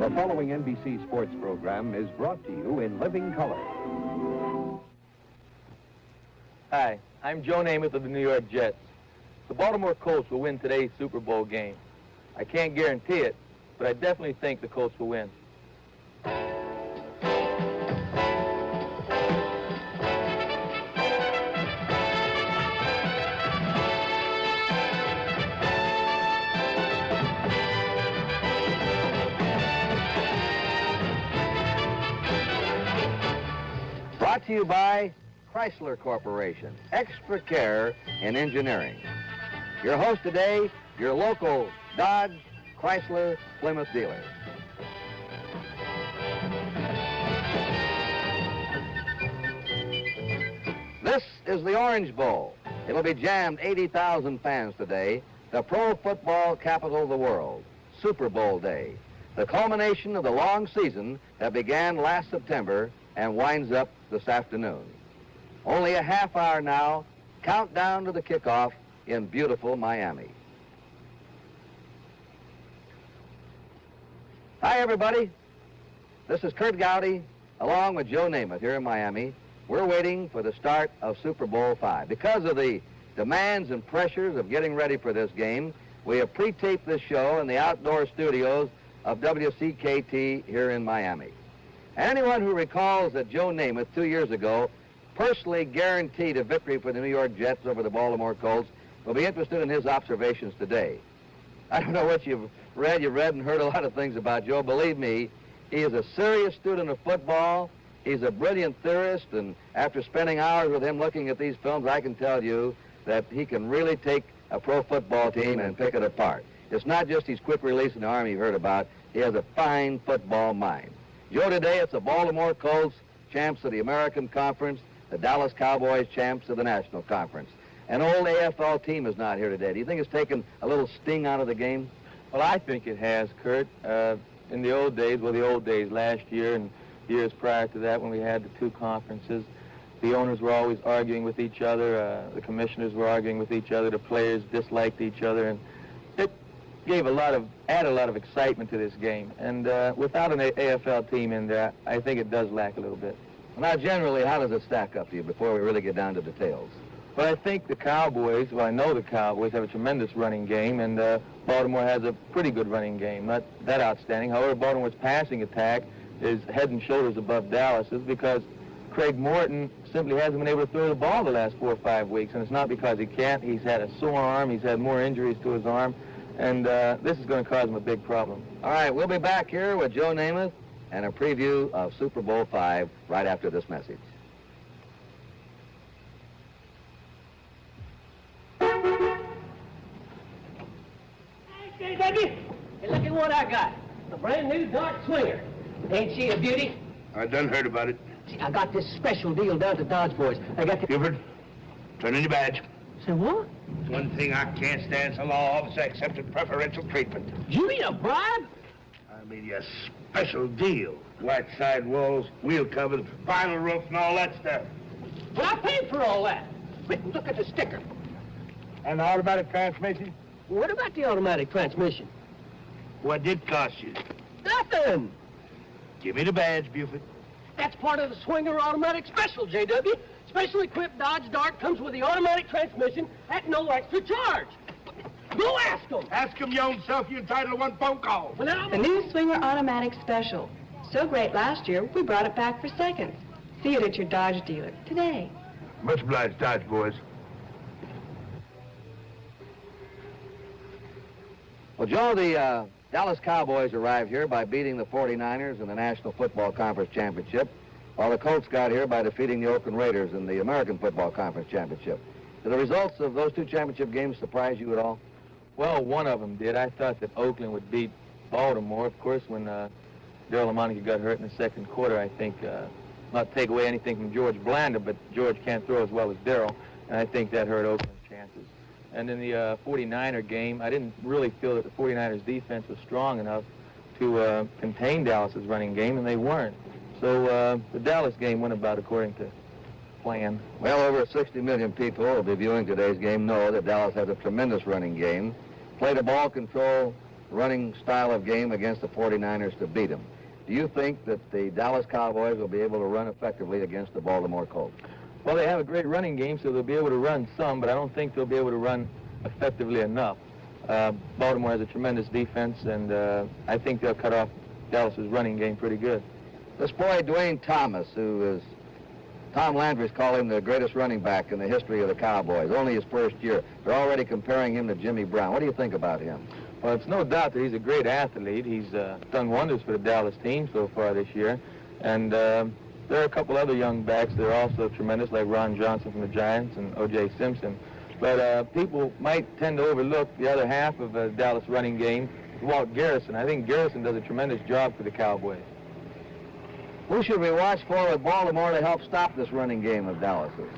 The following NBC sports program is brought to you in living color. Hi, I'm Joe Namath of the New York Jets. The Baltimore Colts will win today's Super Bowl game. I can't guarantee it, but I definitely think the Colts will win. Brought to you by Chrysler Corporation, extra care in engineering. Your host today, your local Dodge, Chrysler, Plymouth dealer. This is the Orange Bowl. It'll be jammed 80,000 fans today, the pro football capital of the world, Super Bowl day, the culmination of the long season that began last September and winds up this afternoon. Only a half hour now, countdown to the kickoff in beautiful Miami. Hi, everybody. This is Kurt Gowdy, along with Joe Namath here in Miami. We're waiting for the start of Super Bowl V. Because of the demands and pressures of getting ready for this game, we have pre-taped this show in the outdoor studios of WCKT here in Miami. Anyone who recalls that Joe Namath 2 years ago personally guaranteed a victory for the New York Jets over the Baltimore Colts will be interested in his observations today. I don't know what you've read. You've read and heard a lot of things about Joe. Believe me, he is a serious student of football. He's a brilliant theorist, and after spending hours with him looking at these films, I can tell you that he can really take a pro football team and pick it apart. It's not just his quick release in the Army you've heard about. He has a fine football mind. Joe, today it's the Baltimore Colts, champs of the American Conference, the Dallas Cowboys, champs of the National Conference. An old AFL team is not here today. Do you think it's taken a little sting out of the game? Well, I think it has, Kurt. In the old days, last year and years prior to that when we had the two conferences, the owners were always arguing with each other, the commissioners were arguing with each other, the players disliked each other, and it added a lot of excitement to this game. And without an AFL team in there, I think it does lack a little bit. Now, generally, how does it stack up to you before we really get down to details? Well, I think the Cowboys, I know the Cowboys have a tremendous running game, and Baltimore has a pretty good running game, not that outstanding. However, Baltimore's passing attack is head and shoulders above Dallas's because Craig Morton simply hasn't been able to throw the ball the last 4 or 5 weeks, and it's not because he can't. He's had a sore arm. He's had more injuries to his arm, and this is going to cause him a big problem. All right, we'll be back here with Joe Namath and a preview of Super Bowl V right after this message. Hey, Dougie, hey, look at what I got. A brand new dart swinger. Ain't she a beauty? I done heard about it. See, I got this special deal down to Dodge Boys. I got the... Buford, turn in your badge. Say what? It's one thing I can't stand as a law officer accepting preferential treatment. You mean a bribe? I mean your special deal. White side walls, wheel covers, vinyl roof, and all that stuff. Well, I paid for all that. But look at the sticker. And the automatic transmission? What about the automatic transmission? What did cost you? Nothing. Give me the badge, Buford. That's part of the Swinger Automatic Special, J.W. Special equipped Dodge Dart comes with the automatic transmission at no extra charge. Go ask them. Ask him your own self. You're entitled to one phone call. Well, now, The new Swinger Automatic Special. So great last year, we brought it back for seconds. See it at your Dodge dealer today. Much obliged, Dodge boys. Well, Joe, the Dallas Cowboys arrived here by beating the 49ers in the National Football Conference Championship, while the Colts got here by defeating the Oakland Raiders in the American Football Conference Championship. Did the results of those two championship games surprise you at all? Well, one of them did. I thought that Oakland would beat Baltimore. Of course, when Daryl LaMonica got hurt in the second quarter, I think, not to take away anything from George Blanda, but George can't throw as well as Daryl, and I think that hurt Oakland's chances. And in the 49er game, I didn't really feel that the 49ers defense was strong enough to contain Dallas's running game, and they weren't. So the Dallas game went about according to plan. Well, over 60 million people who will be viewing today's game know that Dallas has a tremendous running game, played a ball control running style of game against the 49ers to beat them. Do you think that the Dallas Cowboys will be able to run effectively against the Baltimore Colts? Well, they have a great running game, so they'll be able to run some, but I don't think they'll be able to run effectively enough. Baltimore has a tremendous defense, and I think they'll cut off Dallas's running game pretty good. This boy, Dwayne Thomas, who is, Tom Landry's called him the greatest running back in the history of the Cowboys, only his first year. They're already comparing him to Jimmy Brown. What do you think about him? Well, it's no doubt that he's a great athlete. He's done wonders for the Dallas team so far this year, and there are a couple other young backs that are also tremendous, like Ron Johnson from the Giants and O.J. Simpson. But people might tend to overlook the other half of the Dallas running game, Walt Garrison. I think Garrison does a tremendous job for the Cowboys. Who should we watch for with Baltimore to help stop this running game of Dallas's?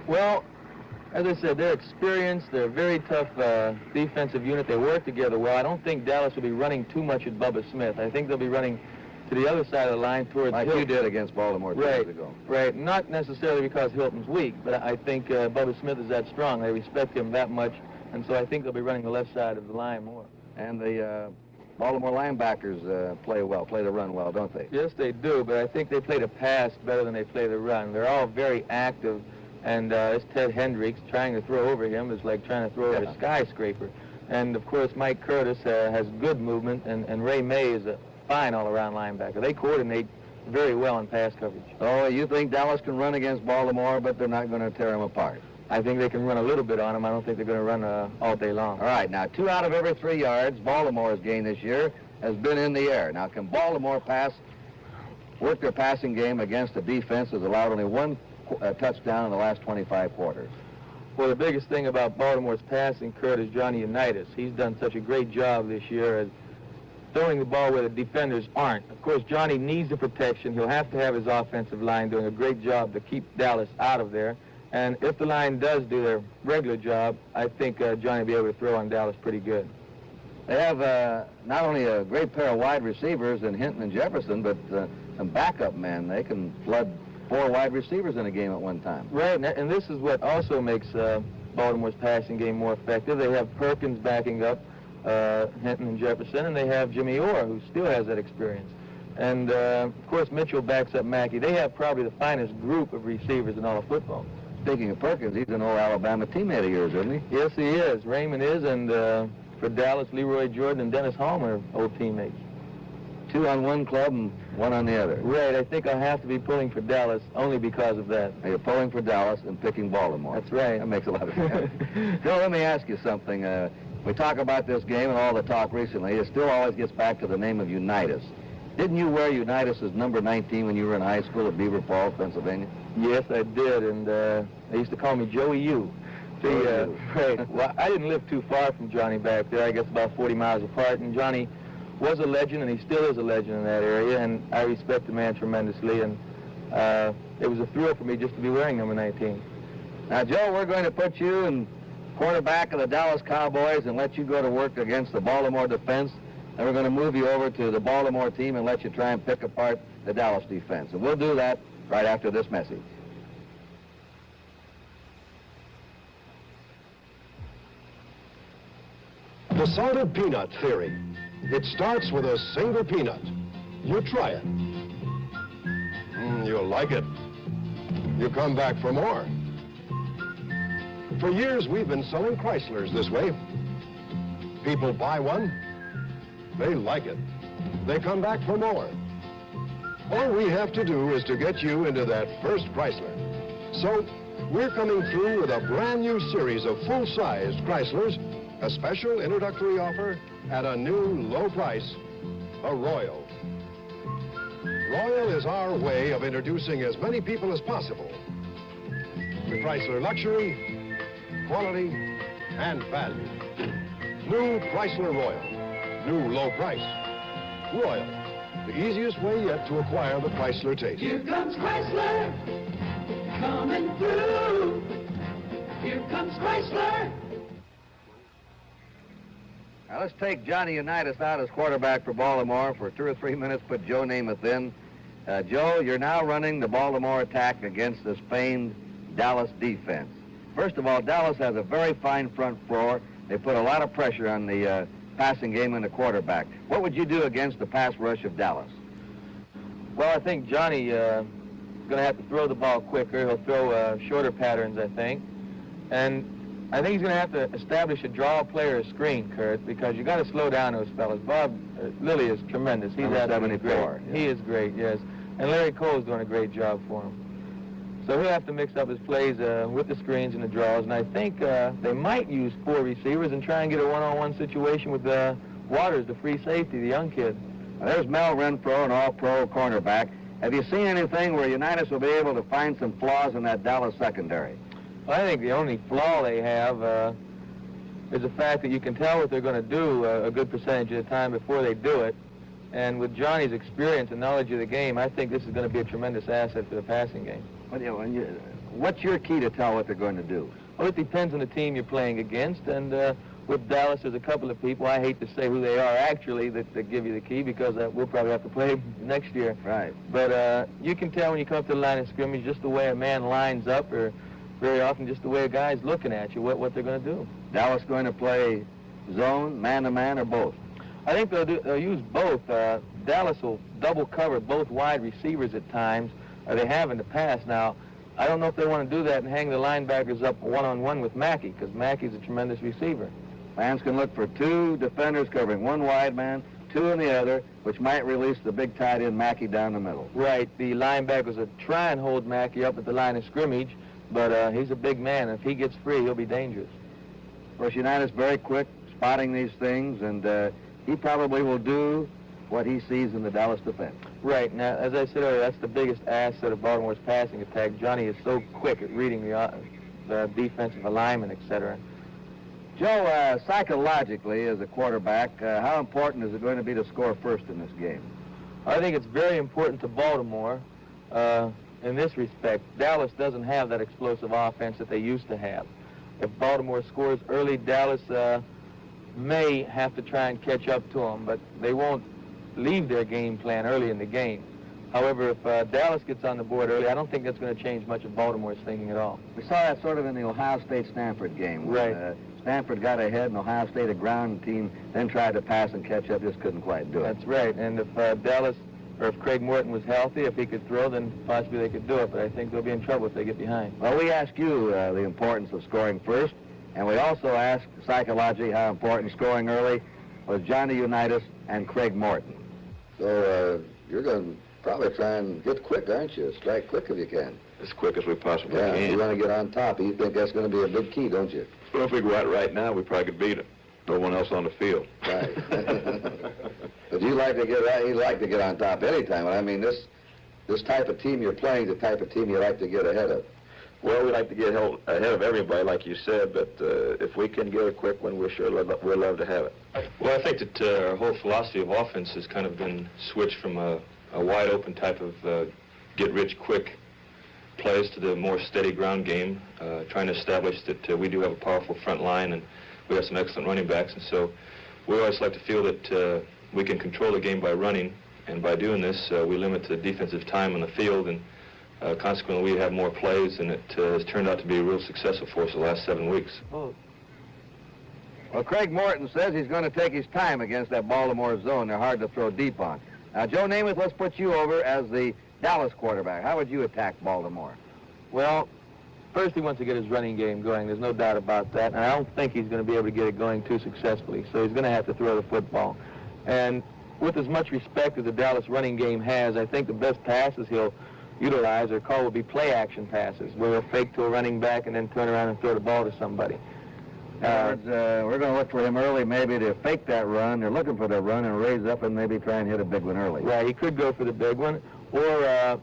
Well, as I said, they're experienced. They're a very tough defensive unit. They work together well. I don't think Dallas will be running too much at Bubba Smith. I think they'll be running to the other side of the line towards like Hilton. you did against Baltimore 2 years ago. Right. Not necessarily because Hilton's weak, but I think Bubba Smith is that strong. They respect him that much, and so I think they'll be running the left side of the line more. And the Baltimore linebackers play the run well, don't they? Yes, they do, but I think they play the pass better than they play the run. They're all very active, and it's Ted Hendricks. Trying to throw over him is like trying to throw over a skyscraper. And, of course, Mike Curtis has good movement, and Ray May is a fine all-around linebacker. They coordinate very well in pass coverage. Oh, you think Dallas can run against Baltimore, but they're not going to tear them apart? I think they can run a little bit on them. I don't think they're going to run all day long. All right, now 2 out of every 3 yards Baltimore's gained this year has been in the air. Now, can Baltimore work their passing game against a defense that's allowed only 1 touchdown in the last 25 quarters? Well, the biggest thing about Baltimore's passing, Kurt, is Johnny Unitas. He's done such a great job this year at throwing the ball where the defenders aren't. Of course, Johnny needs the protection. He'll have to have his offensive line doing a great job to keep Dallas out of there. And if the line does do their regular job, I think Johnny will be able to throw on Dallas pretty good. They have not only a great pair of wide receivers in Hinton and Jefferson, but some backup men. They can flood 4 wide receivers in a game at one time. Right, and this is what also makes Baltimore's passing game more effective. They have Perkins backing up Hinton and Jefferson, and they have Jimmy Orr, who still has that experience. And, of course, Mitchell backs up Mackey. They have probably the finest group of receivers in all of football. Speaking of Perkins, he's an old Alabama teammate of yours, isn't he? Yes, he is. Raymond is, and for Dallas, Leroy Jordan and Dennis Holmer are old teammates. 2 on one club and 1 on the other. Right, I think I'll have to be pulling for Dallas only because of that. Now, you're pulling for Dallas and picking Baltimore. That's right. That makes a lot of sense. Joe, let me ask you something. We talk about this game and all the talk recently. It still always gets back to the name of Unitas. Didn't you wear Unitas' number 19 when you were in high school at Beaver Falls, Pennsylvania? Yes, I did, and they used to call me Joey U. Right. Well, I didn't live too far from Johnny back there, I guess about 40 miles apart, and Johnny was a legend, and he still is a legend in that area, and I respect the man tremendously, and it was a thrill for me just to be wearing number 19. Now, Joe, we're going to put you in quarterback of the Dallas Cowboys and let you go to work against the Baltimore defense, and we're going to move you over to the Baltimore team and let you try and pick apart the Dallas defense. And we'll do that right after this message. The salted peanut theory. It starts with a single peanut. You try it. You'll like it. You come back for more. For years, we've been selling Chryslers this way. People buy one, they like it. They come back for more. All we have to do is to get you into that first Chrysler. So, we're coming through with a brand new series of full-sized Chryslers, a special introductory offer at a new low price, a Royal. Royal is our way of introducing as many people as possible to Chrysler luxury, quality, and value. New Chrysler Royal. New low price. Royal. The easiest way yet to acquire the Chrysler taste. Here comes Chrysler, coming through. Here comes Chrysler. Now, let's take Johnny Unitas out as quarterback for Baltimore for 2 or 3 minutes, put Joe Namath in. Joe, you're now running the Baltimore attack against this famed Dallas defense. First of all, Dallas has a very fine front four. They put a lot of pressure on the passing game and the quarterback. What would you do against the pass rush of Dallas? Well, I think Johnny is going to have to throw the ball quicker. He'll throw shorter patterns, I think. And I think he's going to have to establish a draw play or a screen, Kurt, because you got to slow down those fellas. Bob Lilly is tremendous. He's Number absolutely 74, great. yeah. He is great, yes. And Larry Cole's doing a great job for him. So he'll have to mix up his plays with the screens and the draws. And I think they might use 4 receivers and try and get a one-on-one situation with Waters, the free safety, the young kid. Now, there's Mel Renfro, an all-pro cornerback. Have you seen anything where Unitas will be able to find some flaws in that Dallas secondary? Well, I think the only flaw they have is the fact that you can tell what they're going to do a good percentage of the time before they do it. And with Johnny's experience and knowledge of the game, I think this is going to be a tremendous asset for the passing game. What's your key to tell what they're going to do? Well, it depends on the team you're playing against. And with Dallas, there's a couple of people, I hate to say who they are actually, that give you the key because we'll probably have to play them next year. Right. But you can tell when you come up to the line of scrimmage just the way a man lines up, or very often just the way a guy's looking at you, what they're going to do. Dallas going to play zone, man-to-man, or both? I think they'll use both. Dallas will double cover both wide receivers at times, or they have in the past. Now, I don't know if they want to do that and hang the linebackers up one-on-one with Mackey, because Mackey's a tremendous receiver. Fans can look for 2 defenders covering 1 wide man, 2 in the other, which might release the big tight end Mackey down the middle. Right. The linebackers will try and hold Mackey up at the line of scrimmage, but he's a big man. If he gets free, he'll be dangerous. Of course, Unitas very quick spotting these things, and he probably will do what he sees in the Dallas defense. Right. Now, as I said earlier, that's the biggest asset of Baltimore's passing attack. Johnny is so quick at reading the defensive alignment, etc. Joe, psychologically, as a quarterback, how important is it going to be to score first in this game? I think it's very important to Baltimore in this respect. Dallas doesn't have that explosive offense that they used to have. If Baltimore scores early, Dallas may have to try and catch up to them, but they won't leave their game plan early in the game. However, if Dallas gets on the board early, I don't think that's going to change much of Baltimore's thinking at all. We saw that sort of in the Ohio State-Stanford game. Right. Stanford got ahead, and Ohio State, a ground team, then tried to pass and catch up, just couldn't quite do it. That's right. And if Dallas, or if Craig Morton was healthy, if he could throw, then possibly they could do it. But I think they'll be in trouble if they get behind. Well, we asked you the importance of scoring first, and we also asked psychologically how important scoring early was Johnny Unitas and Craig Morton. So you're going to probably try and get quick, aren't you? Strike quick if you can. As quick as we possibly Yeah, can. you want to get on top. You think that's going to be a big key, don't you? Well, if we go out right now, we probably could beat them. No one else on the field. Right. But you like to get right. You like to get on top anytime. I mean, this type of team you're playing is the type of team you like to get ahead of. Well, we like to get ahead of everybody, like you said, but if we can get a quick one, we'll love to have it. Well, I think that our whole philosophy of offense has kind of been switched from a wide-open type of get-rich-quick plays to the more steady ground game, trying to establish that we do have a powerful front line and we have some excellent running backs. And so we always like to feel that we can control the game by running, and by doing this, we limit the defensive time on the field, and consequently we have more plays, and it has turned out to be real successful for us the last 7 weeks. Oh. Well, Craig Morton says he's going to take his time against that Baltimore zone. They're hard to throw deep on. Now, Joe Namath, let's put you over as the Dallas quarterback. How would you attack Baltimore? Well, first he wants to get his running game going. There's no doubt about that. And I don't think he's going to be able to get it going too successfully. So he's going to have to throw the football. And with as much respect as the Dallas running game has, I think the best passes he'll utilize or call will be play-action passes, where he'll fake to a running back and then turn around and throw the ball to somebody. In other words, we're going to look for him early maybe to fake that run. They're looking for the run and raise up and maybe try and hit a big one early. Right, he could go for the big one. Or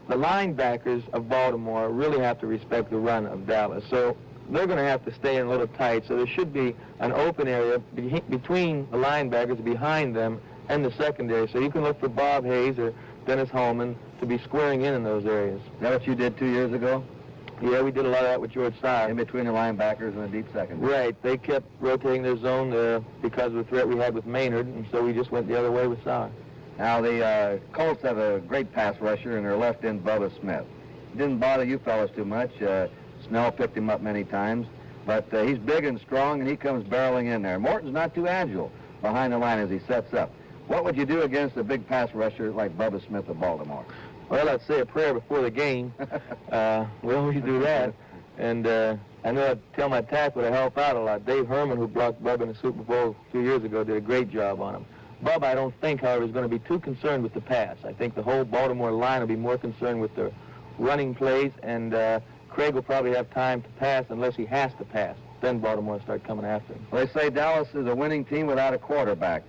the linebackers of Baltimore really have to respect the run of Dallas. So they're going to have to stay in a little tight. So there should be an open area between the linebackers behind them and the secondary. So you can look for Bob Hayes or Dennis Holman to be squaring in those areas. Is that what you did 2 years ago? Yeah, we did a lot of that with George Sire. In between the linebackers and the deep secondary. Right. They kept rotating their zone because of the threat we had with Maynard, and so we just went the other way with Sire. Now, the Colts have a great pass rusher in their left end, Bubba Smith. Didn't bother you fellas too much. Snell picked him up many times. But he's big and strong, and he comes barreling in there. Morton's not too agile. behind the line as he sets up. What would you do against a big pass rusher like Bubba Smith of Baltimore? Well, I'd say a prayer before the game. We always do that. And I know I'd tell my tackle to help out a lot. Dave Herman, who blocked Bubba in the Super Bowl a few years ago, did a great job on him. Bubba, I don't think, however, is going to be too concerned with the pass. I think the whole Baltimore line will be more concerned with the running plays, and Craig will probably have time to pass unless he has to pass. Then Baltimore will start coming after him. Well, they say Dallas is a winning team without a quarterback.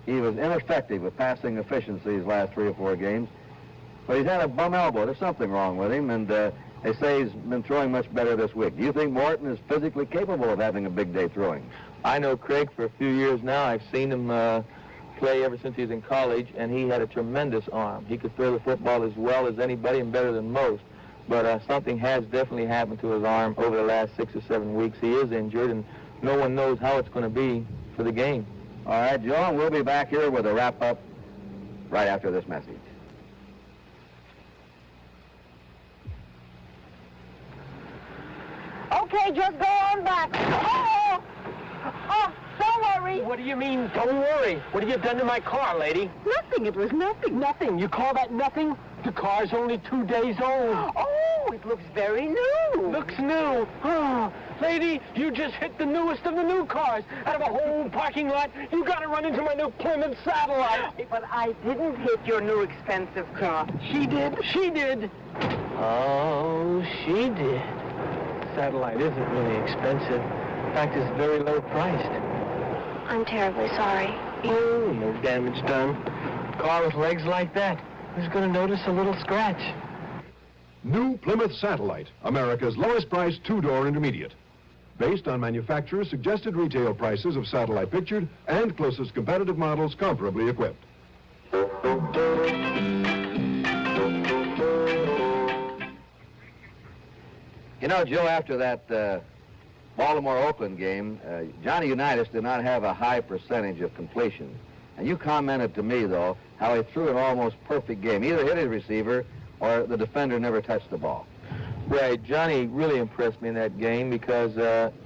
He was ineffective with passing efficiency his last 3 or 4 games. But he's had a bum elbow. There's something wrong with him, and they say he's been throwing much better this week. Do you think Morton is physically capable of having a big day throwing? I know Craig for a few years now. I've seen him play ever since he was in college, and he had a tremendous arm. He could throw the football as well as anybody and better than most. But something has definitely happened to his arm over the last 6 or 7 weeks. He is injured, and no one knows how it's going to be for the game. All right, Joe, we'll be back here with a wrap-up right after this message. Okay, just go on back. Oh! Oh, don't worry. What do you mean, don't worry? What have you done to my car, lady? Nothing. It was nothing. Nothing. You call that nothing? The car's only 2 days old. Oh, it looks very new. Looks new. Oh, lady, you just hit the newest of the new cars. Out of a whole parking lot, you got to run into my new Plymouth Satellite. But I didn't hit your new expensive car. She did. She did. Oh, she did. Satellite isn't really expensive. In fact, it's very low priced. I'm terribly sorry. Oh, no damage done. Car with legs like that. Who's going to notice a little scratch? New Plymouth Satellite, America's lowest price 2-door intermediate. Based on manufacturer's suggested retail prices of Satellite pictured and closest competitive models comparably equipped. You know, Joe, after that Baltimore-Oakland game, Johnny Unitas did not have a high percentage of completion. And you commented to me, though, how he threw an almost perfect game. Either hit his receiver or the defender never touched the ball. Right. Johnny really impressed me in that game because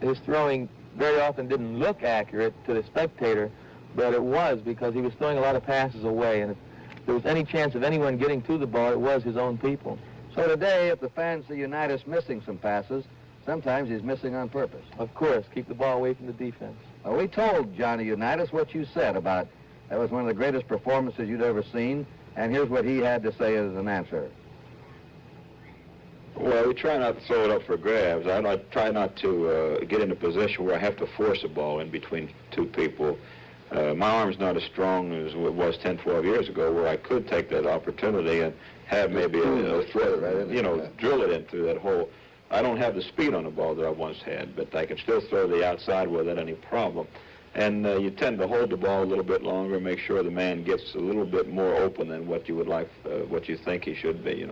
his throwing very often didn't look accurate to the spectator, but it was because he was throwing a lot of passes away. And if there was any chance of anyone getting to the ball, it was his own people. So today, if the fans see Unitas missing some passes, sometimes he's missing on purpose. Of course, keep the ball away from the defense. Well, we told Johnny Unitas what you said about that was one of the greatest performances you'd ever seen, and here's what he had to say as an answer. Well, we try not to throw it up for grabs. I try not to get in a position where I have to force a ball in between 2 people. My arm's not as strong as it was 10, 12 years ago, where I could take that opportunity and have maybe a thread, right, drill it into that hole. I don't have the speed on the ball that I once had, but I can still throw the outside without any problem. And you tend to hold the ball a little bit longer, make sure the man gets a little bit more open than what you would like, what you think he should be,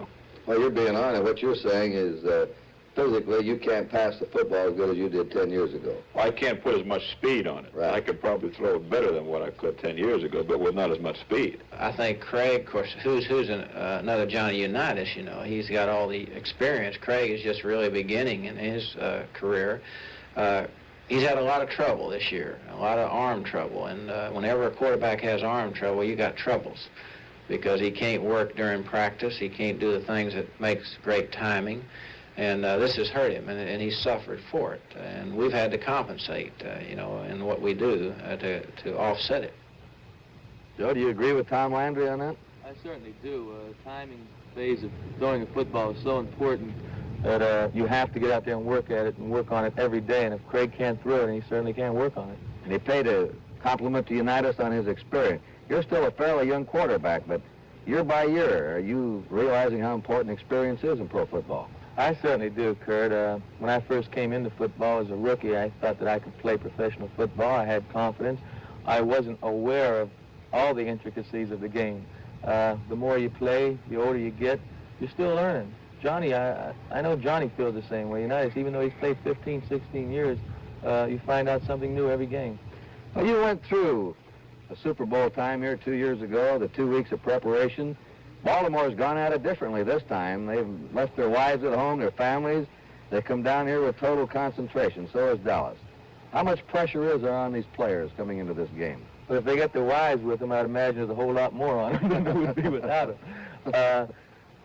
Well, you're being honest. What you're saying is physically you can't pass the football as good as you did 10 years ago. I can't put as much speed on it. Right. I could probably throw it better than what I could 10 years ago, but with not as much speed. I think Craig, of course, who's another Johnny Unitas, he's got all the experience. Craig is just really beginning in his career. He's had a lot of trouble this year, a lot of arm trouble, and whenever a quarterback has arm trouble, you got troubles because he can't work during practice, he can't do the things that makes great timing, and this has hurt him, and he's suffered for it, and we've had to compensate, in what we do to offset it. Joe, do you agree with Tom Landry on that? I certainly do. Timing phase of throwing a football is so important that you have to get out there and work at it and work on it every day. And if Craig can't throw it, he certainly can't work on it. And he paid a compliment to Unitas on his experience. You're still a fairly young quarterback, but year by year, are you realizing how important experience is in pro football? I certainly do, Kurt. When I first came into football as a rookie, I thought that I could play professional football. I had confidence. I wasn't aware of all the intricacies of the game. The more you play, the older you get, you're still learning. Johnny, I know Johnny feels the same way. Unitas, even though he's played 15, 16 years, you find out something new every game. Well, you went through a Super Bowl time here 2 years ago, the 2 weeks of preparation. Baltimore's gone at it differently this time. They've left their wives at home, their families. They come down here with total concentration. So has Dallas. How much pressure is there on these players coming into this game? But if they got their wives with them, I'd imagine there's a whole lot more on them than there would be without them.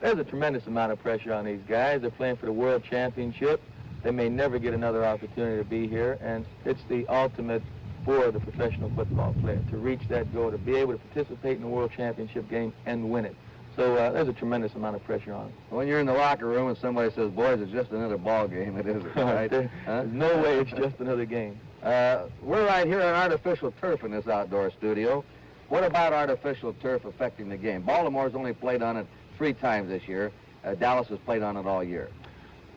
There's a tremendous amount of pressure on these guys. They're playing for the World Championship. They may never get another opportunity to be here, and it's the ultimate for the professional football player to reach that goal, to be able to participate in the World Championship game and win it. So there's a tremendous amount of pressure on them. When you're in the locker room and somebody says, boys, it's just another ball game, it isn't, right? There's no way it's just another game. We're right here on artificial turf in this outdoor studio. What about artificial turf affecting the game? Baltimore's only played on it 3 times this year. Dallas has played on it all year.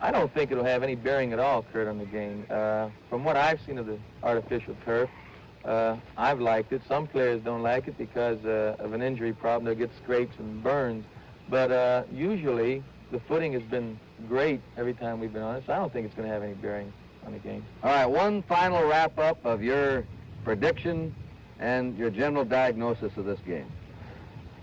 I don't think it'll have any bearing at all, Kurt, on the game. From what I've seen of the artificial turf, I've liked it. Some players don't like it because of an injury problem. They'll get scrapes and burns. But usually, the footing has been great every time we've been on it, so I don't think it's going to have any bearing on the game. All right, one final wrap-up of your prediction and your general diagnosis of this game.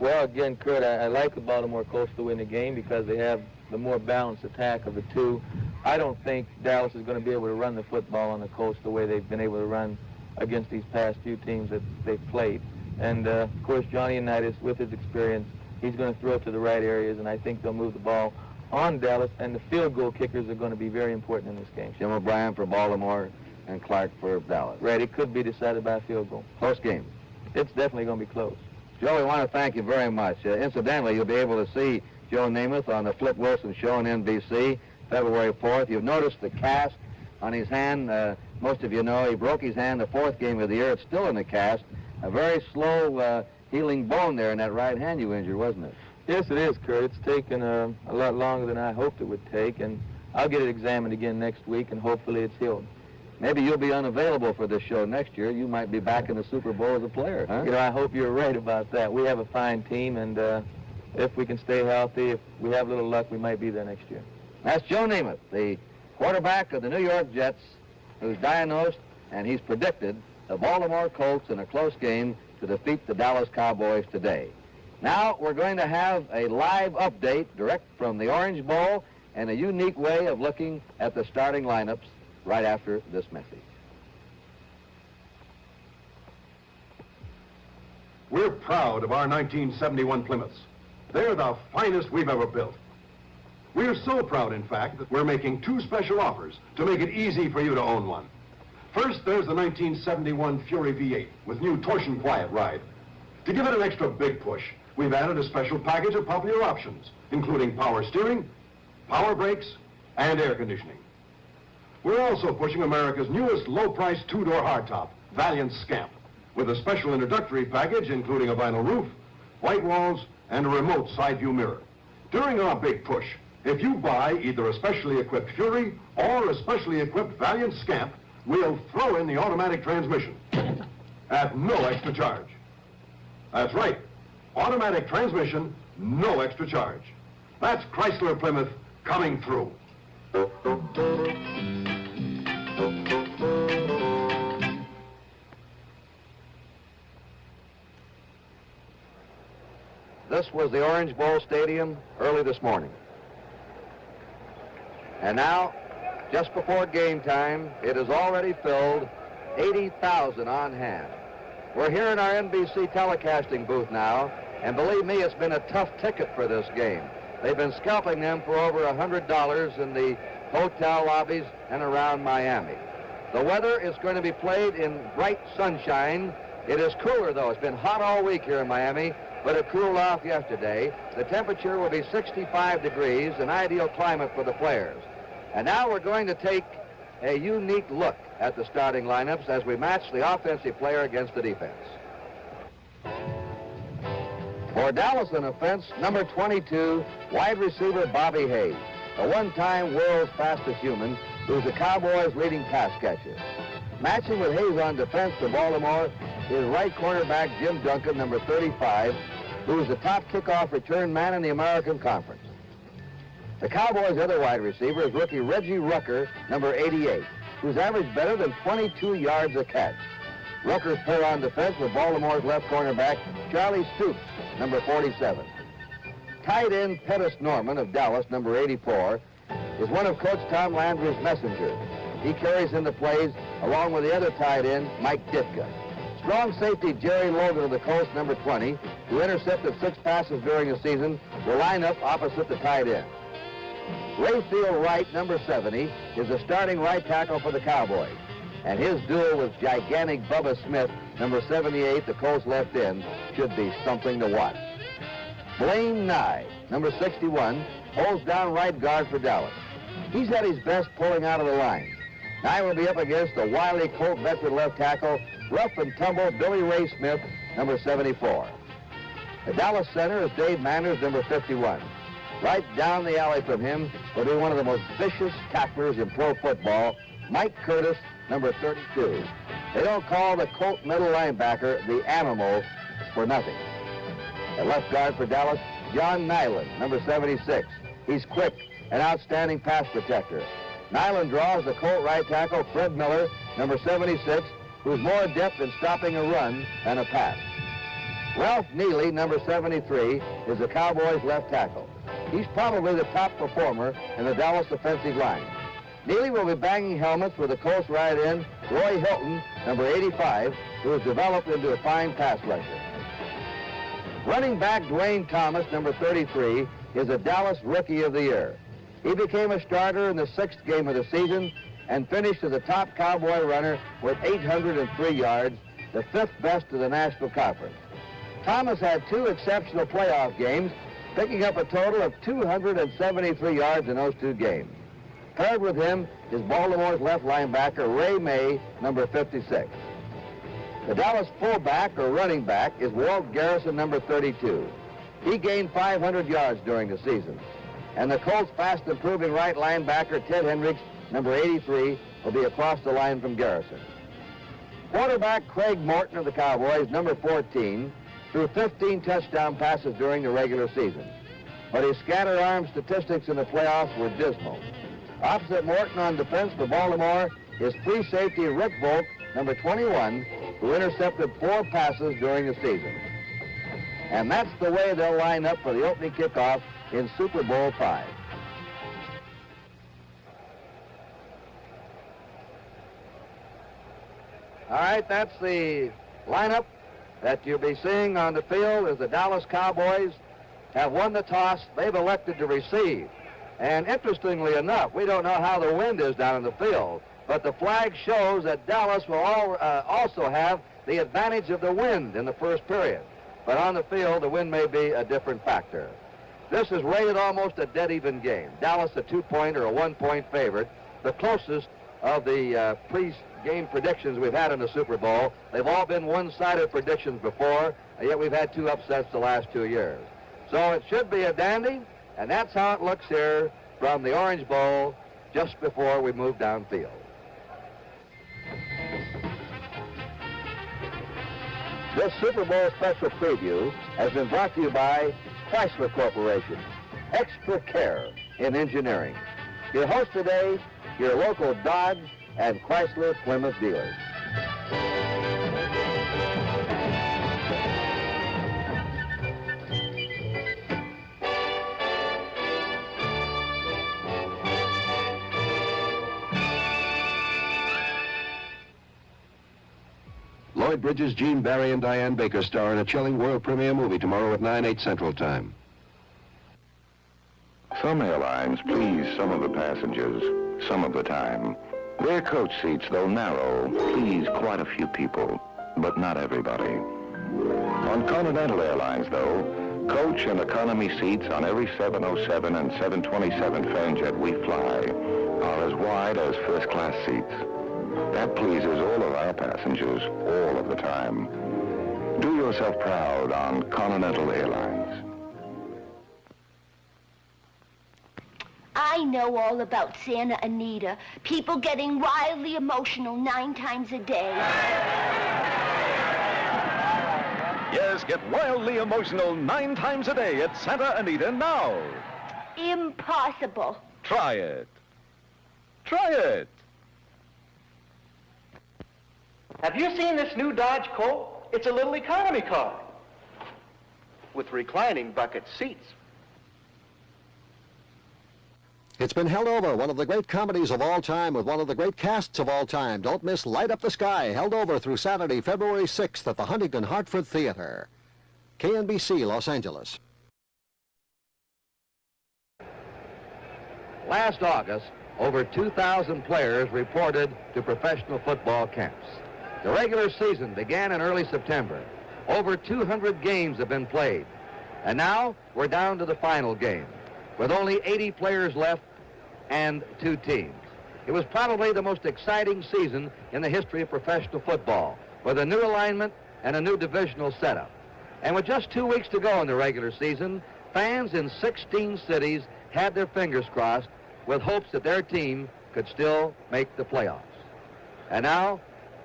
Well, again, Kurt, I like the Baltimore Colts to win the game because they have the more balanced attack of the two. I don't think Dallas is going to be able to run the football on the Colts the way they've been able to run against these past few teams that they've played. And, of course, Johnny Unitas, with his experience, he's going to throw it to the right areas, and I think they'll move the ball on Dallas, and the field goal kickers are going to be very important in this game. Jim O'Brien for Baltimore and Clark for Dallas. Right, it could be decided by a field goal. Close game. It's definitely going to be close. Joe, we want to thank you very much. Incidentally, you'll be able to see Joe Namath on the Flip Wilson Show on NBC, February 4th. You've noticed the cast on his hand. Most of you know he broke his hand the 4th game of the year. It's still in the cast. A very slow healing bone there in that right hand you injured, wasn't it? Yes, it is, Kurt. It's taken a lot longer than I hoped it would take, and I'll get it examined again next week, and hopefully it's healed. Maybe you'll be unavailable for this show next year. You might be back in the Super Bowl as a player, huh? You know, I hope you're right about that. We have a fine team, and if we can stay healthy, if we have a little luck, we might be there next year. That's Joe Namath, the quarterback of the New York Jets, who's diagnosed and he's predicted the Baltimore Colts in a close game to defeat the Dallas Cowboys today. Now we're going to have a live update direct from the Orange Bowl and a unique way of looking at the starting lineups right after this message. We're proud of our 1971 Plymouths. They're the finest we've ever built. We're so proud, in fact, that we're making 2 special offers to make it easy for you to own one. First, there's the 1971 Fury V8 with new torsion quiet ride. To give it an extra big push, we've added a special package of popular options, including power steering, power brakes, and air conditioning. We're also pushing America's newest low-price 2-door hardtop, Valiant Scamp, with a special introductory package including a vinyl roof, white walls, and a remote side view mirror. During our big push, if you buy either a specially equipped Fury or a specially equipped Valiant Scamp, we'll throw in the automatic transmission at no extra charge. That's right, automatic transmission, no extra charge. That's Chrysler Plymouth coming through. This was the Orange Bowl Stadium early this morning. And now, just before game time, it is already filled, 80,000 on hand. We're here in our NBC telecasting booth now, and believe me, it's been a tough ticket for this game. They've been scalping them for over $100 in the hotel lobbies and around Miami. The weather is going to be played in bright sunshine. It is cooler, though. It's been hot all week here in Miami, but it cooled off yesterday. The temperature will be 65 degrees, an ideal climate for the players. And now we're going to take a unique look at the starting lineups as we match the offensive player against the defense. For Dallas in offense, number 22, wide receiver Bobby Hayes, a one-time world's fastest human who's the Cowboys' leading pass catcher. Matching with Hayes on defense for Baltimore is right cornerback Jim Duncan, number 35, who is the top kickoff return man in the American Conference. The Cowboys' other wide receiver is rookie Reggie Rucker, number 88, who's averaged better than 22 yards a catch. Rucker's pair on defense with Baltimore's left cornerback Charlie Stoops, number 47. Tight end Pettis Norman of Dallas, number 84, is one of Coach Tom Landry's messengers. He carries in the plays along with the other tight end, Mike Ditka. Strong safety Jerry Logan of the Colts, number 20, who intercepted 6 passes during the season, will line up opposite the tight end. Rayfield Wright, number 70, is the starting right tackle for the Cowboys, and his duel with gigantic Bubba Smith, number 78, the Colts left end, should be something to watch. Blaine Nye, number 61, holds down right guard for Dallas. He's at his best pulling out of the line. Nye will be up against the wily Colt veteran left tackle, rough and tumble Billy Ray Smith, number 74. The Dallas center is Dave Manners, number 51. Right down the alley from him will be one of the most vicious tacklers in pro football, Mike Curtis, number 32. They don't call the Colt middle linebacker the Animal for nothing. At left guard for Dallas, John Nyland, number 76. He's quick, an outstanding pass protector. Nyland draws the Colt right tackle, Fred Miller, number 76, who's more adept in stopping a run than a pass. Ralph Neely, number 73, is the Cowboys' left tackle. He's probably the top performer in the Dallas defensive line. Neely will be banging helmets with the Colts right end, Roy Hilton, number 85, who has developed into a fine pass rusher. Running back Dwayne Thomas, number 33, is a Dallas Rookie of the Year. He became a starter in the 6th game of the season and finished as the top Cowboy runner with 803 yards, the 5th best of the National Conference. Thomas had 2 exceptional playoff games, picking up a total of 273 yards in those 2 games. Paired with him is Baltimore's left linebacker Ray May, number 56. The Dallas fullback or running back is Walt Garrison, number 32. He gained 500 yards during the season. And the Colts' fast improving right linebacker Ted Hendricks, number 83, will be across the line from Garrison. Quarterback Craig Morton of the Cowboys, number 14, threw 15 touchdown passes during the regular season. But his scattered arm statistics in the playoffs were dismal. Opposite Morton on defense for Baltimore is free safety Rick Volk, number 21, who intercepted 4 passes during the season. And that's the way they'll line up for the opening kickoff in Super Bowl V. All right, that's the lineup that you'll be seeing on the field as the Dallas Cowboys have won the toss. They've elected to receive. And interestingly enough, we don't know how the wind is down in the field, but the flag shows that Dallas will also have the advantage of the wind in the first period. But on the field, the wind may be a different factor. This is rated almost a dead-even game. Dallas a 2-point or a 1-point favorite, the closest of the pre-game predictions we've had in the Super Bowl. They've all been one-sided predictions before, and yet we've had 2 upsets the last 2 years. So it should be a dandy, and that's how it looks here from the Orange Bowl just before we move downfield. This Super Bowl special preview has been brought to you by Chrysler Corporation, extra care in engineering. Your host today, your local Dodge and Chrysler Plymouth dealers. Lloyd Bridges, Gene Barry, and Diane Baker star in a chilling world premiere movie tomorrow at 9/8 Central Time. Some airlines please some of the passengers some of the time. Their coach seats, though narrow, please quite a few people, but not everybody. On Continental Airlines, though, coach and economy seats on every 707 and 727 Fanjet we fly are as wide as first-class seats. That pleases all of our passengers all of the time. Do yourself proud on Continental Airlines. I know all about Santa Anita. People getting wildly emotional 9 times a day. Yes, get wildly emotional 9 times a day at Santa Anita now. Impossible. Try it. Try it. Have you seen this new Dodge Colt? It's a little economy car with reclining bucket seats. It's been held over, one of the great comedies of all time with one of the great casts of all time. Don't miss Light Up the Sky, held over through Saturday, February 6th at the Huntington Hartford Theater. KNBC, Los Angeles. Last August, over 2,000 players reported to professional football camps. The regular season began in early September. Over 200 games have been played. And now we're down to the final game, with only 80 players left and 2 teams. It was probably the most exciting season in the history of professional football, with a new alignment and a new divisional setup. And with just 2 weeks to go in the regular season, fans in 16 cities had their fingers crossed with hopes that their team could still make the playoffs. And now,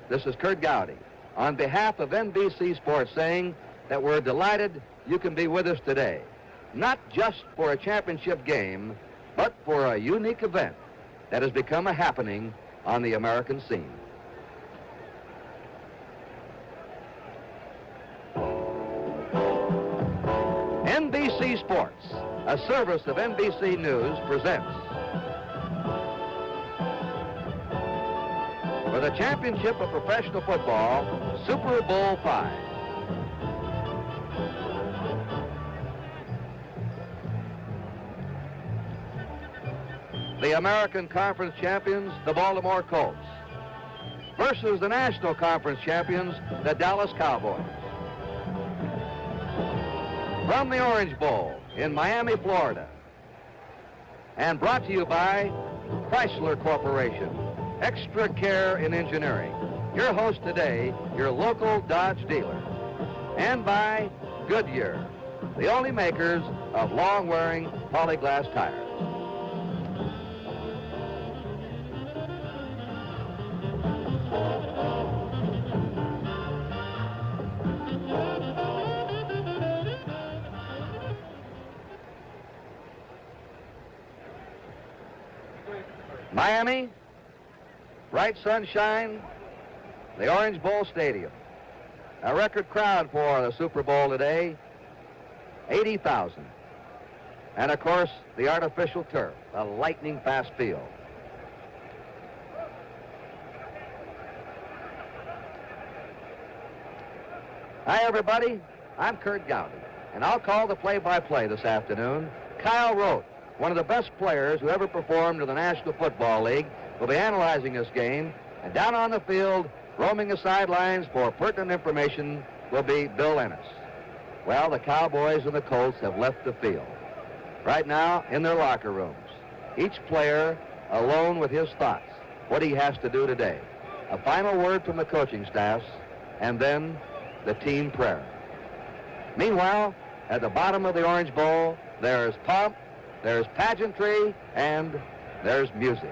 this is Kurt Gowdy on behalf of NBC Sports saying that we're delighted you can be with us today, not just for a championship game, but for a unique event that has become a happening on the American scene. NBC Sports, a service of NBC News, presents for the championship of professional football, Super Bowl V. The American Conference champions, the Baltimore Colts, versus the National Conference champions, the Dallas Cowboys. From the Orange Bowl in Miami, Florida, and brought to you by Chrysler Corporation, Extra Care in Engineering. Your host today, your local Dodge dealer. And by Goodyear, the only makers of long-wearing polyglass tires. Miami, bright sunshine, the Orange Bowl Stadium. A record crowd for the Super Bowl today, 80,000. And of course, the artificial turf, a lightning-fast field. Hi, everybody. I'm Kurt Gowdy, and I'll call the play-by-play this afternoon. Kyle Rote, one of the best players who ever performed in the National Football League, will be analyzing this game. And down on the field, roaming the sidelines for pertinent information, will be Bill Ennis. Well, the Cowboys and the Colts have left the field. Right now, in their locker rooms, each player alone with his thoughts, what he has to do today. A final word from the coaching staffs, and then the team prayer. Meanwhile, at the bottom of the Orange Bowl, there's pomp, there's pageantry, and there's music.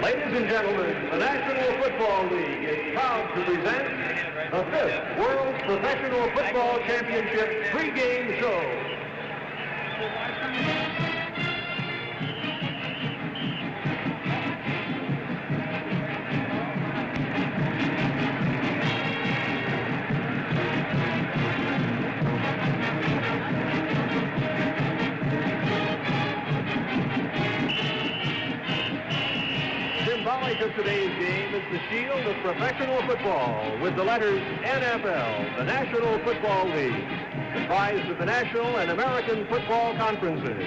Ladies and gentlemen, the National Football League is proud to present the 5th World Professional Football Championship pregame show. Symbolic of today's game is the shield of professional football with the letters NFL, the National Football League, comprised of the National and American Football Conferences,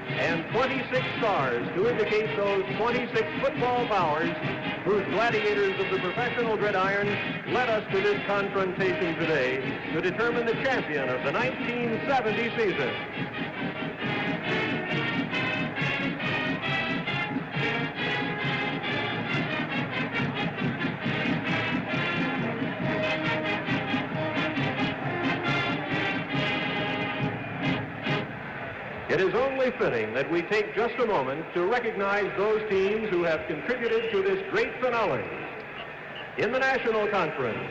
and 26 stars to indicate those 26 football powers whose gladiators of the professional gridiron led us to this confrontation today to determine the champion of the 1970 season. It is only fitting that we take just a moment to recognize those teams who have contributed to this great finale. In the National Conference,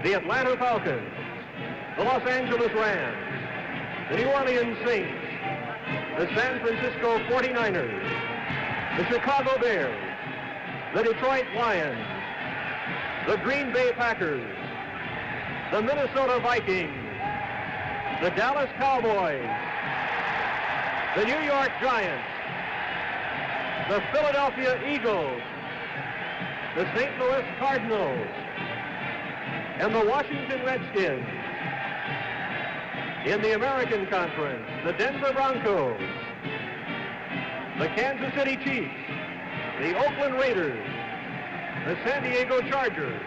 the Atlanta Falcons, the Los Angeles Rams, the New Orleans Saints, the San Francisco 49ers, the Chicago Bears, the Detroit Lions, the Green Bay Packers, the Minnesota Vikings, the Dallas Cowboys, the New York Giants, the Philadelphia Eagles, the St. Louis Cardinals, and the Washington Redskins. In the American Conference, the Denver Broncos, the Kansas City Chiefs, the Oakland Raiders, the San Diego Chargers,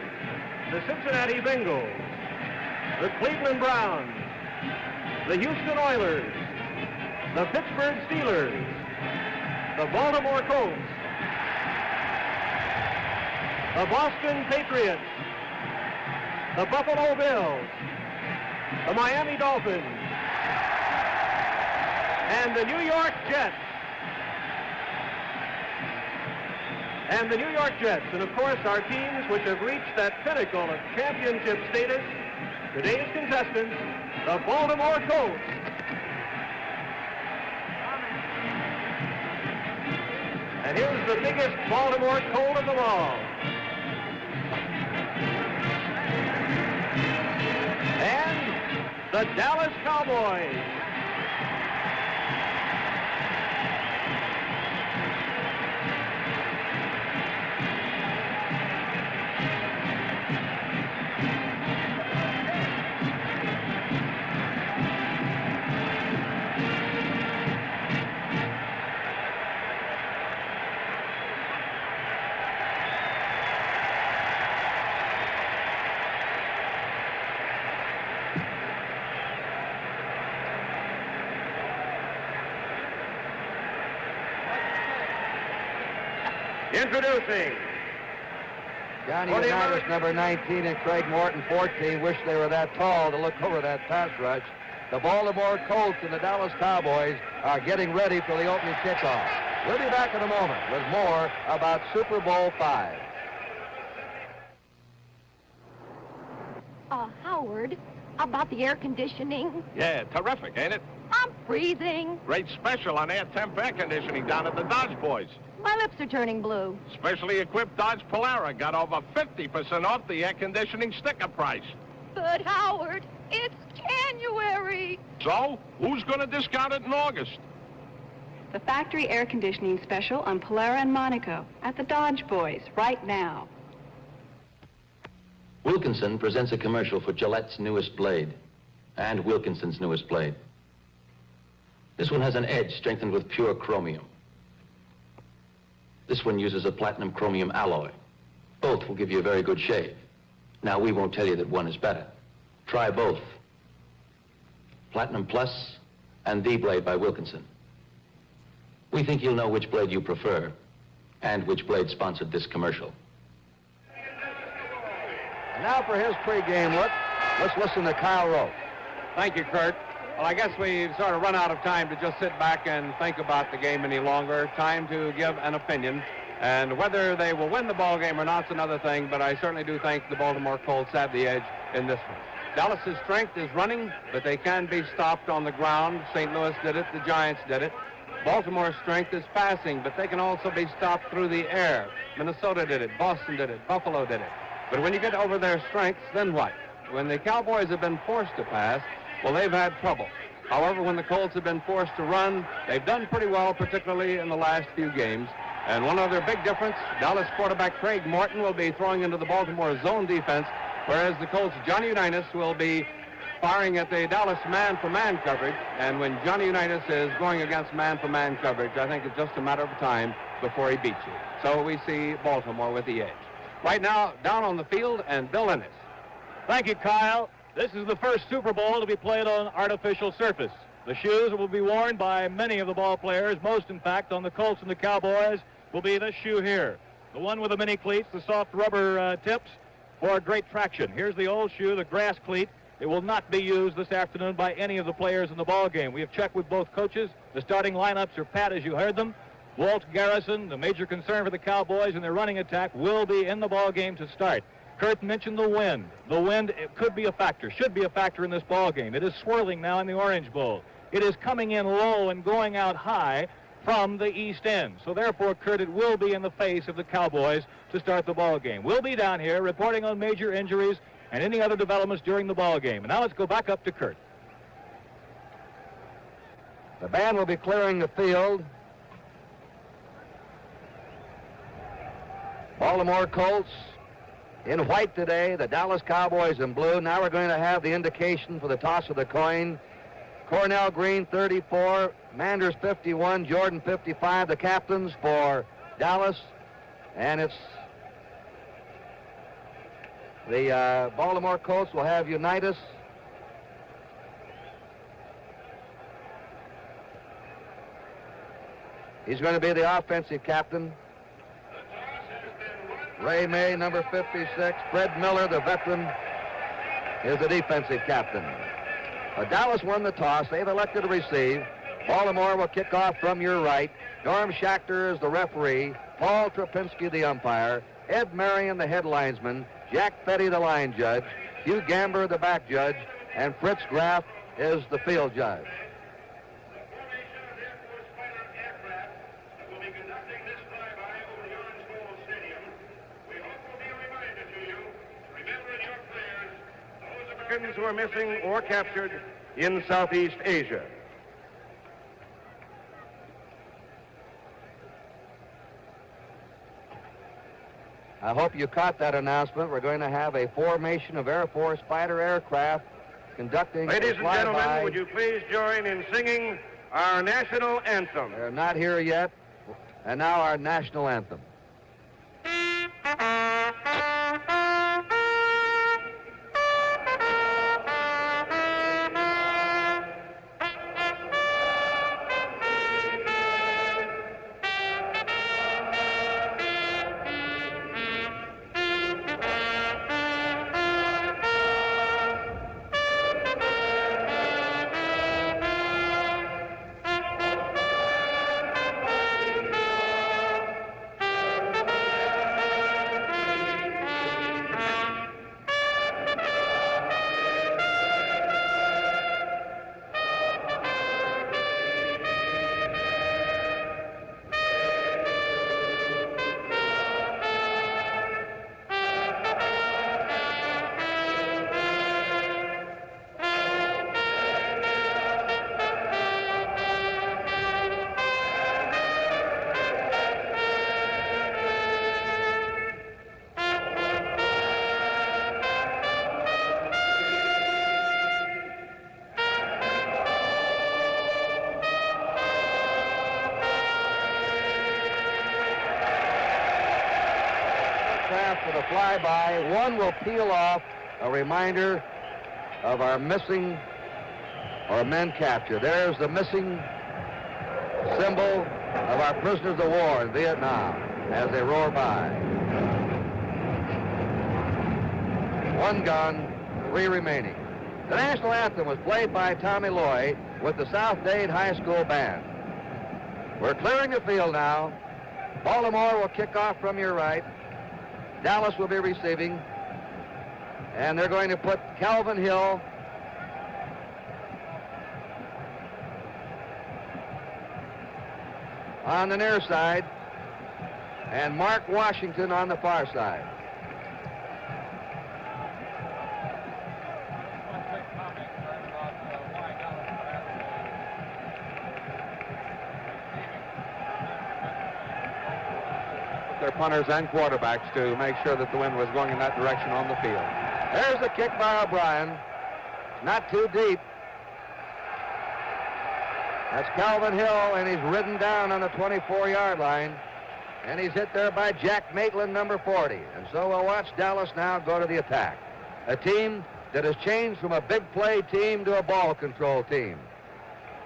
the Cincinnati Bengals, the Cleveland Browns, the Houston Oilers, the Pittsburgh Steelers, the Baltimore Colts, the Boston Patriots, the Buffalo Bills, the Miami Dolphins, and the New York Jets. And the New York Jets, and of course our teams which have reached that pinnacle of championship status, today's contestants, the Baltimore Colts. And here's the biggest Baltimore Colt of them all. And the Dallas Cowboys. Introducing Johnny Unitas, number 19, and Craig Morton, 14. Wish they were that tall to look over that pass rush. The Baltimore Colts and the Dallas Cowboys are getting ready for the opening kickoff. We'll be back in a moment with more about Super Bowl V. Howard, about the air conditioning. Yeah, terrific, ain't it? I'm freezing. Great special on air temp air conditioning down at the Dodge Boys. My lips are turning blue. Specially equipped Dodge Polara got over 50% off the air conditioning sticker price. But, Howard, it's January. So, who's going to discount it in August? The factory air conditioning special on Polara and Monaco at the Dodge Boys right now. Wilkinson presents a commercial for Gillette's newest blade and Wilkinson's newest blade. This one has an edge strengthened with pure chromium. This one uses a platinum chromium alloy. Both will give you a very good shave. Now, we won't tell you that one is better. Try both. Platinum Plus and the blade by Wilkinson. We think you'll know which blade you prefer and which blade sponsored this commercial. And now for his pregame look, let's listen to Kyle Rote. Thank you, Kurt. Well, I guess we've sort of run out of time to just sit back and think about the game any longer. Time to give an opinion. And whether they will win the ball game or not is another thing, but I certainly do think the Baltimore Colts have the edge in this one. Dallas's strength is running, but they can be stopped on the ground. St. Louis did it. The Giants did it. Baltimore's strength is passing, but they can also be stopped through the air. Minnesota did it. Boston did it. Buffalo did it. But when you get over their strengths, then what? When the Cowboys have been forced to pass, well, they've had trouble. However, when the Colts have been forced to run, they've done pretty well, particularly in the last few games. And one other big difference, Dallas quarterback Craig Morton will be throwing into the Baltimore zone defense, whereas the Colts' Johnny Unitas will be firing at the Dallas man-for-man coverage. And when Johnny Unitas is going against man-for-man coverage, I think it's just a matter of time before he beats you. So we see Baltimore with the edge. Right now, down on the field, and Bill Ennis. Thank you, Kyle. This is the first Super Bowl to be played on artificial surface. The shoes will be worn by many of the ball players. Most, in fact, on the Colts and the Cowboys will be this shoe here. The one with the mini cleats, the soft rubber tips for great traction. Here's the old shoe, the grass cleat. It will not be used this afternoon by any of the players in the ball game. We have checked with both coaches. The starting lineups are pat as you heard them. Walt Garrison, the major concern for the Cowboys in their running attack, will be in the ball game to start. Kurt mentioned the wind. The wind could be a factor, should be a factor in this ball game. It is swirling now in the Orange Bowl. It is coming in low and going out high from the east end. So therefore, Kurt, it will be in the face of the Cowboys to start the ball game. We'll be down here reporting on major injuries and any other developments during the ball game. And now let's go back up to Kurt. The band will be clearing the field. Baltimore Colts in white today, the Dallas Cowboys in blue. Now we're going to have the indication for the toss of the coin. Cornell Green, 34, Manders, 51, Jordan, 55, the captains for Dallas. And it's the Baltimore Colts will have Unitas. He's going to be the offensive captain. Ray May, number 56. Fred Miller, the veteran, is the defensive captain. Dallas won the toss. They've elected to receive. Baltimore will kick off from your right. Norm Schachter is the referee. Paul Trapinski, the umpire. Ed Marion, the head linesman. Jack Fetty, the line judge. Hugh Gamber, the back judge. And Fritz Graff is the field judge. Who are missing or captured in Southeast Asia. I hope you caught that announcement. We're going to have a formation of Air Force fighter aircraft conducting Ladies and gentlemen, flyby. would you please join in singing our national anthem? They're not here yet. And now our national anthem. For the flyby, one will peel off, a reminder of our missing or men captured. There's the missing symbol of our prisoners of war in Vietnam as they roar by. One gone, three remaining. The national anthem was played by Tommy Loy with the South Dade High School band. We're clearing the field now. Baltimore will kick off from your right. Dallas will be receiving, and they're going to put Calvin Hill on the near side and Mark Washington on the far side. Their punters and quarterbacks to make sure that the wind was going in that direction on the field. There's the kick by O'Brien. Not too deep. That's Calvin Hill, and he's ridden down on the 24-yard line. And he's hit there by Jack Maitland, number 40. And so we'll watch Dallas now go to the attack. A team that has changed from a big play team to a ball control team.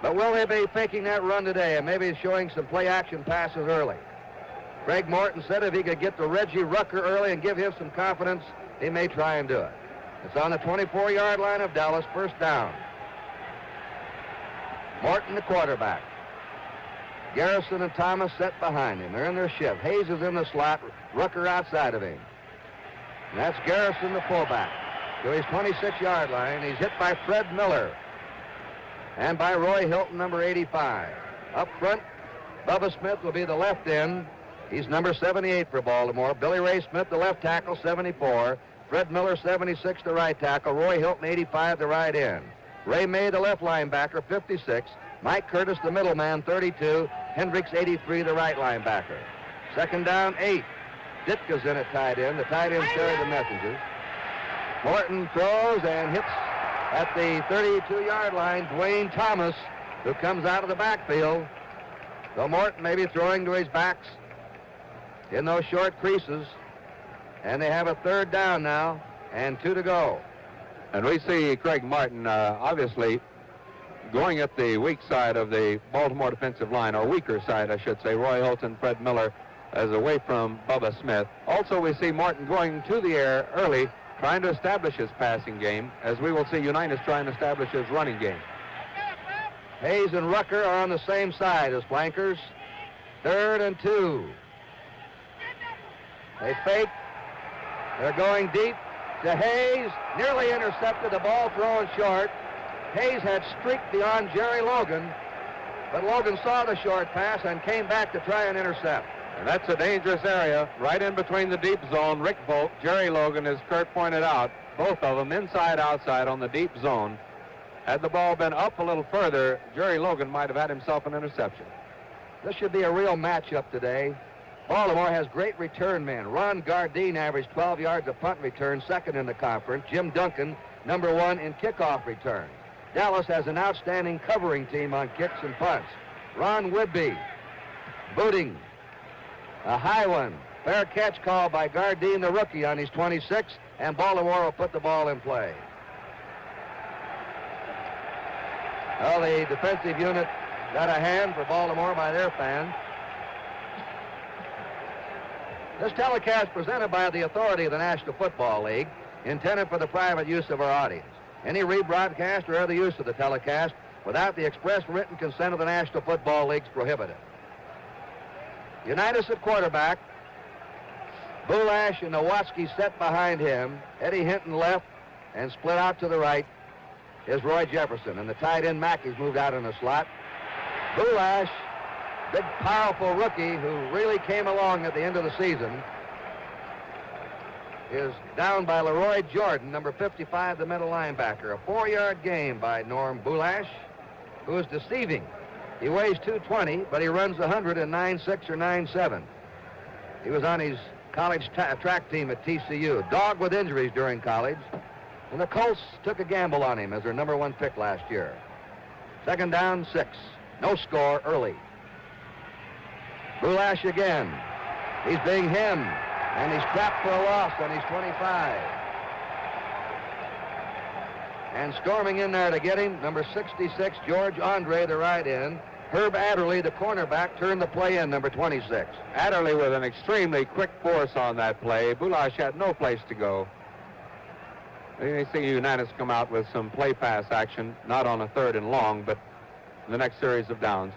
But will they be faking that run today and maybe showing some play action passes early? Greg Morton said if he could get to Reggie Rucker early and give him some confidence, he may try and do it. It's on the 24-yard line of Dallas, first down. Morton, the quarterback. Garrison and Thomas set behind him. They're in their shift. Hayes is in the slot, Rucker outside of him. And that's Garrison, the fullback, to his 26-yard line. He's hit by Fred Miller and by Roy Hilton, number 85. Up front, Bubba Smith will be the left end. He's number 78 for Baltimore. Billy Ray Smith, the left tackle, 74. Fred Miller, 76, the right tackle. Roy Hilton, 85, the right end. Ray May, the left linebacker, 56. Mike Curtis, the middleman, 32. Hendricks, 83, the right linebacker. Second down, 8. Ditka's in at tight end. The tight ends carry the messages. Morton throws and hits at the 32-yard line Dwayne Thomas, who comes out of the backfield. So Morton may be throwing to his backs in those short creases. And they have a third down now and 2 to go. And we see Craig Martin obviously going at the weak side of the Baltimore defensive line, or weaker side, I should say. Roy Hilton, Fred Miller as away from Bubba Smith. Also, we see Martin going to the air early, trying to establish his passing game, as we will see Unitas trying to establish his running game. Hayes and Rucker are on the same side as flankers. 3rd and 2. They fake. They're going deep to Hayes. Nearly intercepted, the ball thrown short. Hayes had streaked beyond Jerry Logan, but Logan saw the short pass and came back to try and intercept. And that's a dangerous area, right in between the deep zone. Rick Volk, Jerry Logan, as Kurt pointed out, both of them inside, outside on the deep zone. Had the ball been up a little further, Jerry Logan might have had himself an interception. This should be a real matchup today. Baltimore has great return men. Ron Gardine averaged 12 yards a punt return, second in the conference. Jim Duncan, number 1 in kickoff returns. Dallas has an outstanding covering team on kicks and punts. Ron Whitby, booting, a high one. Fair catch call by Gardine, the rookie, on his 26, and Baltimore will put the ball in play. Well, the defensive unit got a hand for Baltimore by their fans. This telecast presented by the authority of the National Football League, intended for the private use of our audience. Any rebroadcast or other use of the telecast without the express written consent of the National Football League is prohibited. Unitas at quarterback. Boulash and Nowatzki set behind him. Eddie Hinton left and split out to the right is Roy Jefferson. And the tight end Mackey's moved out in the slot. Boulash, big powerful rookie who really came along at the end of the season, is down by Leroy Jordan, number 55, the middle linebacker. A 4-yard gain by Norm Boulash, who is deceiving. He weighs 220, but he runs 100 in 9.6 or 9.7. He was on his college track team at TCU. Dog with injuries during college. And the Colts took a gamble on him as their number 1 pick last year. Second down, 6. No score early. Boulash again. He's being hemmed. And he's trapped for a loss on his 25. And storming in there to get him, number 66, George Andre, the right end. Herb Adderley, the cornerback, turned the play in, number 26. Adderley with an extremely quick force on that play. Boulash had no place to go. They see Unitas come out with some play pass action, not on a 3rd and long, but the next series of downs.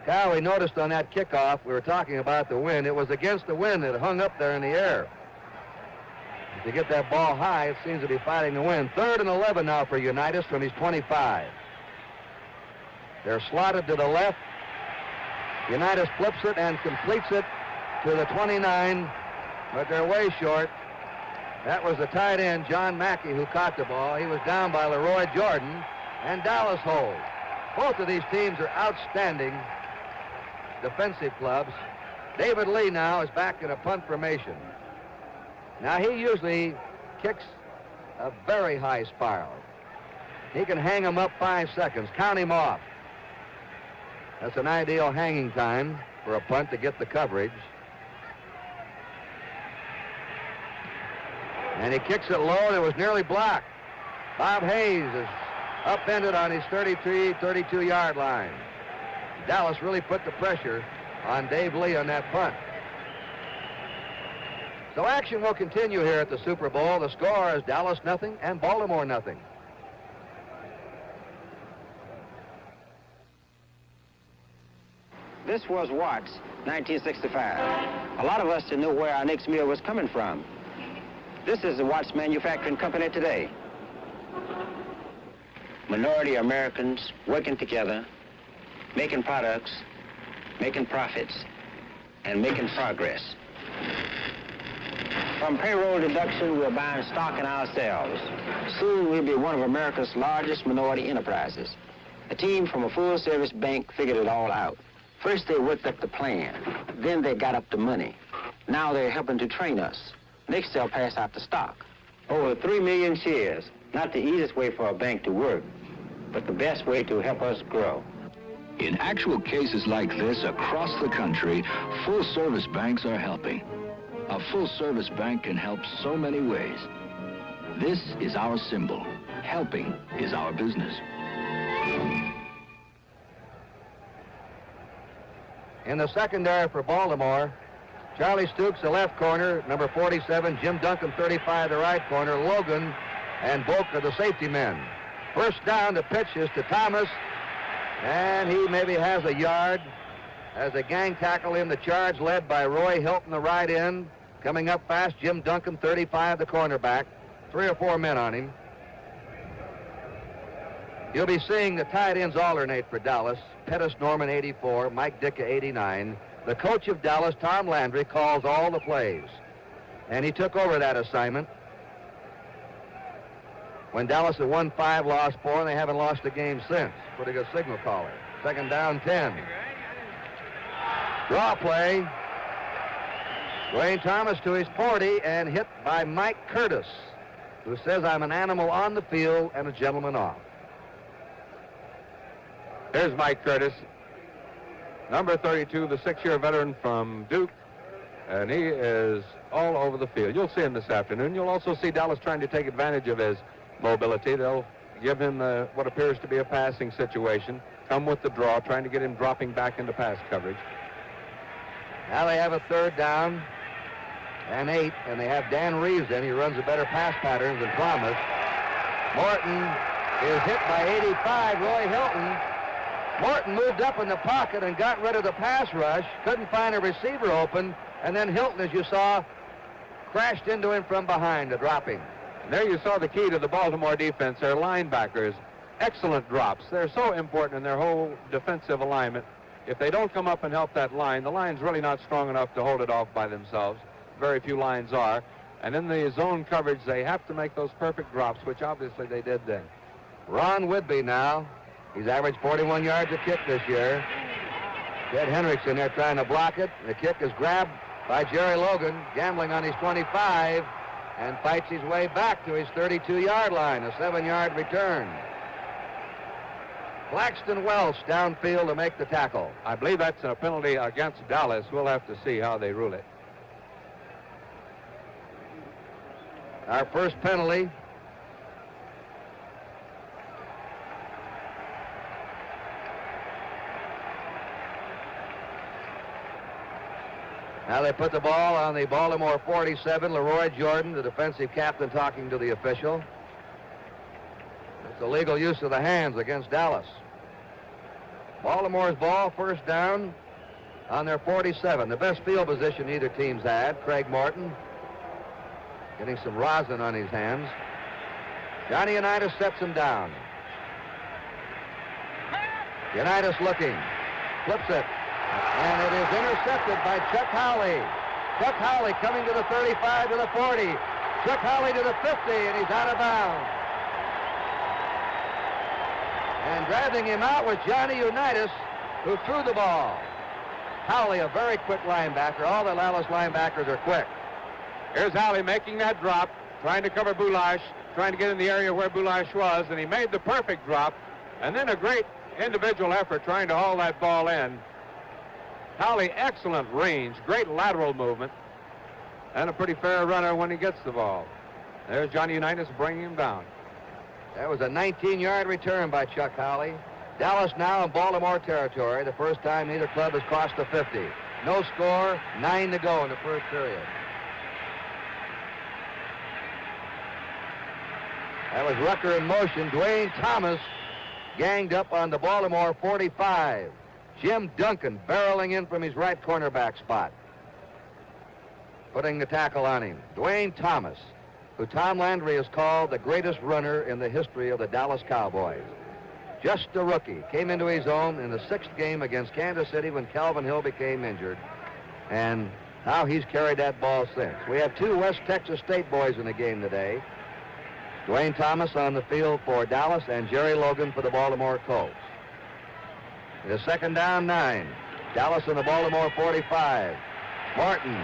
Cal, we noticed on that kickoff, we were talking about the wind. It was against the wind that hung up there in the air. To get that ball high, it seems to be fighting the wind. 3rd and 11 now for Unitas from his 25. They're slotted to the left. Unitas flips it and completes it to the 29, but they're way short. That was the tight end, John Mackey, who caught the ball. He was down by Leroy Jordan, and Dallas holds. Both of these teams are outstanding defensive clubs. David Lee now is back in a punt formation. Now, he usually kicks a very high spiral. He can hang him up 5 seconds, count him off. That's an ideal hanging time for a punt to get the coverage. And he kicks it low, and it was nearly blocked. Bob Hayes is upended on his 32-yard line. Dallas really put the pressure on Dave Lee on that punt. So action will continue here at the Super Bowl. The score is Dallas 0 and Baltimore 0. This was Watts, 1965. A lot of us didn't know where our next meal was coming from. This is the Watts Manufacturing Company today. Minority Americans working together, making products, making profits, and making progress. From payroll deduction, we're buying stock in ourselves. Soon we'll be one of America's largest minority enterprises. A team from a full-service bank figured it all out. First, they worked up the plan. Then they got up the money. Now they're helping to train us. Next, they'll pass out the stock. Over 3 million shares. Not the easiest way for a bank to work, but the best way to help us grow. In actual cases like this across the country, full-service banks are helping. A full-service bank can help so many ways. This is our symbol. Helping is our business. In the secondary for Baltimore, Charlie Stooks, the left corner, number 47, Jim Duncan, 35, the right corner, Logan and Volk are the safety men. First down, the pitch is to Thomas, and he maybe has a yard as a gang tackle in the charge led by Roy Hilton, the right end. Coming up fast, Jim Duncan, 35, the cornerback. 3 or 4 men on him. You'll be seeing the tight ends alternate for Dallas. Pettis Norman, 84, Mike Ditka, 89. The coach of Dallas, Tom Landry, calls all the plays. And he took over that assignment when Dallas had won 5, lost 4, and they haven't lost a game since. Pretty good signal caller. Second down, 10. Draw play. Dwayne Thomas to his 40 and hit by Mike Curtis, who says, I'm an animal on the field and a gentleman off. Here's Mike Curtis, number 32, the 6-year veteran from Duke, and he is all over the field. You'll see him this afternoon. You'll also see Dallas trying to take advantage of his mobility. They'll give him what appears to be a passing situation, come with the draw, trying to get him dropping back into pass coverage. Now they have a third down and 8, and they have Dan Reeves in. He runs a better pass pattern than promised. Morton is hit by 85, Roy Hilton. Morton moved up in the pocket and got rid of the pass rush, couldn't find a receiver open, and then Hilton, as you saw, crashed into him from behind, a dropping. And there you saw the key to the Baltimore defense, their linebackers. Excellent drops. They're so important in their whole defensive alignment. If they don't come up and help that line, the line's really not strong enough to hold it off by themselves. Very few lines are. And in the zone coverage, they have to make those perfect drops, which obviously they did then. Ron Whitby now. He's averaged 41 yards a kick this year. Ted Hendricks in there trying to block it. The kick is grabbed by Jerry Logan, gambling on his 25, and fights his way back to his 32-yard line, a 7-yard return. Claxton Welch downfield to make the tackle. I believe that's a penalty against Dallas. We'll have to see how they rule it. Our first penalty. Now they put the ball on the Baltimore 47, Leroy Jordan, the defensive captain, talking to the official. It's a legal use of the hands against Dallas. Baltimore's ball, first down on their 47. The best field position either team's had. Craig Morton getting some rosin on his hands. Johnny Unitas sets him down. Unitas looking, flips it, and it is intercepted by Chuck Howley. Chuck Howley coming to the 35, to the 40. Chuck Howley to the 50, and he's out of bounds. And grabbing him out was Johnny Unitas, who threw the ball. Howley, a very quick linebacker. All the Dallas linebackers are quick. Here's Howley making that drop, trying to cover Boulash, trying to get in the area where Boulash was, and he made the perfect drop, and then a great individual effort trying to haul that ball in. Howley, excellent range, great lateral movement, and a pretty fair runner when he gets the ball. There's Johnny Unitas bringing him down. That was a 19-yard return by Chuck Howley. Dallas now in Baltimore territory, the first time either club has crossed the 50. No score, 9 to go in the first period. That was Rucker in motion. Dwayne Thomas ganged up on the Baltimore 45. Jim Duncan barreling in from his right cornerback spot, putting the tackle on him. Dwayne Thomas, who Tom Landry has called the greatest runner in the history of the Dallas Cowboys. Just a rookie, came into his own in the 6th game against Kansas City when Calvin Hill became injured, and now he's carried that ball since. We have 2 West Texas State boys in the game today. Dwayne Thomas on the field for Dallas and Jerry Logan for the Baltimore Colts. It is 2nd down 9. Dallas in the Baltimore 45. Martin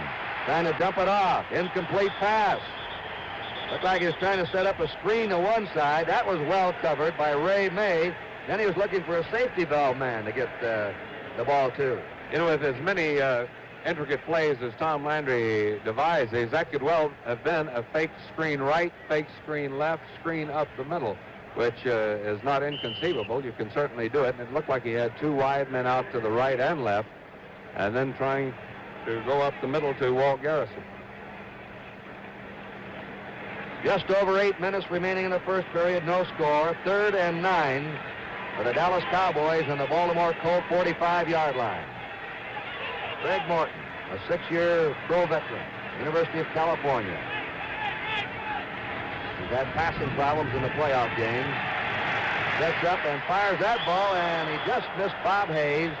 trying to dump it off. Incomplete pass. Looked like he was trying to set up a screen to one side. That was well covered by Ray May. Then he was looking for a safety valve man to get the ball to. You know, with as many intricate plays as Tom Landry devises, that could well have been a fake screen right, fake screen left, screen up the middle, which is not inconceivable. You can certainly do it. And it looked like he had 2 wide men out to the right and left, and then trying to go up the middle to Walt Garrison. Just over 8 minutes remaining in the first period, no score. 3rd and 9 for the Dallas Cowboys on the Baltimore Colt 45-yard line. Craig Morton, a 6-year pro veteran, University of California. He's had passing problems in the playoff games. Sets up and fires that ball, and he just missed Bob Hayes.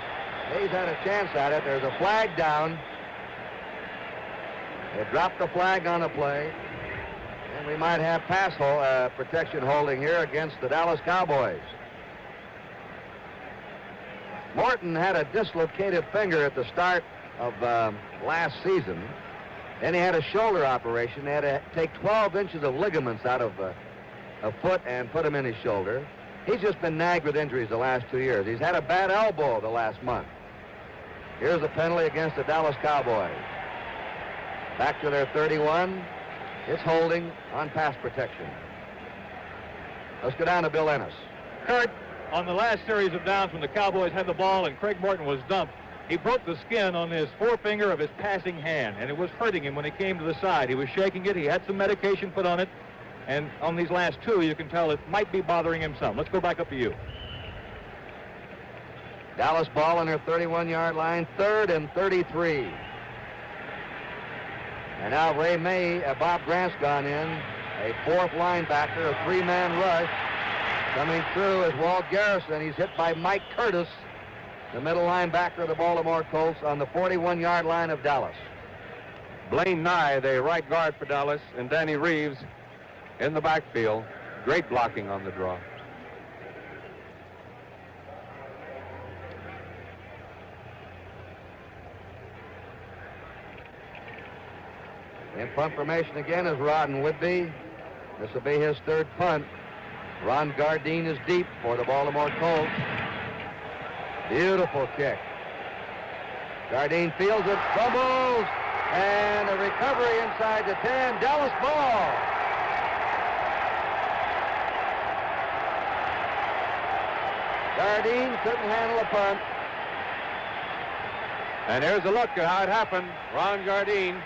Hayes had a chance at it. There's a flag down. They dropped the flag on the play. And we might have pass protection holding here against the Dallas Cowboys. Morton had a dislocated finger at the start of last season. Then he had a shoulder operation. They had to take 12 inches of ligaments out of a foot and put them in his shoulder. He's just been nagged with injuries the last 2 years. He's had a bad elbow the last month. Here's a penalty against the Dallas Cowboys. Back to their 31. It's holding on pass protection. Let's go down to Bill Ennis. Kurt, on the last series of downs when the Cowboys had the ball and Craig Morton was dumped, he broke the skin on his forefinger of his passing hand, and it was hurting him when he came to the side. He was shaking it. He had some medication put on it, and on these last 2, you can tell it might be bothering him some. Let's go back up to you. Dallas ball on their 31-yard line, 3rd and 33. And now Ray May, Bob Grant's gone in, a 4th linebacker, a 3-man rush. Coming through is Walt Garrison. He's hit by Mike Curtis, the middle linebacker of the Baltimore Colts, on the 41-yard line of Dallas. Blaine Nye, the right guard for Dallas, and Danny Reeves in the backfield. Great blocking on the draw. In punt formation again is Rodden Whitby. This will be his 3rd punt. Ron Gardine is deep for the Baltimore Colts. Beautiful kick. Gardine fields it, fumbles, and a recovery inside the 10. Dallas ball. Gardine couldn't handle a punt. And here's a look at how it happened. Ron Gardine.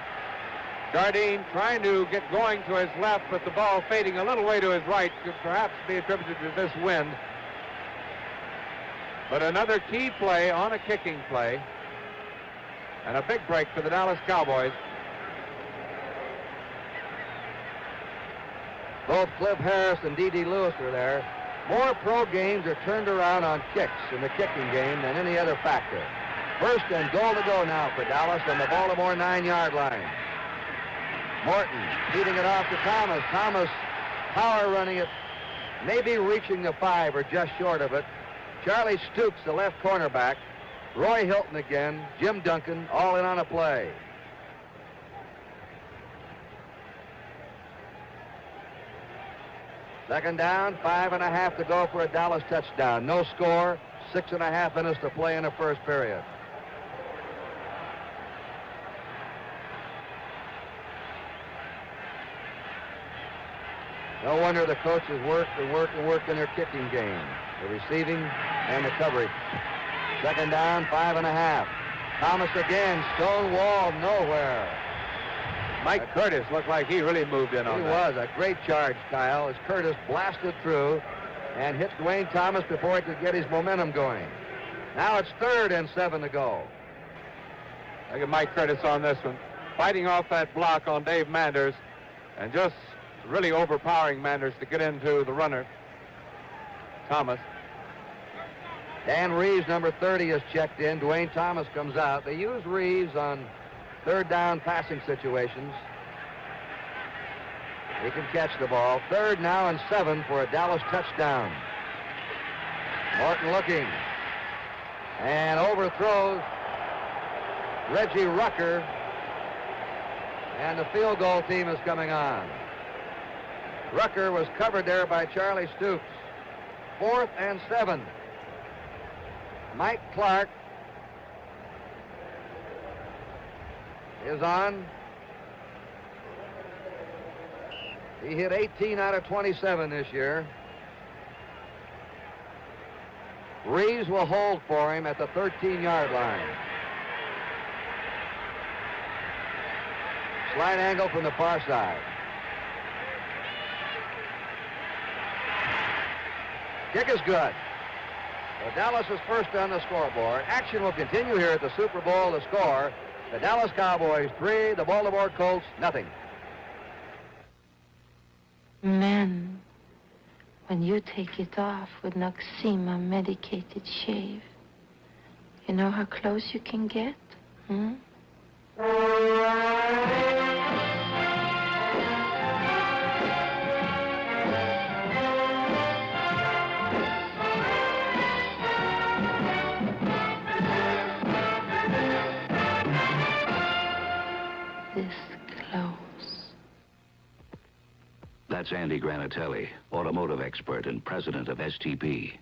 Gardine trying to get going to his left, but the ball fading a little way to his right could perhaps be attributed to this wind. But another key play on a kicking play. And a big break for the Dallas Cowboys. Both Cliff Harris and D.D. Lewis are there. More pro games are turned around on kicks in the kicking game than any other factor. 1st and goal to go now for Dallas on the Baltimore 9-yard line. Morton feeding it off to Thomas. Thomas power running it, maybe reaching the 5 or just short of it. Charlie Stoops, the left cornerback. Roy Hilton again. Jim Duncan, all in on a play. Second down, 5.5 to go for a Dallas touchdown. No score, 6.5 minutes to play in the first period. No wonder the coaches work in their kicking game. The receiving and the coverage. Second down, 5.5. Thomas again, stonewalled nowhere. Mike Curtis looked like he really moved in on that. He was a great charge, Kyle, as Curtis blasted through and hit Dwayne Thomas before he could get his momentum going. Now it's 3rd and 7 to go. I give Mike Curtis on this one. Fighting off that block on Dave Manders and just really overpowering Manders to get into the runner, Thomas. Dan Reeves, number 30, is checked in. Dwayne Thomas comes out. They use Reeves on 3rd down passing situations. He can catch the ball. 3rd now and 7 for a Dallas touchdown. Morton looking. And overthrows Reggie Rucker. And the field goal team is coming on. Rucker was covered there by Charlie Stoops. 4th and 7. Mike Clark is on. He hit 18 out of 27 this year. Reeves will hold for him at the 13-yard line. Slight angle from the far side. Kick is good. So Dallas is first on the scoreboard. Action will continue here at the Super Bowl. The score, the Dallas Cowboys 3, the Baltimore Colts nothing. Men, when you take it off with Noxema medicated shave, you know how close you can get? Hmm? This close. That's Andy Granatelli, automotive expert and president of STP.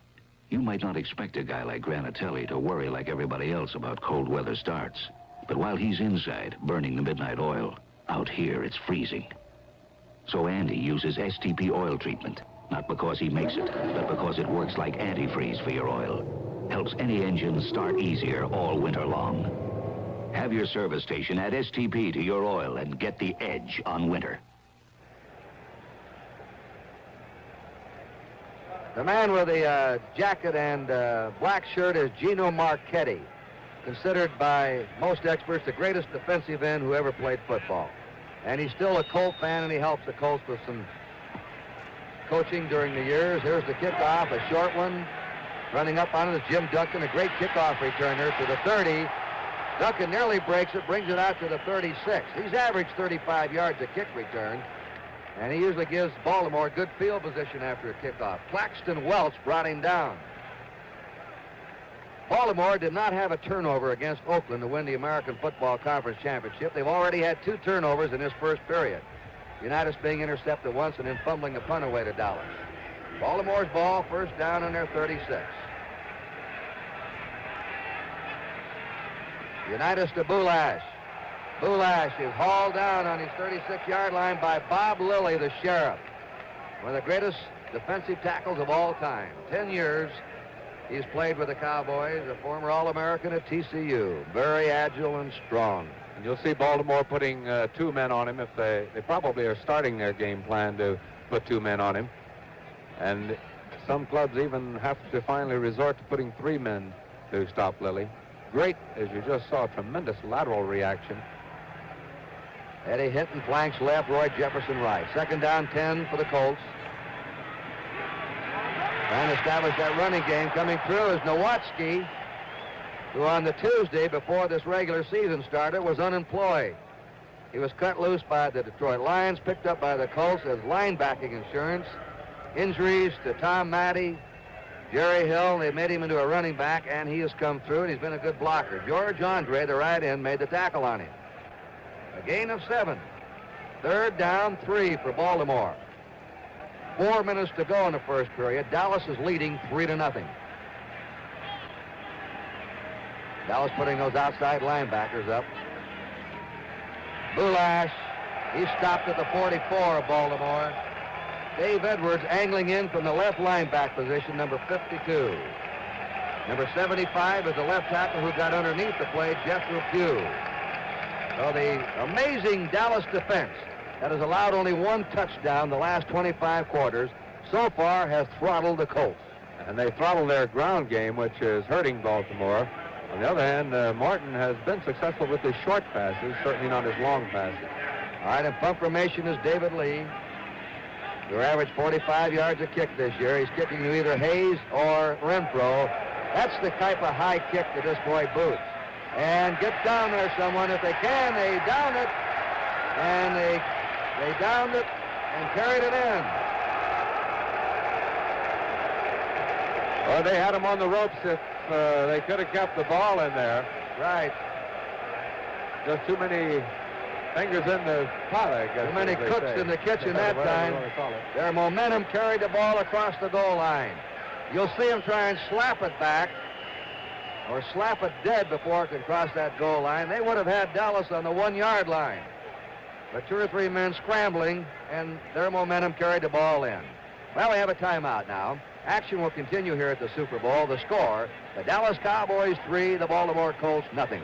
You might not expect a guy like Granatelli to worry like everybody else about cold weather starts. But while he's inside, burning the midnight oil, out here it's freezing. So Andy uses STP oil treatment, not because he makes it, but because it works like antifreeze for your oil. Helps any engine start easier all winter long. Have your service station add STP to your oil and get the edge on winter. The man with the jacket and black shirt is Gino Marchetti, considered by most experts the greatest defensive end who ever played football. And he's still a Colt fan, and he helps the Colts with some coaching during the years. Here's the kickoff, a short one. Running up on it is Jim Duncan, a great kickoff returner to the 30. Duncan nearly breaks it, brings it out to the 36. He's averaged 35 yards a kick return, and he usually gives Baltimore good field position after a kickoff. Claxton Welch brought him down. Baltimore did not have a turnover against Oakland to win the American Football Conference Championship. They've already had 2 turnovers in this first period. Unitas being intercepted once and then fumbling a punt away to Dallas. Baltimore's ball, first down on their 36. Unitas to Boulash. Boulash is hauled down on his 36-yard line by Bob Lilly, the sheriff. One of the greatest defensive tackles of all time. 10 years he's played with the Cowboys, a former All-American at TCU. Very agile and strong. And you'll see Baltimore putting 2 men on him. If they probably are starting their game plan to put 2 men on him. And some clubs even have to finally resort to putting 3 men to stop Lilly. Great, as you just saw, tremendous lateral reaction. Eddie Hinton flanks left, Roy Jefferson right. Second down, 10 for the Colts. Trying to establish that running game. Coming through is Nowatzki, who on the Tuesday before this regular season started was unemployed. He was cut loose by the Detroit Lions, picked up by the Colts as linebacking insurance. Injuries to Tom Matty, Jerry Hill, they made him into a running back, and he has come through, and he's been a good blocker. George Andre, the right end, made the tackle on him. A gain of 7. Third down, 3 for Baltimore. 4 minutes to go in the first period. Dallas is leading 3-0. Dallas putting those outside linebackers up. Boulash, he stopped at the 44 of Baltimore. Dave Edwards angling in from the left lineback position, number 52. Number 75 is the left tackle who got underneath the play, Jethro Pugh. So the amazing Dallas defense that has allowed only 1 touchdown the last 25 quarters so far has throttled the Colts. And they throttle their ground game, which is hurting Baltimore. On the other hand, Martin has been successful with his short passes, certainly not his long passes. All right, in punt formation is David Lee, who averaged 45 yards a kick this year. He's kicking to either Hayes or Renfro. That's the type of high kick that this boy boots. And gets down there someone. If they can, they down it. And they downed it and carried it in. Well, they had him on the ropes if they could have kept the ball in there. Right. Just too many fingers in the pot, I guess. Too many cooks in the kitchen that time. Their momentum carried the ball across the goal line. You'll see him try and slap it back or slap it dead before it can cross that goal line. They would have had Dallas on the 1-yard line. But 2 or 3 men scrambling, and their momentum carried the ball in. Well, we have a timeout now. Action will continue here at the Super Bowl. The score, the Dallas Cowboys 3, the Baltimore Colts nothing.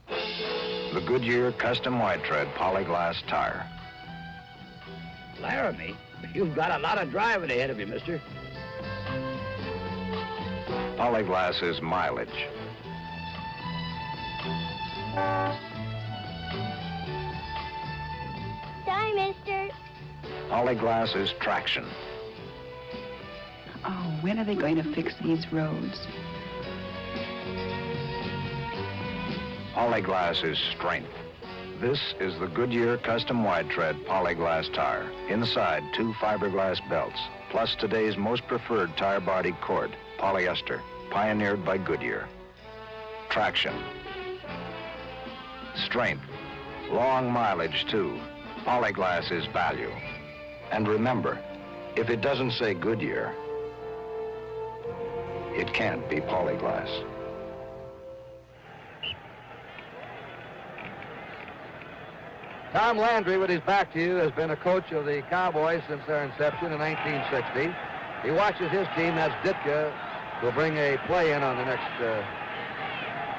The Goodyear Custom White Tread Polyglass Tire. Laramie, you've got a lot of driving ahead of you, mister. Polyglass is mileage. Sorry, mister. Polyglass is traction. Oh, when are they going to fix these roads? Polyglass is strength. This is the Goodyear Custom Wide Tread Polyglass tire. Inside, 2 fiberglass belts, plus today's most preferred tire body cord, polyester, pioneered by Goodyear. Traction. Strength. Long mileage, too. Polyglass is value. And remember, if it doesn't say Goodyear, it can't be Polyglass. Tom Landry, with his back to you, has been a coach of the Cowboys since their inception in 1960. He watches his team. That's Ditka, who'll bring a play in on the next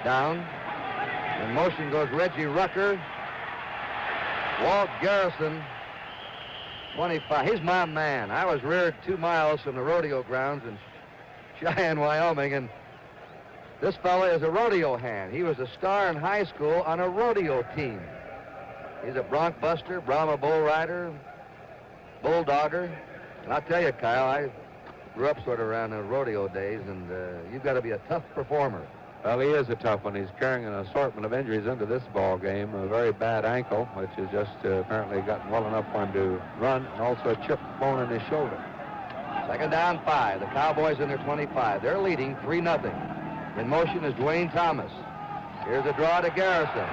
down. In motion goes Reggie Rucker. Walt Garrison, 25. He's my man. I was reared 2 miles from the rodeo grounds in Cheyenne, Wyoming, and this fella is a rodeo hand. He was a star in high school on a rodeo team. He's a bronc buster, Brahma bull rider, bulldogger. And I'll tell you, Kyle, I grew up sort of around the rodeo days, and you've got to be a tough performer. Well, he is a tough one. He's carrying an assortment of injuries into this ball game. A very bad ankle, which has just apparently gotten well enough for him to run, and also a chipped bone in his shoulder. Second down 5. The Cowboys in their 25. They're leading 3-0. In motion is Dwayne Thomas. Here's a draw to Garrison.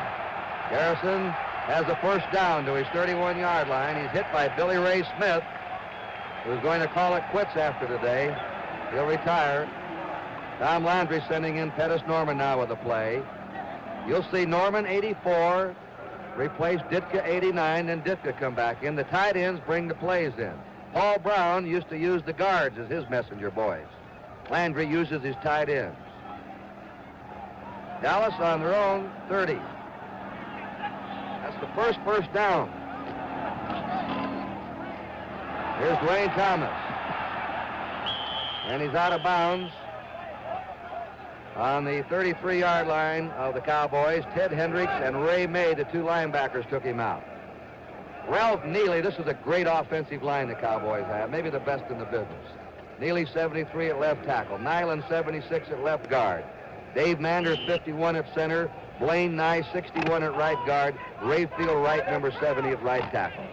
Garrison has a first down to his 31-yard line. He's hit by Billy Ray Smith, who's going to call it quits after today. He'll retire. Tom Landry sending in Pettis Norman now with the play. You'll see Norman, 84, replace Ditka, 89, and Ditka come back in. The tight ends bring the plays in. Paul Brown used to use the guards as his messenger boys. Landry uses his tight ends. Dallas on their own 30. That's the first down. Here's Dwayne Thomas. And he's out of bounds on the 33-yard line of the Cowboys. Ted Hendricks and Ray May, the 2 linebackers, took him out. Ralph Neely, this is a great offensive line the Cowboys have, maybe the best in the business. Neely, 73 at left tackle. Nyland, 76 at left guard. Dave Manders, 51 at center. Blaine Nye, 61 at right guard. Rayfield Wright, number 70 at right tackle.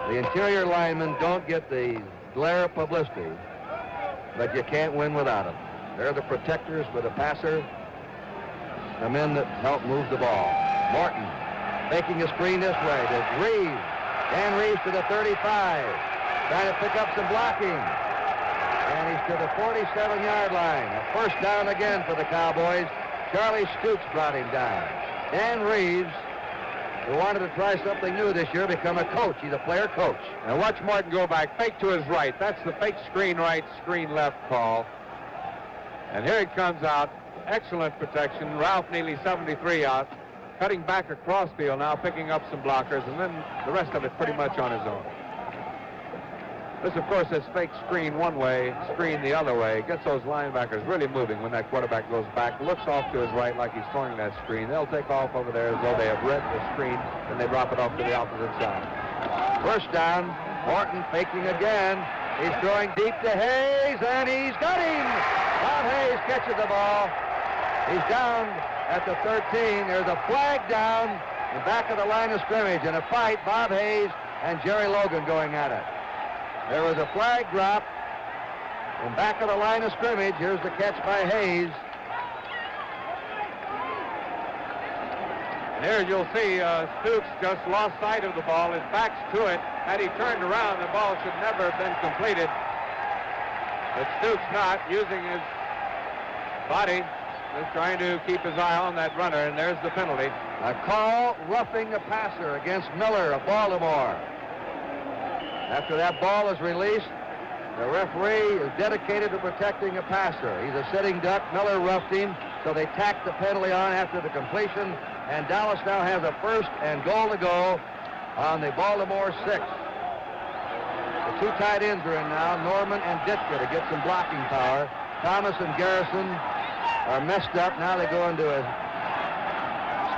The interior linemen don't get the glare of publicity, but you can't win without them. They're the protectors for the passer, the men that help move the ball. Morton making a screen this way to Reeves. Dan Reeves to the 35, trying to pick up some blocking. And he's to the 47-yard line. A first down again for the Cowboys. Charlie Stoops brought him down. Dan Reeves, who wanted to try something new this year, become a coach. He's a player coach. Now watch Martin go back, fake to his right. That's the fake screen right, screen left call. And here he comes out. Excellent protection. Ralph Neely, 73 out. Cutting back across field now, picking up some blockers, and then the rest of it pretty much on his own. This, of course, is fake screen one way, screen the other way. Gets those linebackers really moving when that quarterback goes back, looks off to his right like he's throwing that screen. They'll take off over there as though they have read the screen, and they drop it off to the opposite side. First down, Morton faking again. He's throwing deep to Hayes, and he's got him. Bob Hayes catches the ball. He's down at the 13. There's a flag down in back of the line of scrimmage. In a fight, Bob Hayes and Jerry Logan going at it. There was a flag drop in back of the line of scrimmage. Here's the catch by Hayes. And here you'll see Stooks just lost sight of the ball. His back's to it. Had he turned around, the ball should never have been completed. But Stooks not, using his body, just trying to keep his eye on that runner, and there's the penalty. A call roughing the passer against Miller of Baltimore. After that ball is released, the referee is dedicated to protecting a passer. He's a sitting duck. Miller roughed him, so they tacked the penalty on after the completion, and Dallas now has a first and goal to go on the Baltimore 6. The two tight ends are in now, Norman and Ditka, to get some blocking power. Thomas and Garrison are messed up. Now they go into a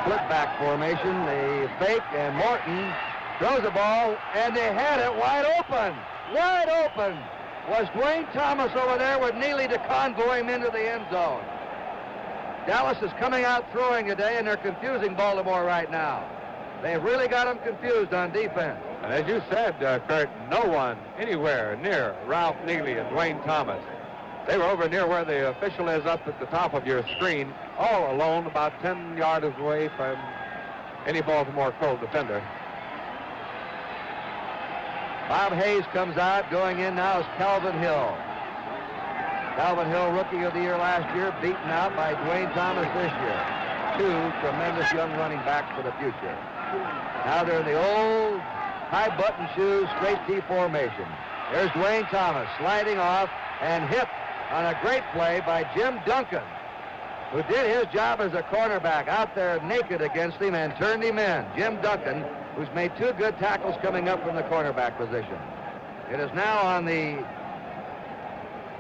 split back formation. They fake, and Morton throws the ball, and they had it wide open. Wide open was Dwayne Thomas over there with Neely to convoy him into the end zone. Dallas is coming out throwing today, and they're confusing Baltimore right now. They've really got them confused on defense. And as you said, Kurt, no one anywhere near Ralph Neely and Dwayne Thomas. They were over near where the official is up at the top of your screen, all alone, about 10 yards away from any Baltimore Colt defender. Bob Hayes comes out. Going in now is Calvin Hill. Calvin Hill, Rookie of the Year last year, beaten out by Dwayne Thomas this year. Two tremendous young running backs for the future. Now they're in the old high-button shoes, straight T formation. There's Dwayne Thomas sliding off and hit on a great play by Jim Duncan, who did his job as a cornerback, out there naked against him and turned him in. Jim Duncan, who's made two good tackles coming up from the cornerback position. It is now on the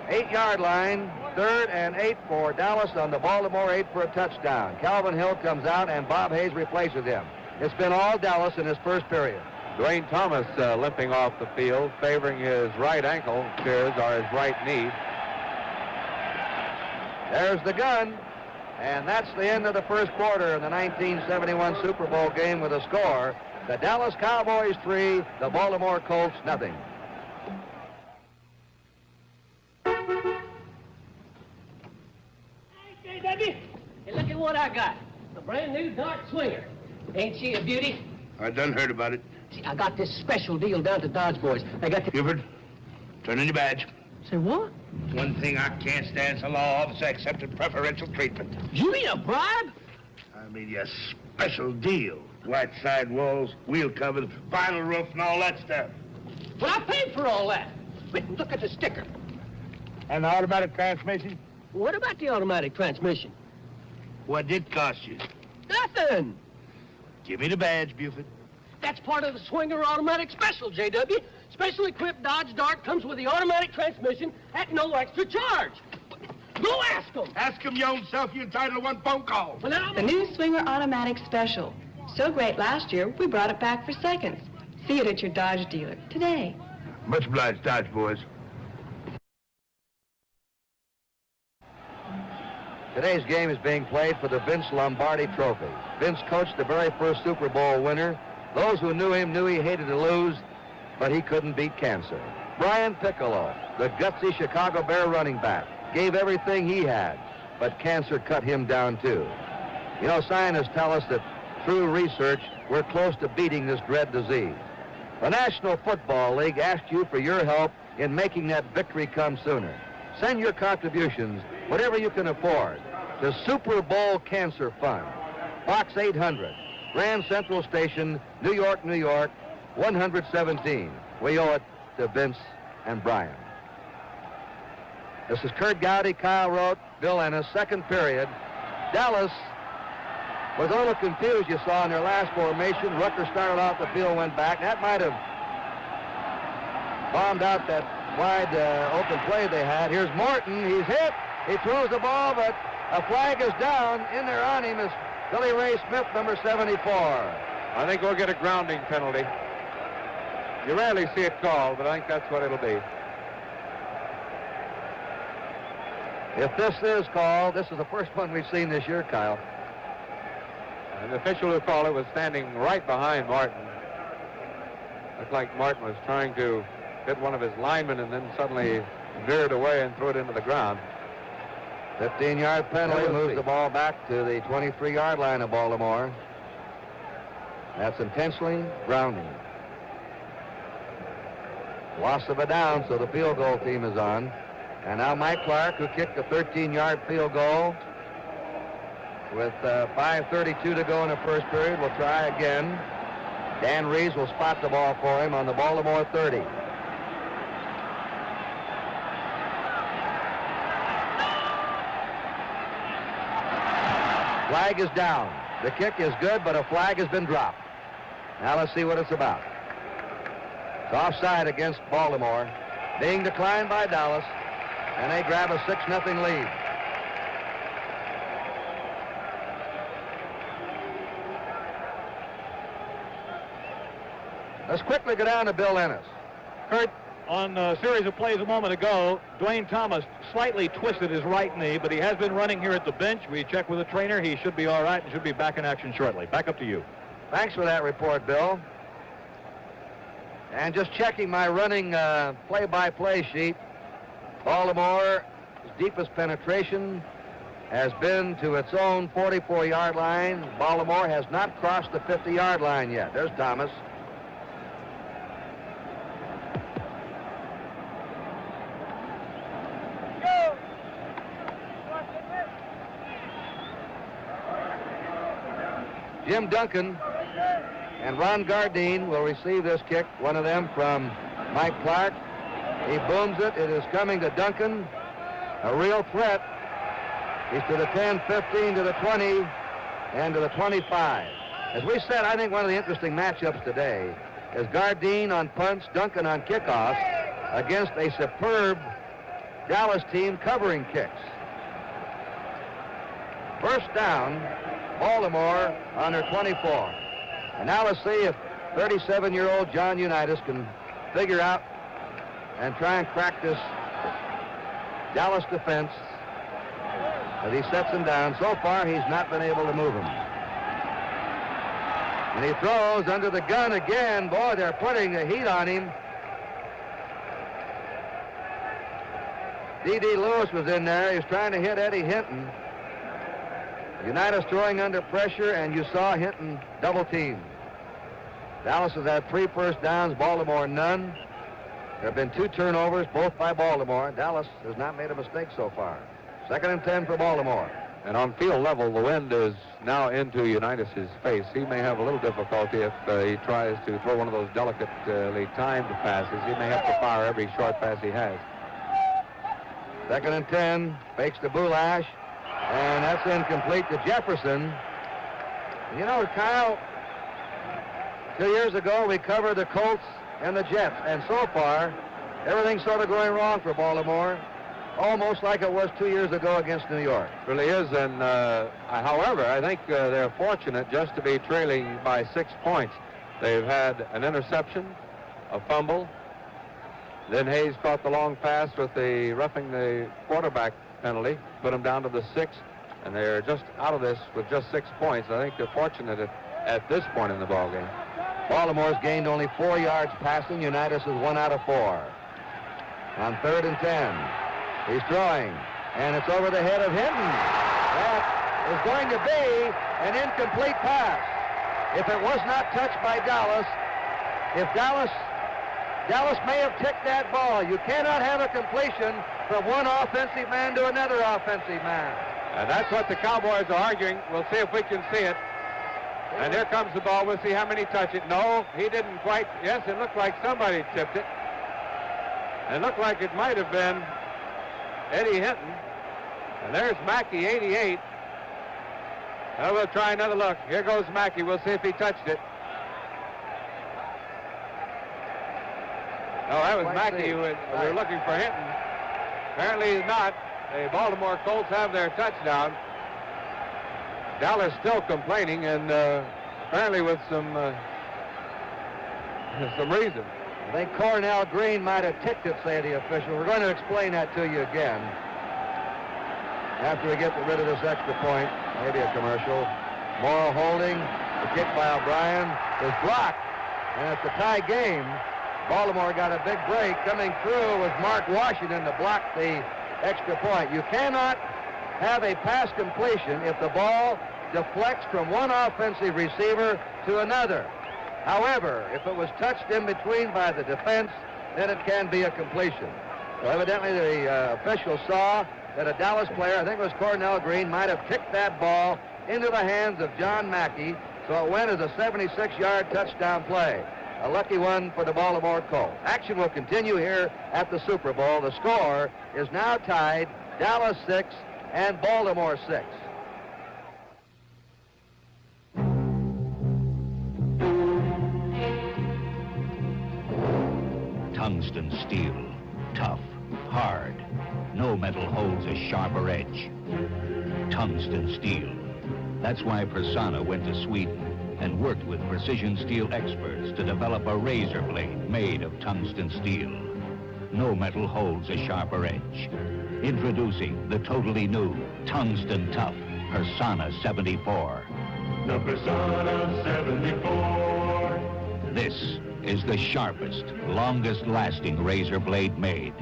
8-yard line, 3rd and 8 for Dallas on the Baltimore 8 for a touchdown. Calvin Hill comes out, and Bob Hayes replaces him. It's been all Dallas in his first period. Dwayne Thomas limping off the field, favoring his right ankle, appears, or his right knee. There's the gun, and that's the end of the first quarter in the 1971 Super Bowl game with a score. The Dallas Cowboys 3, the Baltimore Colts nothing. Hey, JW, hey, look at what I got. A brand new Dart Swinger. Ain't she a beauty? I done heard about it. See, I got this special deal down to Dodge Boys. I got the... Buford, turn in your badge. Say what? One thing I can't stand is a law officer accepting preferential treatment. You mean a bribe? I mean a special deal. White side walls, wheel covers, vinyl roof, and all that stuff. But I paid for all that. Wait, look at the sticker. And the automatic transmission? What about the automatic transmission? What did it cost you? Nothing. Give me the badge, Buford. That's part of the Swinger Automatic Special, JW. Special equipped Dodge Dart comes with the automatic transmission at no extra charge. Go ask them. Ask them your own self. You're entitled to one phone call. Well, now, The new Swinger Automatic Special. So great last year, we brought it back for seconds. See it at your Dodge dealer today. Much obliged, Dodge boys. Today's game is being played for the Vince Lombardi Trophy. Vince coached the very first Super Bowl winner. Those who knew him knew he hated to lose, but he couldn't beat cancer. Brian Piccolo, the gutsy Chicago Bear running back, gave everything he had, but cancer cut him down too. You know, scientists tell us that through research, we're close to beating this dread disease. The National Football League asked you for your help in making that victory come sooner. Send your contributions, whatever you can afford, to Super Bowl Cancer Fund, Box 800, Grand Central Station, New York, New York, 117. We owe it to Vince and Brian. This is Kurt Gowdy, Kyle Rote, Bill Ennis, second period. Dallas was a little confused, you saw, in their last formation. Rucker started off the field, went back. That might have bombed out that wide open play they had. Here's Morton. He's hit. He throws the ball, but a flag is down. In there on him is Billy Ray Smith, number 74. I think we'll get a grounding penalty. You rarely see it called, but I think that's what it'll be. If this is called, this is the first one we've seen this year, Kyle. And the official who called it was standing right behind Martin. Looked like Martin was trying to hit one of his linemen and then suddenly veered away and threw it into the ground. 15-yard penalty moves the ball back to the 23-yard line of Baltimore. That's intentionally grounding. Loss of a down, so the field goal team is on. And now Mike Clark, who kicked a 13-yard field goal with 5:32 to go in the first period, will try again. Dan Reeves will spot the ball for him on the Baltimore 30. Flag is down. The kick is good, but a flag has been dropped. Now let's see what it's about. It's offside against Baltimore, being declined by Dallas, and they grab a 6-0 lead. Let's quickly go down to Bill Ennis. Kurt, on a series of plays a moment ago, Dwayne Thomas slightly twisted his right knee, but he has been running here at the bench. We checked with the trainer. He should be all right and should be back in action shortly. Back up to you. Thanks for that report, Bill. And just checking my running play-by-play sheet, Baltimore's deepest penetration has been to its own 44-yard line. Baltimore has not crossed the 50-yard line yet. There's Thomas. Jim Duncan and Ron Gardine will receive this kick, one of them from Mike Clark. He booms it. It is coming to Duncan. A real threat. He's to the 10, 15, to the 20, and to the 25. As we said, I think one of the interesting matchups today is Gardine on punts, Duncan on kickoffs against a superb Dallas team covering kicks. First down, Baltimore on their 24. And now let's see if 37-year-old John Unitas can figure out and try and crack this Dallas defense as he sets him down. So far, he's not been able to move him. And he throws under the gun again. Boy, they're putting the heat on him. D.D. Lewis was in there. He was trying to hit Eddie Hinton. Unitas throwing under pressure, and you saw Hinton double team. Dallas has had 3 first downs, Baltimore none. There have been 2 turnovers, both by Baltimore. Dallas has not made a mistake so far. 2nd and 10 for Baltimore. And on field level, the wind is now into Unitas' face. He may have a little difficulty if he tries to throw one of those delicately timed passes. He may have to fire every short pass he has. 2nd and 10, fakes to Boulash, and that's incomplete to Jefferson. You know, Kyle, 2 years ago we covered the Colts and the Jets, and so far everything's sort of going wrong for Baltimore, almost like it was 2 years ago against New York. Really is, and however, I think they're fortunate just to be trailing by 6 points. They've had an interception, a fumble, then Hayes caught the long pass with the roughing the quarterback penalty, put them down to the 6, and they're just out of this with just 6 points. I think they're fortunate at this point in the ballgame. Baltimore's gained only 4 yards passing. Unitas is 1 out of 4. On 3rd and 10, he's throwing, and it's over the head of Hinton. That is going to be an incomplete pass. If it was not touched by Dallas, Dallas may have ticked that ball. You cannot have a completion from one offensive man to another offensive man. And that's what the Cowboys are arguing. We'll see if we can see it. And here comes the ball. We'll see how many touch it. No, he didn't quite. Yes, it looked like somebody tipped it. It looked like it might have been Eddie Hinton. And there's Mackey, 88. Well, we'll try another look. Here goes Mackey. We'll see if he touched it. No, that was Quite Mackey see. who we were looking for Hinton. Apparently he's not. The Baltimore Colts have their touchdown. Dallas still complaining, and apparently with some reason. I think Cornell Green might have ticked it, say the official. We're going to explain that to you again. After we get rid of this extra point, maybe a commercial. Morrow holding. The kick by O'Brien is blocked, and it's a tie game. Baltimore got a big break. Coming through was Mark Washington to block the extra point. You cannot have a pass completion if the ball deflects from one offensive receiver to another. However, if it was touched in between by the defense, then it can be a completion. So evidently the official saw that a Dallas player, I think it was Cornell Green, might have kicked that ball into the hands of John Mackey, so it went as a 76-yard touchdown play. A lucky one for the Baltimore Colts. Action will continue here at the Super Bowl. The score is now tied, Dallas 6 and Baltimore 6. Tungsten steel, tough, hard. No metal holds a sharper edge. Tungsten steel. That's why Prasanna went to Sweden and worked with precision steel experts to develop a razor blade made of tungsten steel. No metal holds a sharper edge. Introducing the totally new tungsten tough Prasanna 74. The Prasanna 74. This is the sharpest, longest-lasting razor blade made.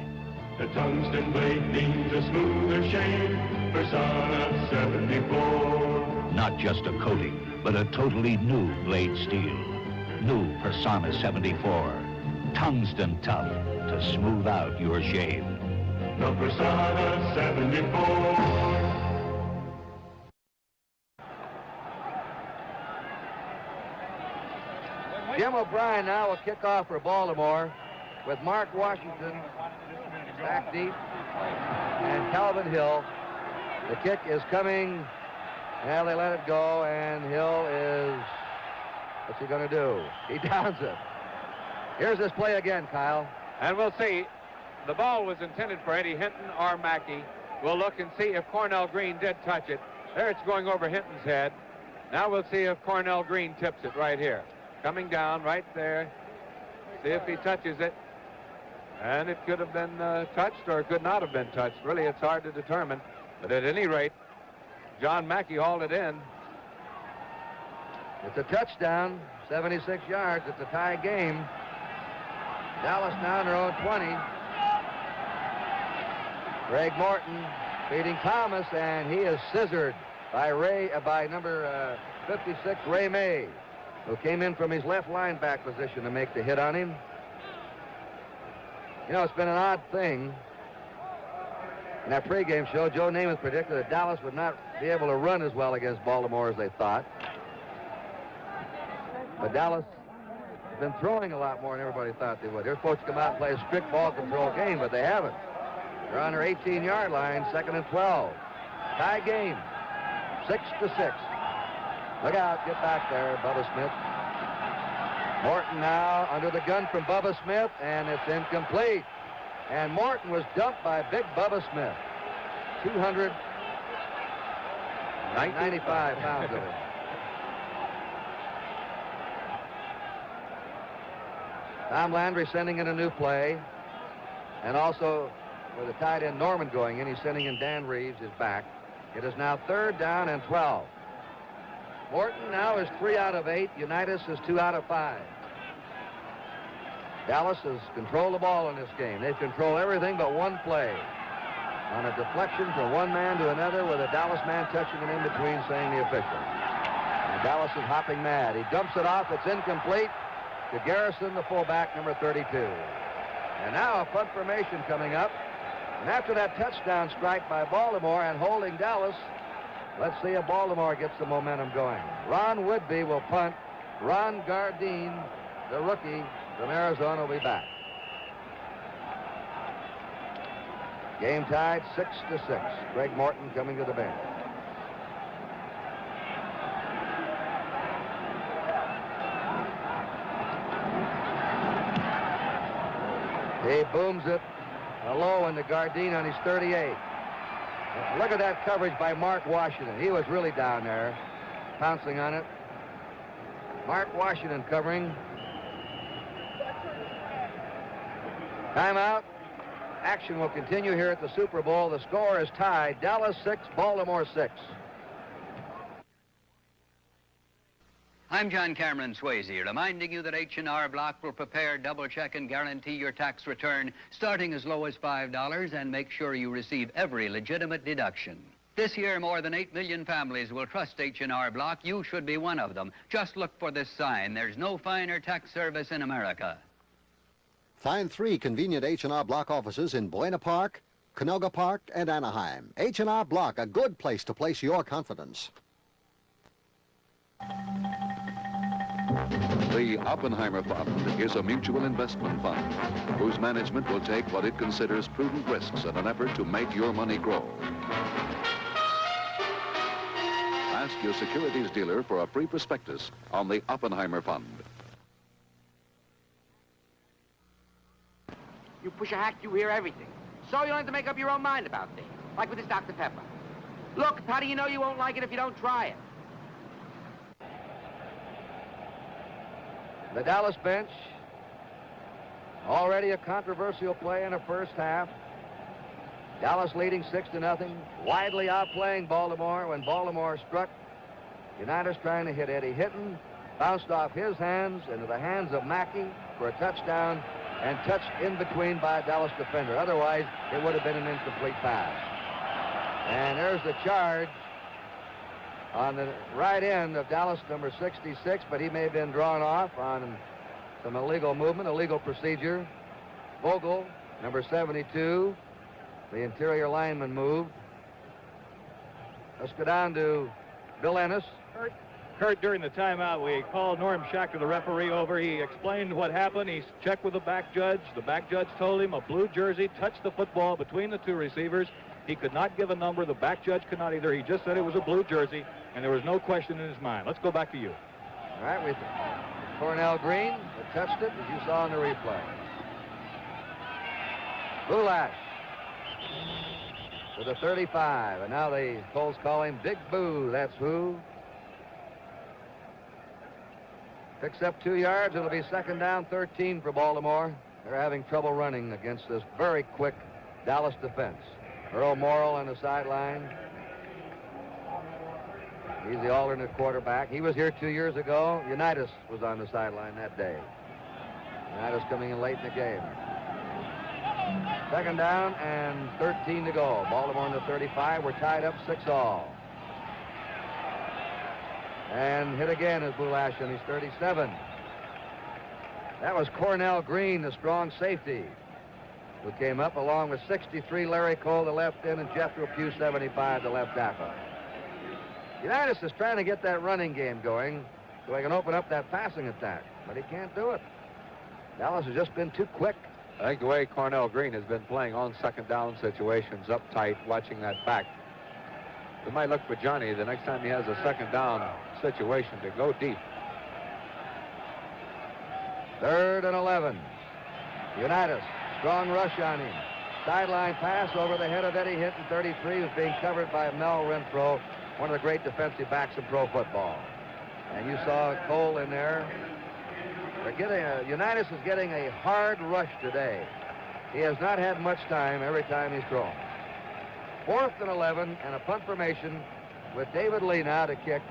The tungsten blade means a smoother shave. Prasanna 74. Not just a coating, but a totally new blade steel. New Prasanna 74. Tungsten tough to smooth out your shave. The Prasanna 74. Jim O'Brien now will kick off for Baltimore with Mark Washington back deep and Calvin Hill. The kick is coming. Now they let it go, and Hill is, what's he going to do? He downs it. Here's this play again, Kyle. And we'll see. The ball was intended for Eddie Hinton or Mackey. We'll look and see if Cornell Green did touch it. There it's going over Hinton's head. Now we'll see if Cornell Green tips it right here. Coming down right there. See if he touches it. And it could have been touched or it could not have been touched. Really, it's hard to determine. But at any rate, John Mackey hauled it in. It's a touchdown, 76 yards. It's a tie game. Dallas now on their own 20. Greg Morton beating Thomas, and he is scissored by number 56, Ray May, who came in from his left linebacker position to make the hit on him. You know, it's been an odd thing. In that pregame show, Joe Namath predicted that Dallas would not be able to run as well against Baltimore as they thought. But Dallas has been throwing a lot more than everybody thought they would. They're supposed to come out and play a strict ball control game, but they haven't. They're on their 18-yard line, 2nd and 12. Tie game, 6-6. Look out, get back there, Bubba Smith. Morton now under the gun from Bubba Smith, and it's incomplete. And Morton was dumped by big Bubba Smith. 295 pounds of him. Tom Landry sending in a new play. And also, with the tight end Norman going in, he's sending in Dan Reeves, his back. It is now 3rd down and 12. Morton now is 3 out of 8. Unitas is 2 out of 5. Dallas has controlled the ball in this game. They've controlled everything but one play. On a deflection from one man to another with a Dallas man touching it in between, saying the official. And Dallas is hopping mad. He dumps it off. It's incomplete to Garrison, the fullback, number 32. And now a punt formation coming up. And after that touchdown strike by Baltimore and holding Dallas, let's see if Baltimore gets the momentum going. Ron Woodby will punt. Ron Gardine, the rookie from Arizona, will be back. Game tied 6-6. Greg Morton coming to the bench. He booms it low into Gardine on his 38. Look at that coverage by Mark Washington. He was really down there, pouncing on it. Mark Washington covering. Timeout. Action will continue here at the Super Bowl. The score is tied. Dallas 6, Baltimore 6. I'm John Cameron Swayze, reminding you that H&R Block will prepare, double-check, and guarantee your tax return starting as low as $5 and make sure you receive every legitimate deduction. This year, more than 8 million families will trust H&R Block. You should be one of them. Just look for this sign. There's no finer tax service in America. Find 3 convenient H&R Block offices in Buena Park, Canoga Park, and Anaheim. H&R Block, a good place to place your confidence. The Oppenheimer Fund is a mutual investment fund whose management will take what it considers prudent risks in an effort to make your money grow. Ask your securities dealer for a free prospectus on the Oppenheimer Fund. You push a hack, you hear everything. So you'll have to make up your own mind about things, like with this Dr. Pepper. Look, how do you know you won't like it if you don't try it? The Dallas bench, already a controversial play in the first half. Dallas leading 6-0, widely outplaying Baltimore when Baltimore struck. Unitas trying to hit Eddie Hinton, bounced off his hands into the hands of Mackey for a touchdown and touched in between by a Dallas defender. Otherwise, it would have been an incomplete pass. And there's the charge on the right end of Dallas number 66, but he may have been drawn off on some illegal movement, illegal procedure. Vogel, number 72, the interior lineman moved. Let's go down to Bill Ennis. Kurt, during the timeout, we called Norm Schachter, the referee, over. He explained what happened. He checked with the back judge. The back judge told him a blue jersey touched the football between the 2 receivers. He could not give a number. The back judge could not either. He just said it was a blue jersey, and there was no question in his mind. Let's go back to you. All right, with Cornell Green that touched it, as you saw in the replay. Boulash to the 35, and now the Colts call him Big Boo. That's who. Picks up 2 yards. It'll be 2nd down, 13 for Baltimore. They're having trouble running against this very quick Dallas defense. Earl Morrill on the sideline. He's the alternate quarterback. He was here 2 years ago. Unitas was on the sideline that day. Unitas coming in late in the game. 2nd down and 13 to go. Baltimore on the 35. We're tied up 6-all. And hit again is Boulash on his 37. That was Cornell Green, the strong safety, who came up along with 63 Larry Cole, the left end, and Jethro Pugh, 75, the left tackle. Unitas is trying to get that running game going so he can open up that passing attack, but he can't do it. Dallas has just been too quick. I think the way Cornell Green has been playing on 2nd down situations, uptight, watching that back. We might look for Johnny the next time he has a 2nd down situation to go deep. 3rd and 11. Unitas, strong rush on him. Sideline pass over the head of Eddie Hinton, 33, who's being covered by Mel Renfro, one of the great defensive backs in pro football. And you saw Cole in there. They're getting Unitas is getting a hard rush today. He has not had much time every time he's thrown. 4th and 11 and a punt formation with David Lee now to kick.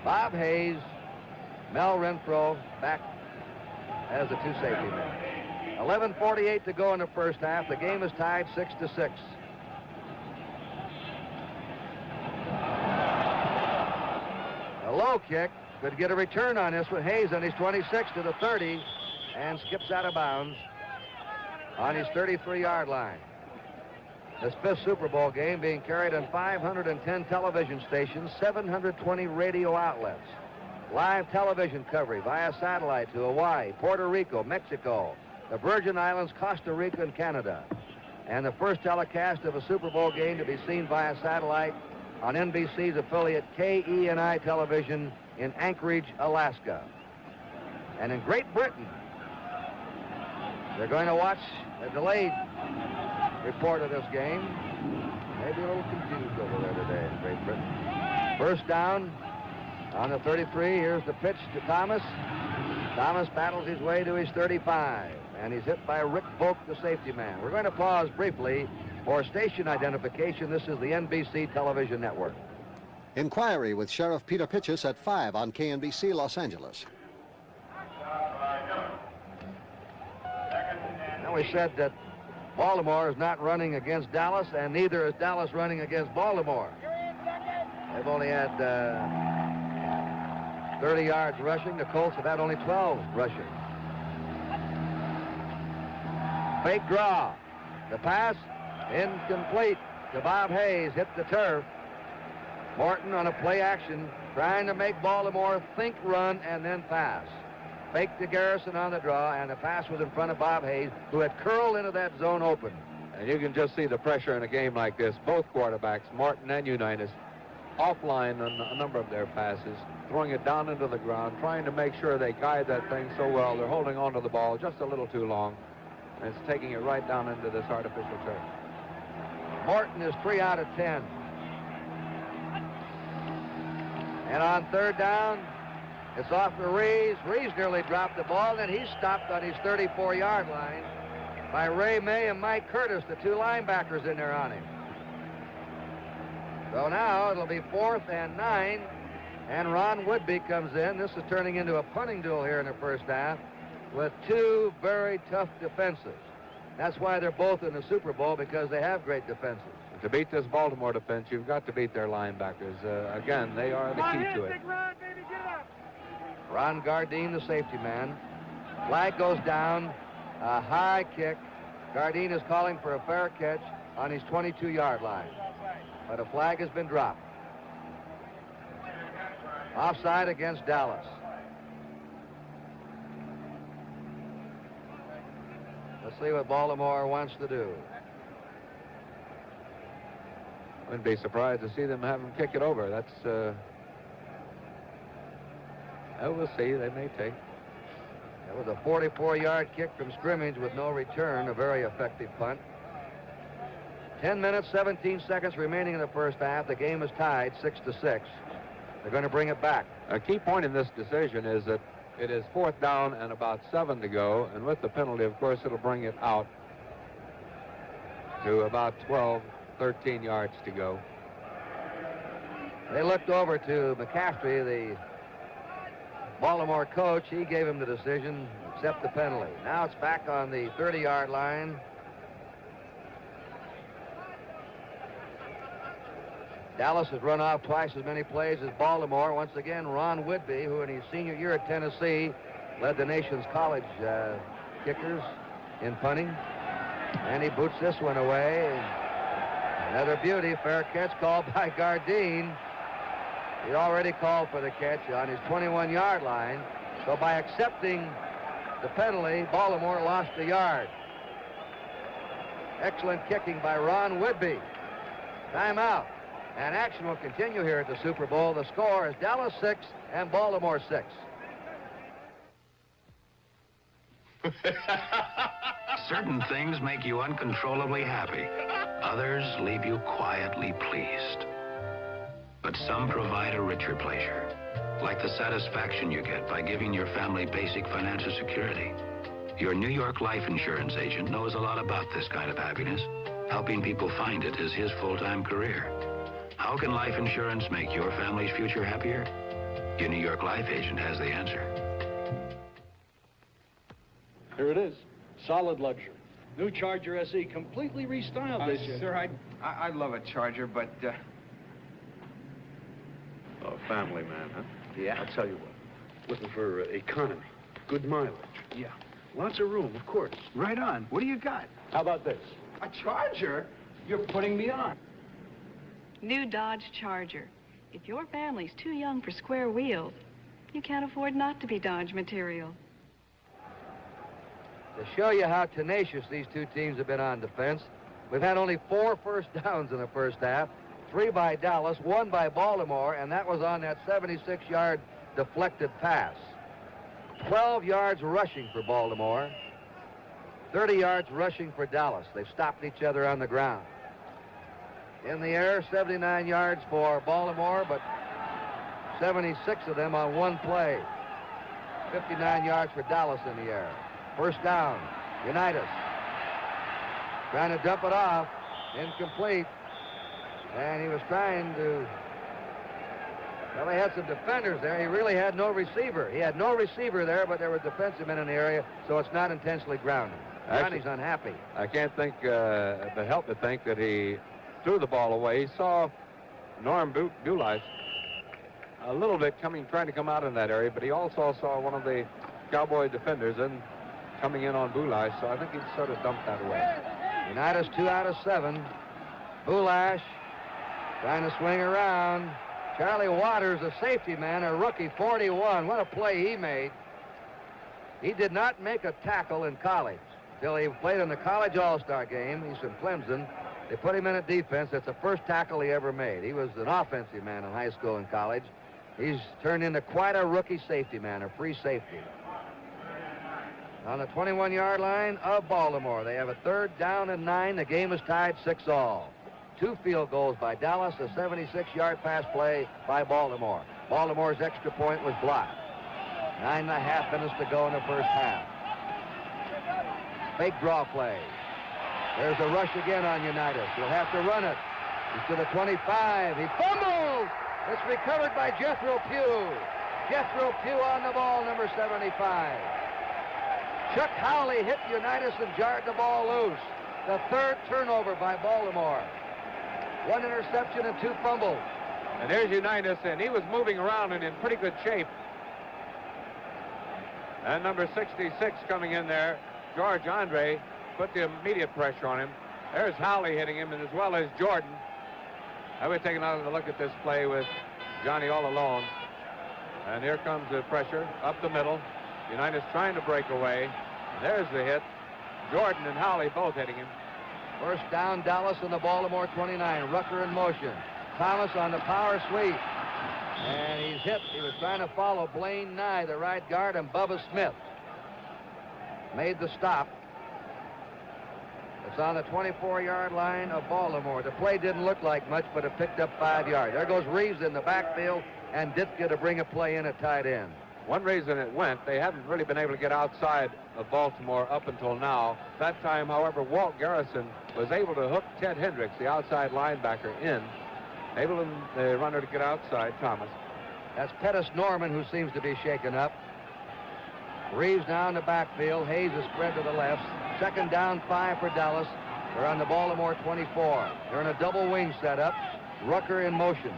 Bob Hayes, Mel Renfro back as the 2 safety men. 11:48 to go in the first half. The game is tied 6-6. A low kick could get a return on this with Hayes on his 26 to the 30 and skips out of bounds on his 33-yard line. This 5th Super Bowl game being carried on 510 television stations, 720 radio outlets. Live television coverage via satellite to Hawaii, Puerto Rico, Mexico, the Virgin Islands, Costa Rica, and Canada. And the first telecast of a Super Bowl game to be seen via satellite on NBC's affiliate KENI Television in Anchorage, Alaska. And in Great Britain, They're going to watch a delayed report of this game. Maybe a little confused over there today in Great Britain. First down on the 33. Here's the pitch to Thomas. Thomas battles his way to his 35, and he's hit by Rick Volk, the safety man. We're going to pause briefly for station identification. This is the NBC television network. Inquiry with Sheriff Peter Pitchess at 5 on KNBC Los Angeles. Now we said that Baltimore is not running against Dallas, and neither is Dallas running against Baltimore. They've only had 30 yards rushing. The Colts have had only 12 rushing. Fake draw. The pass incomplete to Bob Hayes. Hit the turf. Morton on a play action, trying to make Baltimore think run and then pass. Fake to Garrison on the draw, and the pass was in front of Bob Hayes, who had curled into that zone open. And you can just see the pressure in a game like this. Both quarterbacks, Morton and Unitas, offline on a number of their passes, throwing it down into the ground, trying to make sure they guide that thing so well. They're holding on to the ball just a little too long, and it's taking it right down into this artificial turf. Morton is 3 out of 10. And on third down, it's off to Reeves. Reeves nearly dropped the ball, and he's stopped on his 34-yard line by Ray May and Mike Curtis, the two linebackers in there on him. So now it'll be 4th and 9, and Ron Woodby comes in. This is turning into a punting duel here in the first half with two very tough defenses. That's why they're both in the Super Bowl, because they have great defenses. To beat this Baltimore defense, you've got to beat their linebackers. Again, they are the key to it. Ron Gardine, the safety man. Flag goes down. A high kick. Gardine is calling for a fair catch on his 22-yard line. But a flag has been dropped. Offside against Dallas. Let's see what Baltimore wants to do. Wouldn't be surprised to see them have him kick it over. That's, we'll see. They may take. That was a 44-yard kick from scrimmage with no return, a very effective punt. 10 minutes, 17 seconds remaining in the first half. The game is tied 6-6. They're going to bring it back. A key point in this decision is that it is 4th down and about 7 to go, and with the penalty, of course, it'll bring it out to about 12, 13 yards to go. They looked over to McCaffrey, the Baltimore coach. He gave him the decision, accept the penalty. Now it's back on the 30-yard line. Dallas has run off twice as many plays as Baltimore. Once again, Ron Whitby, who in his senior year at Tennessee led the nation's college kickers in punting. And he boots this one away. Another beauty, fair catch called by Gardine. He already called for the catch on his 21-yard line. So by accepting the penalty, Baltimore lost a yard. Excellent kicking by Ron Whitby. Timeout. And action will continue here at the Super Bowl. The score is Dallas 6 and Baltimore 6. Certain things make you uncontrollably happy. Others leave you quietly pleased. But some provide a richer pleasure, like the satisfaction you get by giving your family basic financial security. Your New York life insurance agent knows a lot about this kind of happiness. Helping people find it is his full-time career. How can life insurance make your family's future happier? Your New York life agent has the answer. Here it is. Solid luxury. New Charger SE, completely restyled this year. Sir, I love a Charger, but, Oh, family man, huh? Yeah. I'll tell you what. Looking for economy, good mileage. Yeah. Lots of room, of course. Right on. What do you got? How about this? A Charger? You're putting me on. New Dodge Charger. If your family's too young for square wheels, you can't afford not to be Dodge material. To show you how tenacious these two teams have been on defense, we've had only 4 first downs in the first half, 3 by Dallas, 1 by Baltimore, and that was on that 76-yard deflected pass. 12 yards rushing for Baltimore, 30 yards rushing for Dallas. They've stopped each other on the ground. In the air, 79 yards for Baltimore, but 76 of them on one play. 59 yards for Dallas in the air. First down, Unitas. Trying to dump it off. Incomplete. And he was trying to... Well, they had some defenders there. He really had no receiver. He had no receiver there, but there were defensive men in the area, so it's not intentionally grounded. Johnny's unhappy. I can't think, but help but think that he threw the ball away. He saw Norm Bulis a little bit trying to come out in that area, but he also saw one of the Cowboy defenders coming in on Bulis, so I think he sort of dumped that away. Unitas 2 out of 7. Bulis trying to swing around. Charlie Waters, a safety man, a rookie, 41. What a play he made. He did not make a tackle in college until he played in the college all-star game. He's from Clemson. They put him in a defense. That's the first tackle he ever made. He was an offensive man in high school and college. He's turned into quite a rookie safety man, a free safety. On the 21-yard line of Baltimore, they have a 3rd down and 9. The game is tied 6-all. 2 field goals by Dallas, a 76-yard pass play by Baltimore. Baltimore's extra point was blocked. 9.5 minutes to go in the first half. Fake draw play. There's a rush again on Unitas. He'll have to run it. He's to the 25. He fumbles. It's recovered by Jethro Pugh. Jethro Pugh on the ball, number 75. Chuck Howley hit Unitas and jarred the ball loose. The 3rd turnover by Baltimore. 1 interception and 2 fumbles. And there's Unitas, and he was moving around and in pretty good shape. And number 66 coming in there, George Andre, put the immediate pressure on him. There's Howley hitting him, and as well as Jordan. I would take another look at this play with Johnny all alone. And here comes the pressure up the middle. Unitas trying to break away. There's the hit. Jordan and Howley both hitting him. First down, Dallas in the Baltimore 29. Rucker in motion. Thomas on the power sweep. And he's hit. He was trying to follow Blaine Nye, the right guard, and Bubba Smith made the stop. It's on the 24-yard line of Baltimore. The play didn't look like much, but it picked up 5 yards. There goes Reeves in the backfield, and Ditka to bring a play in at tight end. One reason it went, they haven't really been able to get outside of Baltimore up until now. That time, however, Walt Garrison was able to hook Ted Hendricks, the outside linebacker, in. Able the runner to get outside, Thomas. That's Pettis Norman, who seems to be shaken up. Reeves now in the backfield. Hayes is spread to the left. 2nd down, 5 for Dallas. They're on the Baltimore 24. They're in a double wing setup. Rucker in motion.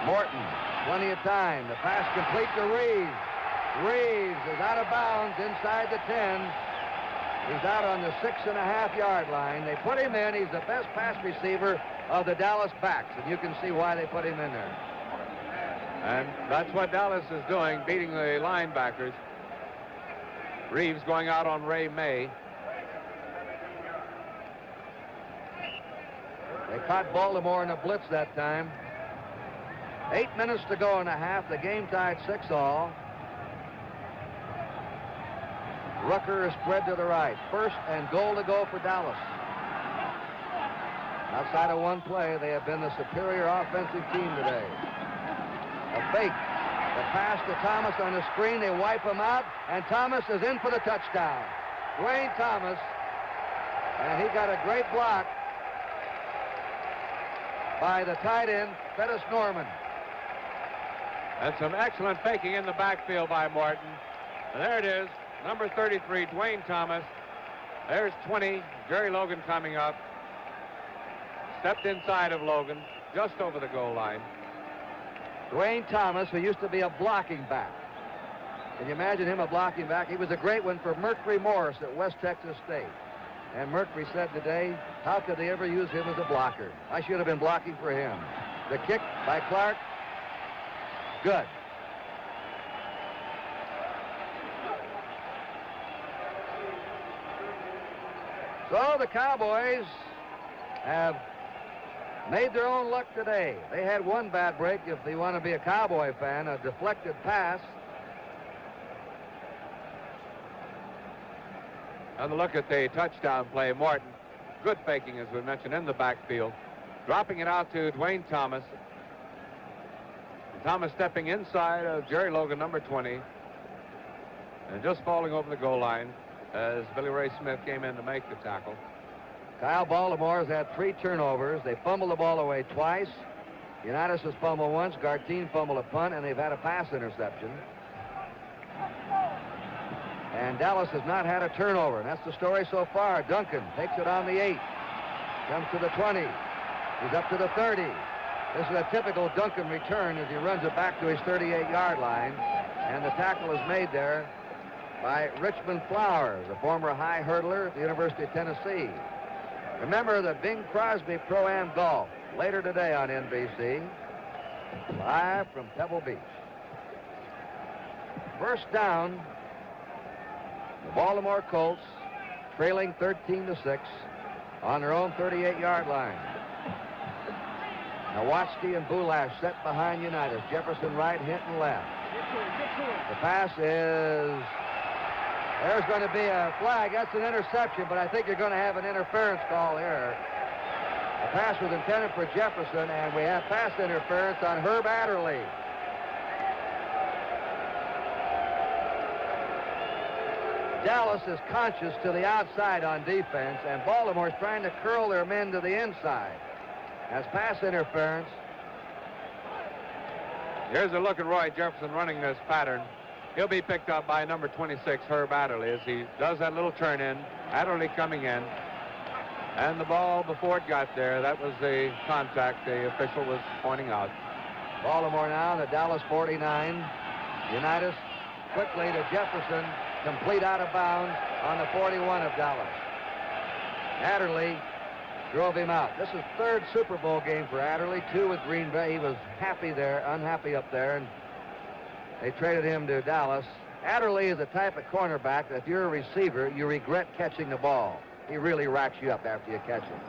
Morton, plenty of time. The pass complete to Reeves. Reeves is out of bounds inside the 10. He's out on the 6.5-yard line. They put him in. He's the best pass receiver of the Dallas backs, and you can see why they put him in there. And that's what Dallas is doing, beating the linebackers. Reeves going out on Ray May. They caught Baltimore in a blitz that time. 8 minutes to go in the half. The game tied 6-all. Rucker is spread to the right. 1st and goal to go for Dallas. Outside of one play, they have been the superior offensive team today. A fake. The pass to Thomas on the screen. They wipe him out, and Thomas is in for the touchdown. Dwayne Thomas, and he got a great block by the tight end, Pettis Norman. And some excellent faking in the backfield by Morton. And there it is, number 33, Dwayne Thomas. There's 20, Jerry Logan coming up. Stepped inside of Logan, just over the goal line. Dwayne Thomas, who used to be a blocking back. Can you imagine him a blocking back? He was a great one for Mercury Morris at West Texas State. And Mercury said today, how could they ever use him as a blocker? I should have been blocking for him. The kick by Clark, good. So the Cowboys have made their own luck today. They had one bad break, if you want to be a Cowboy fan, a deflected pass. On the look at the touchdown play, Morton, good faking, as we mentioned, in the backfield. Dropping it out to Dwayne Thomas. Thomas stepping inside of Jerry Logan, number 20. And just falling over the goal line as Billy Ray Smith came in to make the tackle. Kyle Baltimore has had 3 turnovers. They fumbled the ball away twice. Unitas has fumbled once. Gartine fumbled a punt, and they've had a pass interception. And Dallas has not had a turnover, and that's the story so far. Duncan takes it on the 8. Comes to the 20. He's up to the 30. This is a typical Duncan return as he runs it back to his 38-yard line. And the tackle is made there by Richmond Flowers, a former high hurdler at the University of Tennessee. Remember the Bing Crosby Pro-Am Golf later today on NBC, live from Pebble Beach. First down, the Baltimore Colts trailing 13-6 on their own 38-yard line. Nowatzki and Bulash set behind Unitas. Jefferson right, Hinton left. The pass is... There's going to be a flag. That's an interception, but I think you're going to have an interference call here. The pass was intended for Jefferson, and we have pass interference on Herb Adderley. Dallas is conscious to the outside on defense, and Baltimore's trying to curl their men to the inside. That's pass interference. Here's a look at Roy Jefferson running this pattern. He'll be picked up by number 26, Herb Adderley, as he does that little turn in. Adderley coming in. And the ball, before it got there, that was the contact the official was pointing out. Baltimore now, the Dallas 49. Unitas quickly to Jefferson, complete out of bounds on the 41 of Dallas. Adderley drove him out. This is third Super Bowl game for Adderley, 2 with Green Bay. He was happy there, unhappy up there, and they traded him to Dallas. Adderley is the type of cornerback that if you're a receiver, you regret catching the ball. He really racks you up after you catch it.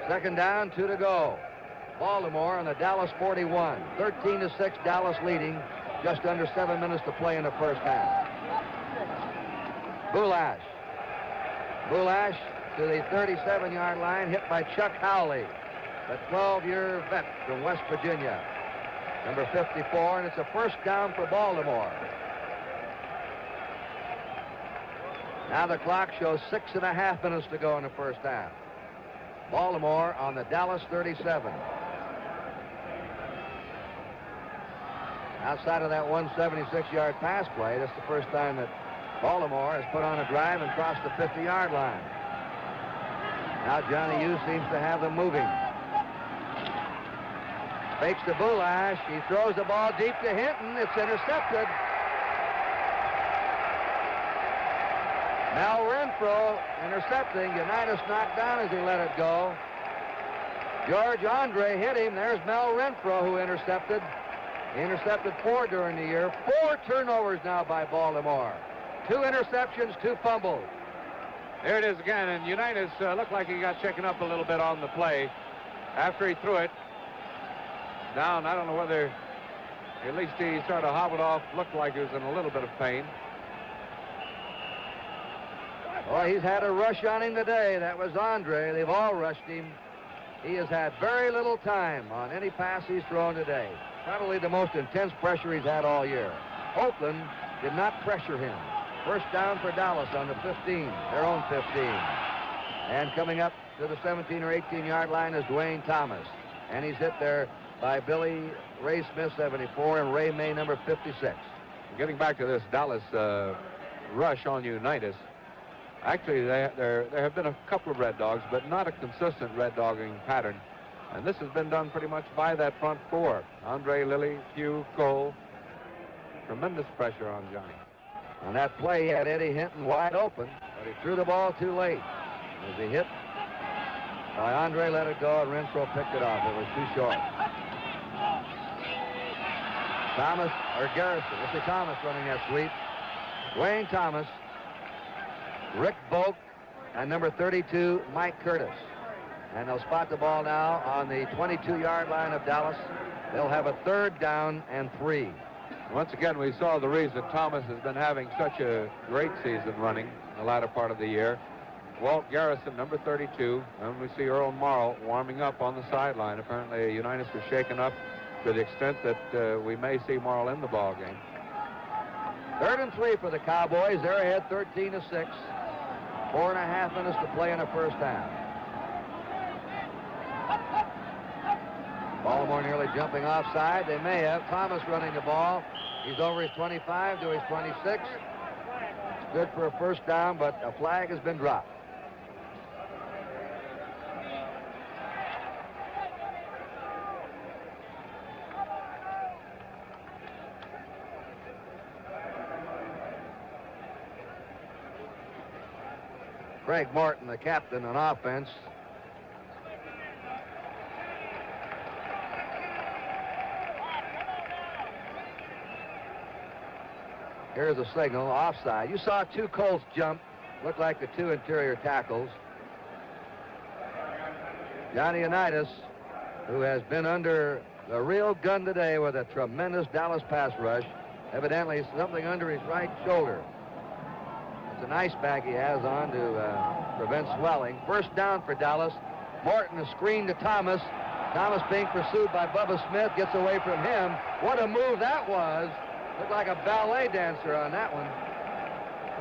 Second down, 2 to go. Baltimore on the Dallas 41. 13-6, Dallas leading. Just under 7 minutes to play in the first half. Bulash. Bulash to the 37-yard line, hit by Chuck Howley, the 12-year vet from West Virginia. Number 54, and it's a first down for Baltimore. Now the clock shows 6.5 minutes to go in the first half. Baltimore on the Dallas 37. Outside of that 176-yard pass play, this is the first time that Baltimore has put on a drive and crossed the 50-yard line. Now Johnny Hughes seems to have them moving. Fakes to Bulash. He throws the ball deep to Hinton. It's intercepted. Mel Renfro intercepting. Unitas knocked down as he let it go. George Andre hit him. There's Mel Renfro who intercepted. He intercepted 4 during the year. 4 turnovers now by Baltimore. 2 interceptions, 2 fumbles. There it is again, and Unitas looked like he got shaken up a little bit on the play. After he threw it down, I don't know whether, at least he sort of hobbled off, looked like he was in a little bit of pain. Boy, he's had a rush on him today. That was Andre. They've all rushed him. He has had very little time on any pass he's thrown today. Probably the most intense pressure he's had all year. Oakland did not pressure him. First down for Dallas on the 15, their own 15. And coming up to the 17 or 18-yard line is Dwayne Thomas. And he's hit there by Billy Ray Smith, 74, and Ray May, number 56. Getting back to this Dallas rush on Unitas, actually there have been a couple of Red Dogs, but not a consistent Red Dogging pattern. And this has been done pretty much by that front 4. Andre, Lilly, Hugh, Cole. Tremendous pressure on Johnny. On that play, he had Eddie Hinton wide open, but he threw the ball too late. As he hit by Andre, let it go, and Renfro picked it off. It was too short. Thomas, or Garrison. This is Thomas running that sweep. Dwayne Thomas, Rick Boak, and number 32, Mike Curtis. And they'll spot the ball now on the 22-yard line of Dallas. They'll have a 3rd down and 3. Once again, we saw the reason Thomas has been having such a great season running the latter part of the year. Walt Garrison, number 32, and we see Earl Morrow warming up on the sideline. Apparently, Unitas was shaken up to the extent that we may see Morrow in the ball game. 3rd and 3 for the Cowboys. They're ahead 13-6. 4.5 minutes to play in the first half. Baltimore nearly jumping offside. They may have. Thomas running the ball. He's over his 25 to his 26. It's good for a first down, but a flag has been dropped. Craig Morton, the captain on offense. Here's a signal, offside. You saw 2 Colts jump. Looked like the 2 interior tackles. Johnny Unitas, who has been under the real gun today with a tremendous Dallas pass rush, evidently something under his right shoulder. It's an ice pack he has on to prevent swelling. First down for Dallas. Morton is screened to Thomas. Thomas being pursued by Bubba Smith, gets away from him. What a move that was. Looked like a ballet dancer on that one.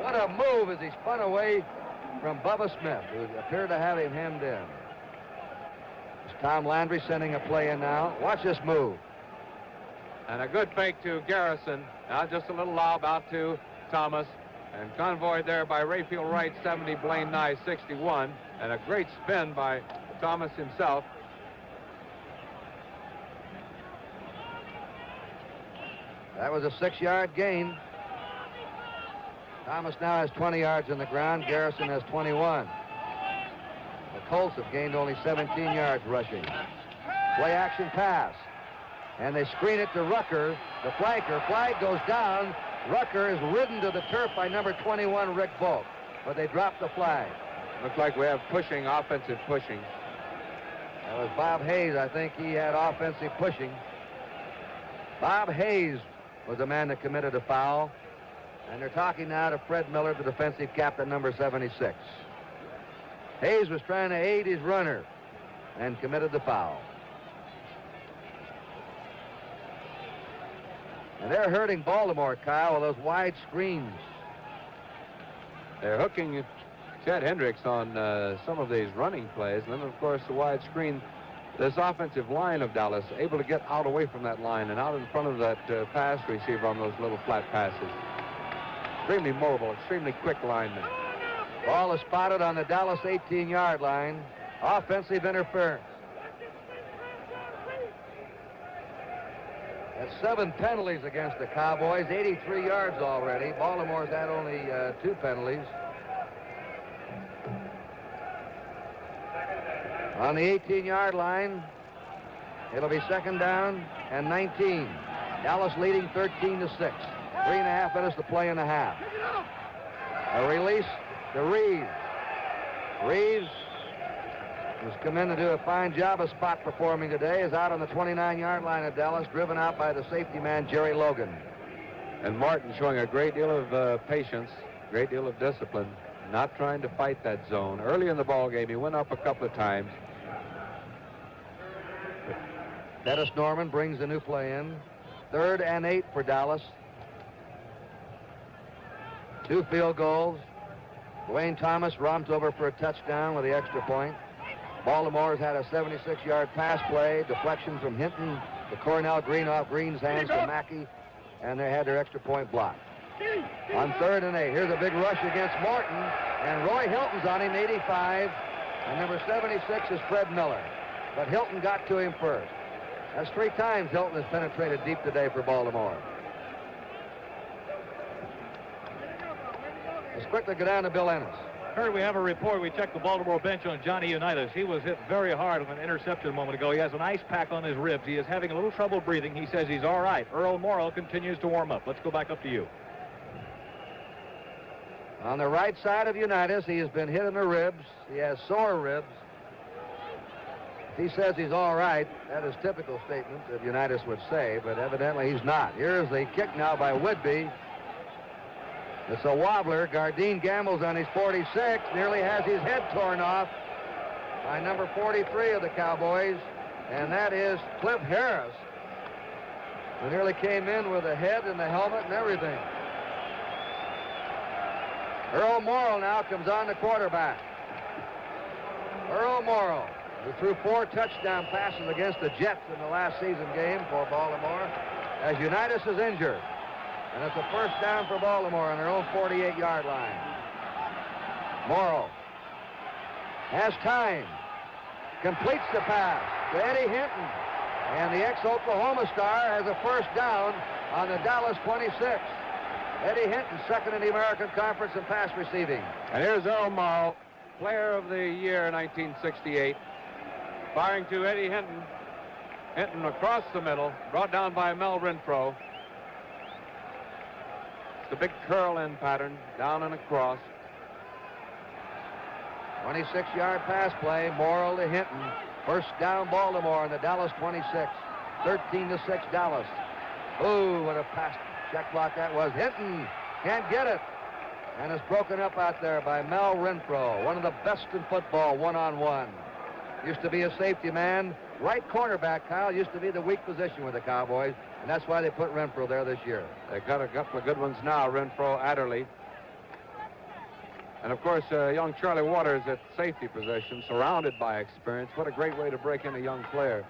What a move as he spun away from Bubba Smith, who appeared to have him hemmed in. It's Tom Landry sending a play in now. Watch this move. And a good fake to Garrison. Now just a little lob out to Thomas. And convoyed there by Rayfield Wright, 70, Blaine Nye, 61. And a great spin by Thomas himself. That was a 6-yard gain. Thomas now has 20 yards on the ground. Garrison has 21. The Colts have gained only 17 yards rushing. Play action pass. And they screen it to Rucker, the flanker. Flag goes down. Rucker is ridden to the turf by number 21, Rick Volk. But they dropped the flag. Looks like we have pushing, offensive pushing. That was Bob Hayes. I think he had offensive pushing. Bob Hayes was the man that committed a foul. And they're talking now to Fred Miller, the defensive captain, number 76. Hayes was trying to aid his runner and committed the foul. And they're hurting Baltimore, Kyle, with those wide screens. They're hooking Chad Hendricks on some of these running plays. And then, of course, the wide screen. This offensive line of Dallas able to get out away from that line and out in front of that pass receiver on those little flat passes. Extremely mobile, extremely quick lineman. Ball is spotted on the Dallas 18-yard line. Offensive interference. That's 7 penalties against the Cowboys, 83 yards already. Baltimore's had only 2 penalties. On the 18-yard line, it'll be 2nd down and 19. Dallas leading 13-6. 3.5 minutes to play in the half. A release to Reeves. Reeves, who's come in to do a fine job of spot performing today, is out on the 29-yard line of Dallas, driven out by the safety man, Jerry Logan. And Martin showing a great deal of patience, great deal of discipline, not trying to fight that zone. Early in the ball game, he went up a couple of times. Dennis Norman brings the new play in. 3rd and 8 for Dallas. 2 field goals. Dwayne Thomas romped over for a touchdown with the extra point. Baltimore's had a 76-yard pass play, deflection from Hinton to Cornell Green off Green's hands to Mackey, and they had their extra point blocked. On 3rd and 8, here's a big rush against Morton, and Roy Hilton's on him, 85, and number 76 is Fred Miller. But Hilton got to him first. That's 3 times Hilton has penetrated deep today for Baltimore. Let's quickly go down to Bill Ennis. Heard we have a report. We checked the Baltimore bench on Johnny Unitas. He was hit very hard on an interception a moment ago. He has an ice pack on his ribs. He is having a little trouble breathing. He says he's all right. Earl Morrow continues to warm up. Let's go back up to you. On the right side of Unitas, he has been hit in the ribs. He has sore ribs. he says he's all right, that is typical statement that Unitas would say, but evidently he's not. Here's the kick now by Whitby. It's a wobbler. Gardine gambles on his 46, nearly has his head torn off by number 43 of the Cowboys, and that is Cliff Harris, who nearly came in with the head and the helmet and everything. Earl Morrill now comes on the quarterback. Earl Morrill, who threw 4 touchdown passes against the Jets in the last season game for Baltimore, as Unitas is injured. And it's a first down for Baltimore on their own 48-yard line. Morrill has time, completes the pass to Eddie Hinton, and the ex-Oklahoma star has a first down on the Dallas 26. Eddie Hinton, second in the American Conference in pass receiving. And here's Earl Morrill, Player of the Year 1968, firing to Eddie Hinton. Hinton across the middle, brought down by Mel Renfro. The big curl-in pattern, down and across. 26-yard pass play, Morrill to Hinton. First down Baltimore on the Dallas 26. 13-6 Dallas. Ooh, what a pass check block that was. Hinton can't get it. And it's broken up out there by Mel Renfro, one of the best in football, one-on-one. Used to be a safety man. Right cornerback, Kyle, used to be the weak position with the Cowboys, and that's why they put Renfro there this year. They got a couple of good ones now, Renfro, Adderley. And, of course, young Charlie Waters at safety position, surrounded by experience. What a great way to break in a young player.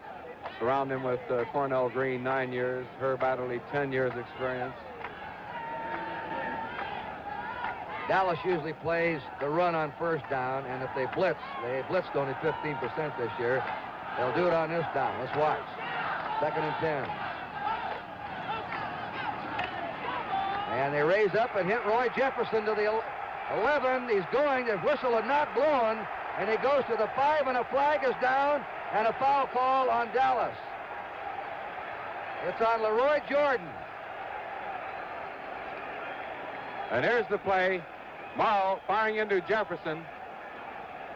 Surround him with Cornell Green, 9 years, Herb Adderley, 10 years experience. Dallas usually plays the run on first down, and if they blitzed only 15% this year. They'll do it on this down. Let's watch. 2nd and 10. And they raise up and hit Roy Jefferson to the 11. He's going. The whistle had not blown, and he goes to the 5, and a flag is down, and a foul call on Dallas. It's on Leroy Jordan. And here's the play. Morrill firing into Jefferson.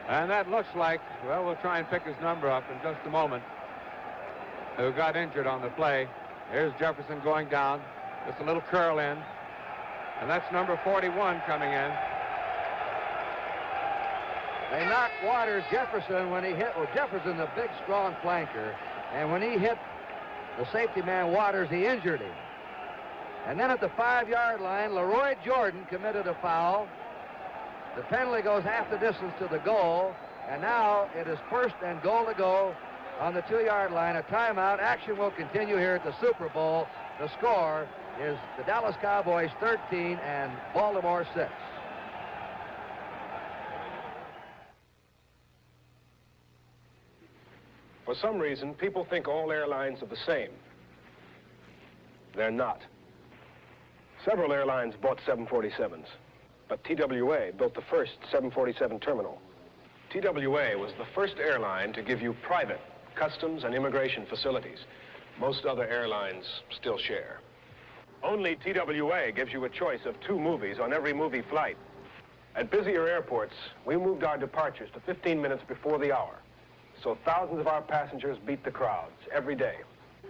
And that looks like, well, we'll try and pick his number up in just a moment, who got injured on the play. Here's Jefferson going down. Just a little curl in. And that's number 41 coming in. They knocked Waters Jefferson when he hit, well, Jefferson, the big, strong flanker. And when he hit the safety man Waters, he injured him. And then at the 5-yard line, Leroy Jordan committed a foul. The penalty goes half the distance to the goal, and now it is 1st and goal to go on the 2-yard line. A timeout. Action will continue here at the Super Bowl. The score is the Dallas Cowboys 13 and Baltimore 6. For some reason, people think all airlines are the same. They're not. Several airlines bought 747s. But TWA built the first 747 terminal. TWA was the first airline to give you private customs and immigration facilities. Most other airlines still share. Only TWA gives you a choice of 2 movies on every movie flight. At busier airports, we moved our departures to 15 minutes before the hour. So thousands of our passengers beat the crowds every day.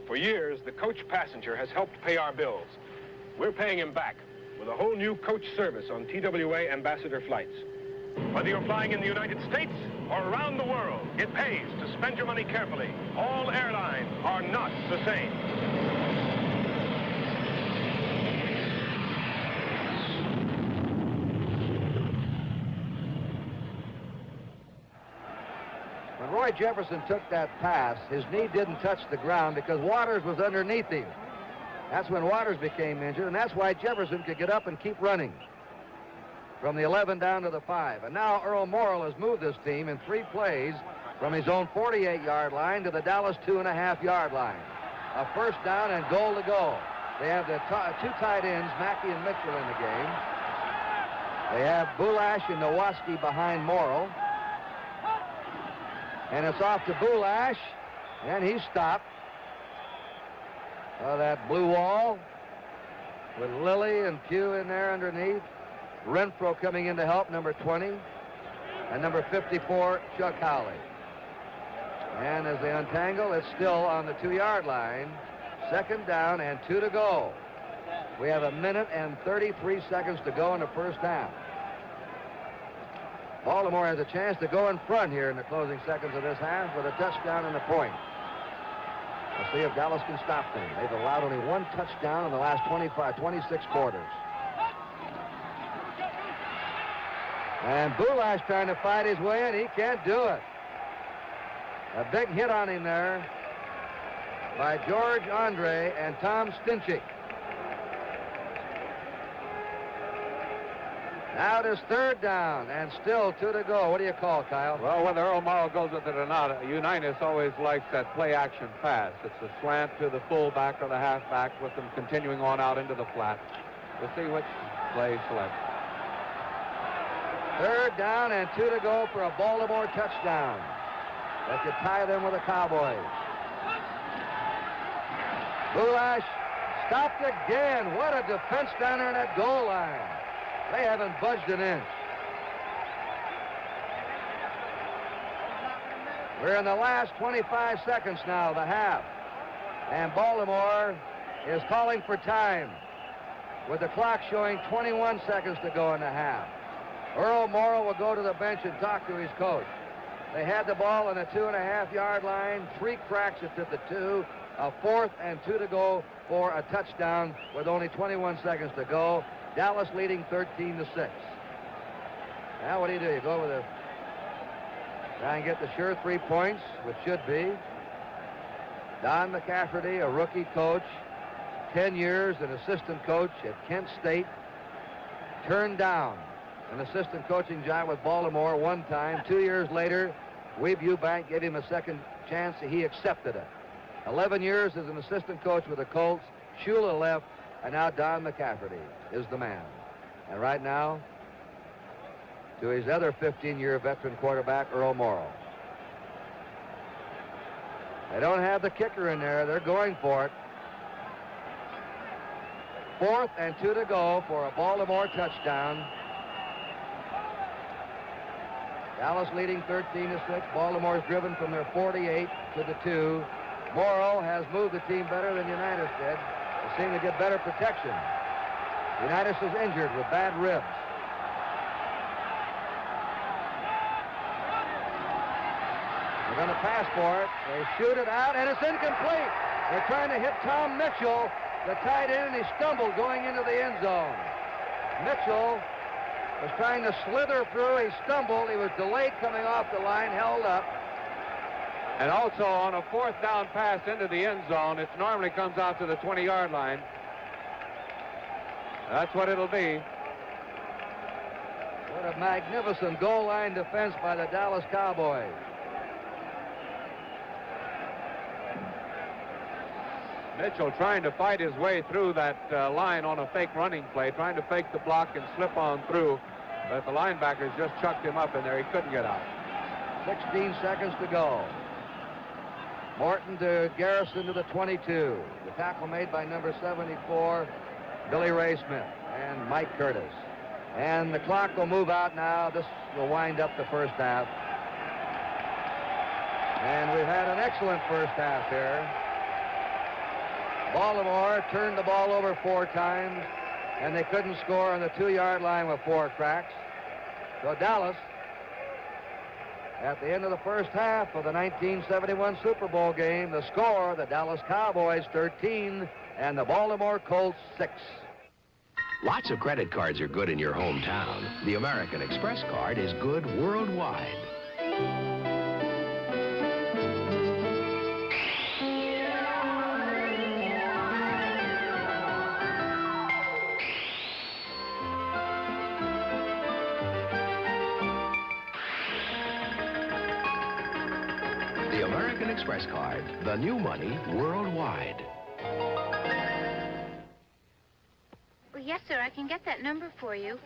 For years, the coach passenger has helped pay our bills. We're paying him back with a whole new coach service on TWA ambassador flights. Whether you're flying in the United States or around the world, it pays to spend your money carefully. All airlines are not the same. When Roy Jefferson took that pass, his knee didn't touch the ground because Waters was underneath him. That's when Waters became injured, and that's why Jefferson could get up and keep running from the 11 down to the 5. And now Earl Morrill has moved this team in 3 plays from his own 48-yard line to the Dallas 2.5-yard line. A first down and goal to go. They have the 2 tight ends, Mackey and Mitchell, in the game. They have Bulash and Nowoski behind Morrill. And it's off to Bulash, and he's stopped. That blue wall with Lilly and Pugh in there underneath. Renfro coming in to help, number 20. And number 54, Chuck Howley. And as they untangle, it's still on the 2-yard line. 2nd down and 2 to go. We have 1 minute and 33 seconds to go in the first half. Baltimore has a chance to go in front here in the closing seconds of this half with a touchdown and a point. We'll see if Dallas can stop them. They've allowed only 1 touchdown in the last 26 quarters. And Bulash trying to fight his way in. He can't do it. A big hit on him there by George Andre and Tom Stinchik. Now it is 3rd down and still 2 to go. What do you call, Kyle? Well, whether Earl Morrow goes with it or not, Unitas always likes that play-action pass. It's a slant to the fullback or the halfback with them continuing on out into the flat. We'll see which play selects. 3rd down and 2 to go for a Baltimore touchdown. That could tie them with the Cowboys. Bulash stopped again. What a defense down there in that goal line. They haven't budged an inch. We're in the last 25 seconds now, the half. And Baltimore is calling for time with the clock showing 21 seconds to go in the half. Earl Morrow will go to the bench and talk to his coach. They had the ball on the 2.5-yard line. 3 cracks at the 2. A 4th and 2 to go for a touchdown with only 21 seconds to go. Dallas leading 13-6. Now what do? You go with a try and get the sure 3 points, which should be. Don McCafferty, a rookie coach, 10 years, an assistant coach at Kent State, turned down an assistant coaching job with Baltimore one time. 2 years later, Weeb Eubank gave him a second chance. He accepted it. 11 years as an assistant coach with the Colts. Shula left, and now Don McCafferty is the man. And right now, to his other 15-year veteran quarterback, Earl Morrow. They don't have the kicker in there. They're going for it. 4th and 2 to go for a Baltimore touchdown. Dallas leading 13-6. Baltimore's driven from their 48 to the 2. Morrow has moved the team better than Unitas did. They seem to get better protection. Unitas is injured with bad ribs. They're going to pass for it. They shoot it out, and it's incomplete. They're trying to hit Tom Mitchell, the tight end, and he stumbled going into the end zone. Mitchell was trying to slither through. He stumbled. He was delayed coming off the line, held up. And also on a 4th down pass into the end zone, it normally comes out to the 20-yard line. That's what it'll be. What a magnificent goal line defense by the Dallas Cowboys. Mitchell trying to fight his way through that line on a fake running play, trying to fake the block and slip on through. But the linebackers just chucked him up in there. He couldn't get out. 16 seconds to go. Morton to Garrison to the 22. The tackle made by number 74, Billy Ray Smith and Mike Curtis. And the clock will move out now. This will wind up the first half. And we've had an excellent first half here. Baltimore turned the ball over 4 times, and they couldn't score on the 2-yard line with 4 cracks. So Dallas, at the end of the first half of the 1971 Super Bowl game, the score, the Dallas Cowboys 13 and the Baltimore Colts 6. Lots of credit cards are good in your hometown. The American Express card is good worldwide. The American Express card, the new money worldwide. Well, yes, sir, I can get that number for you.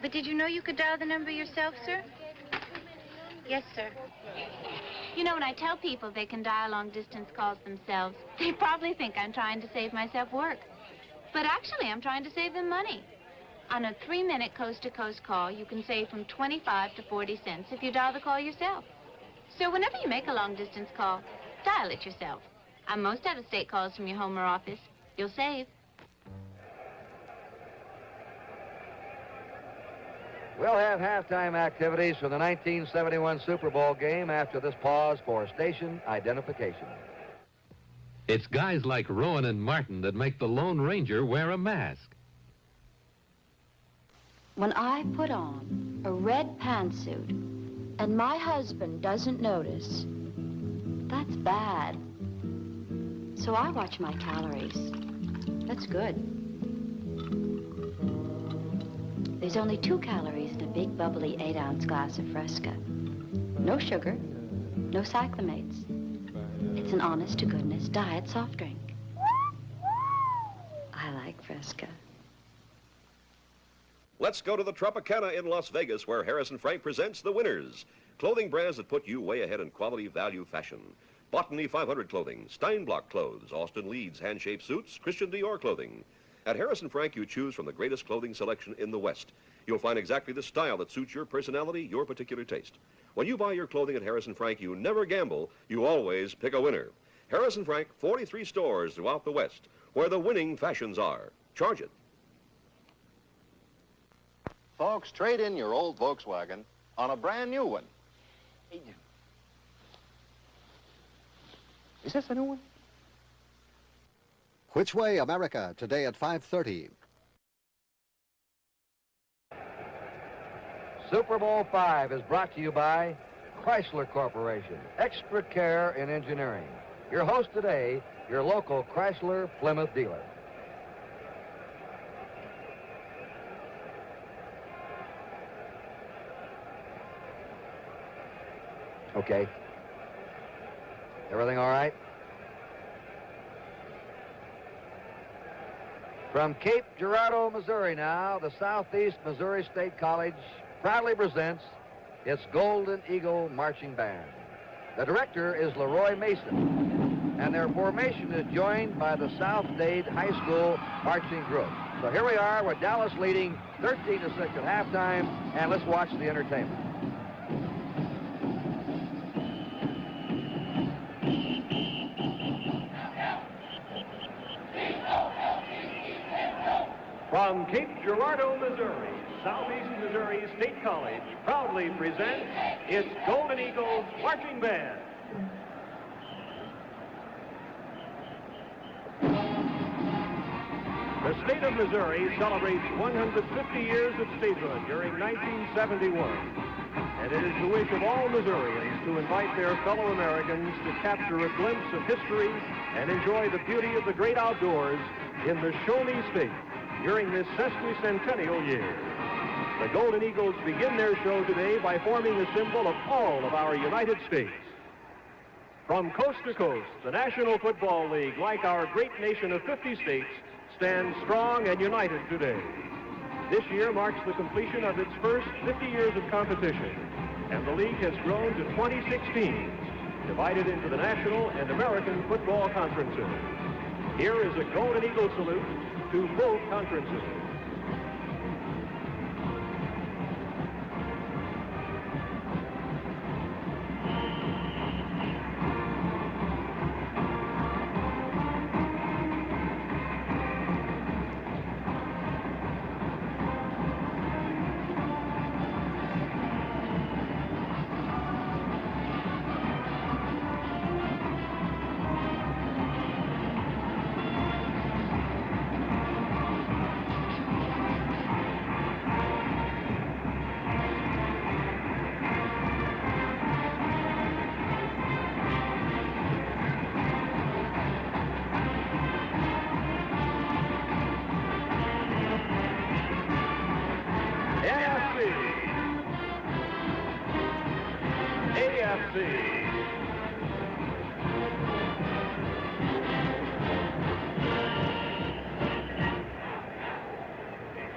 But did you know you could dial the number yourself, sir? Yes, sir. You know, when I tell people they can dial long-distance calls themselves, they probably think I'm trying to save myself work. But actually, I'm trying to save them money. On a 3-minute coast-to-coast call, you can save from 25 to 40 cents if you dial the call yourself. So whenever you make a long-distance call, dial it yourself. On most out-of-state calls from your home or office, you'll save. We'll have halftime activities for the 1971 Super Bowl game after this pause for station identification. It's guys like Rowan and Martin that make the Lone Ranger wear a mask. When I put on a red pantsuit and my husband doesn't notice, that's bad. So I watch my calories. That's good. There's only 2 calories in a big, bubbly 8-ounce glass of Fresca. No sugar, no cyclamates. It's an honest-to-goodness diet soft drink. I like Fresca. Let's go to the Tropicana in Las Vegas, where Harrison Frank presents the winners. Clothing brands that put you way ahead in quality, value, fashion. Botany 500 clothing, Steinblock clothes, Austin Leeds hand-shaped suits, Christian Dior clothing. At Harrison Frank, you choose from the greatest clothing selection in the West. You'll find exactly the style that suits your personality, your particular taste. When you buy your clothing at Harrison Frank, you never gamble, you always pick a winner. Harrison Frank, 43 stores throughout the West, where the winning fashions are. Charge it. Folks, trade in your old Volkswagen on a brand new one. Is this a new one? Which Way, America, today at 5:30. Super Bowl V is brought to you by Chrysler Corporation, extra care in engineering. Your host today, your local Chrysler Plymouth dealer. Okay. Everything all right? From Cape Girardeau, Missouri now, the Southeast Missouri State College proudly presents its Golden Eagle Marching Band. The director is Leroy Mason, and their formation is joined by the South Dade High School Marching Group. So here we are with Dallas leading 13-6 at halftime, and let's watch the entertainment. From Cape Girardeau, Missouri, Southeast Missouri State College proudly presents its Golden Eagles Marching Band. The state of Missouri celebrates 150 years of statehood during 1971. And it is the wish of all Missourians to invite their fellow Americans to capture a glimpse of history and enjoy the beauty of the great outdoors in the Show Me State during this sesquicentennial year. The Golden Eagles begin their show today by forming a symbol of all of our United States. From coast to coast, the National Football League, like our great nation of 50 states, stands strong and united today. This year marks the completion of its first 50 years of competition, and the league has grown to 26 teams, divided into the National and American Football Conferences. Here is a Golden Eagle salute to both conferences.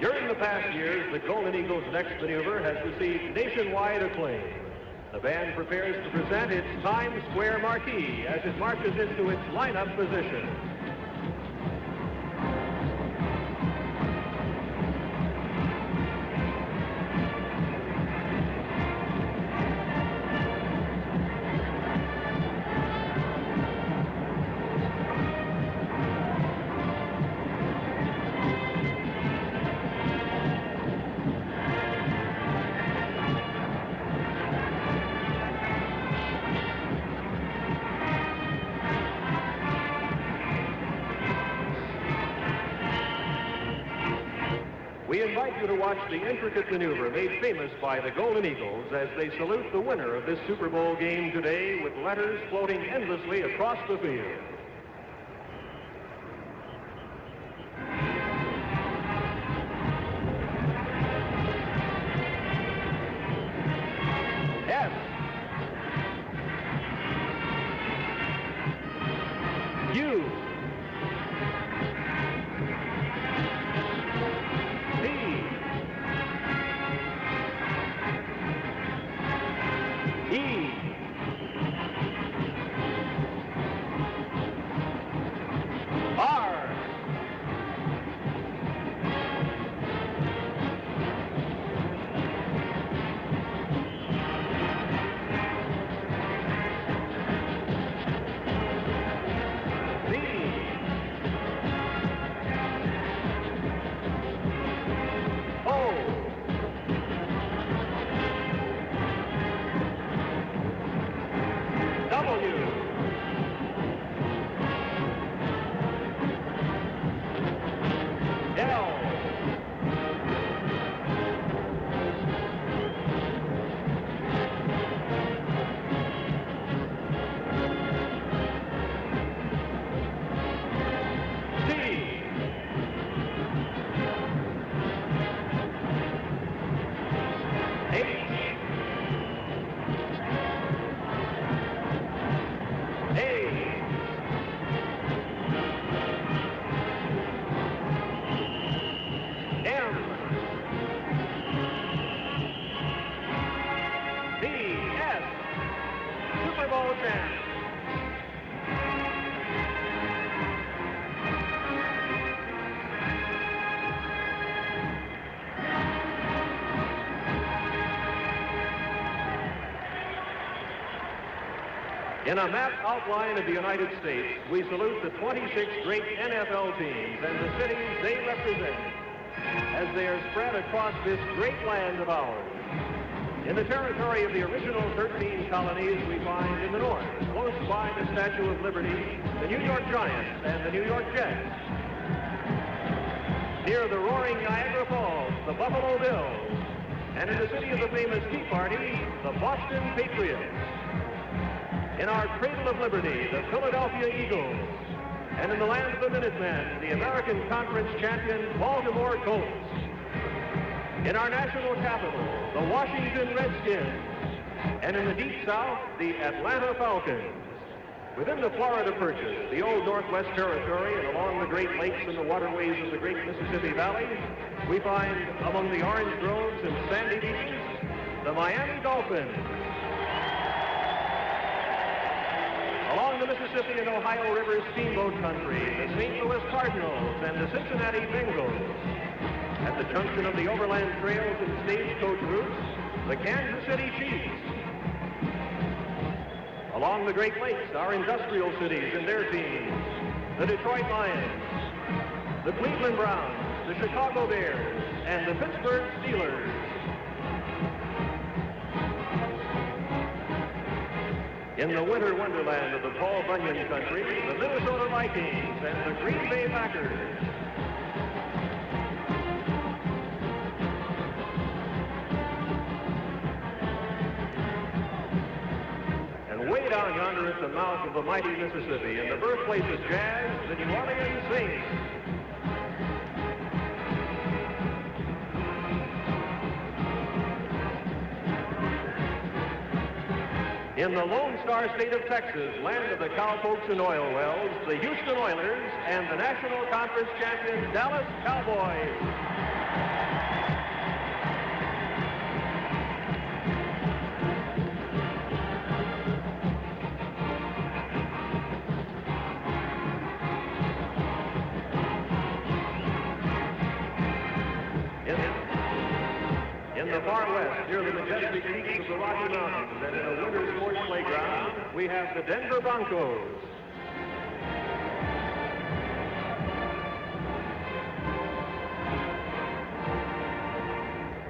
During the past years, the Golden Eagles' next maneuver has received nationwide acclaim. The band prepares to present its Times Square marquee as it marches into its lineup position. We invite you to watch the intricate maneuver made famous by the Golden Eagles as they salute the winner of this Super Bowl game today with letters floating endlessly across the field. S. U. In a map outline of the United States, we salute the 26 great NFL teams and the cities they represent as they are spread across this great land of ours. In the territory of the original 13 colonies, we find in the north, close by the Statue of Liberty, the New York Giants and the New York Jets. Near the roaring Niagara Falls, the Buffalo Bills. And in the city of the famous Tea Party, the Boston Patriots. In our cradle of liberty, the Philadelphia Eagles. And in the land of the Minutemen, the American Conference champion Baltimore Colts. In our national capital, the Washington Redskins. And in the deep south, the Atlanta Falcons. Within the Florida Purchase, the old Northwest Territory, and along the Great Lakes and the waterways of the great Mississippi Valley, we find among the orange groves and sandy beaches, the Miami Dolphins. Along the Mississippi and Ohio River steamboat country, the St. Louis Cardinals and the Cincinnati Bengals. At the junction of the overland trails and stagecoach routes, the Kansas City Chiefs. Along the Great Lakes, our industrial cities and their teams, the Detroit Lions, the Cleveland Browns, the Chicago Bears, and the Pittsburgh Steelers. In the winter wonderland of the Paul Bunyan country, the Minnesota Vikings and the Green Bay Packers. And way down yonder at the mouth of the mighty Mississippi, in the birthplace of jazz, the New Orleans Saints. In the Lone Star State of Texas, land of the cowpokes and oil wells, the Houston Oilers and the National Conference champion Dallas Cowboys. In the far west, near the majestic peaks of the Rocky Mountains and in a winter sports playground, we have the Denver Broncos.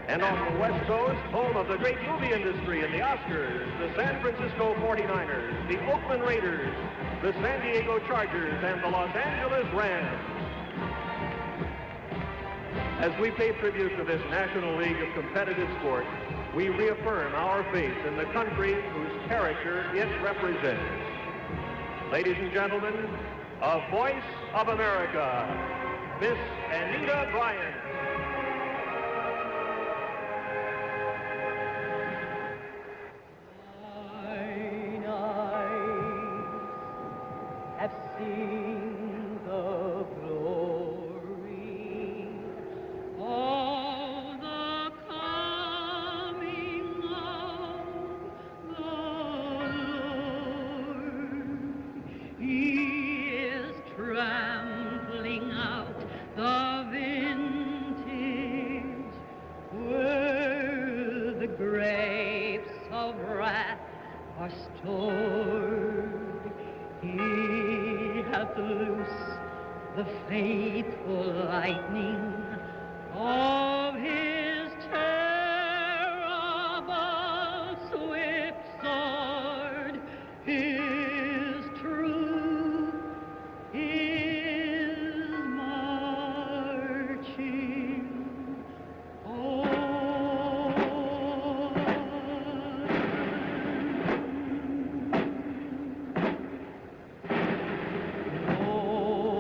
And on the West Coast, home of the great movie industry and the Oscars, the San Francisco 49ers, the Oakland Raiders, the San Diego Chargers, and the Los Angeles Rams. As we pay tribute to this National League of Competitive Sport, we reaffirm our faith in the country whose character it represents. Ladies and gentlemen, a voice of America, Miss Anita Bryant. Mine eyes have seen the glory of the coming of the Lord. He is trampling out the vintage where the grapes of wrath are stored. He hath loosed the faithful lightning of his terrible swift sword. His truth is marching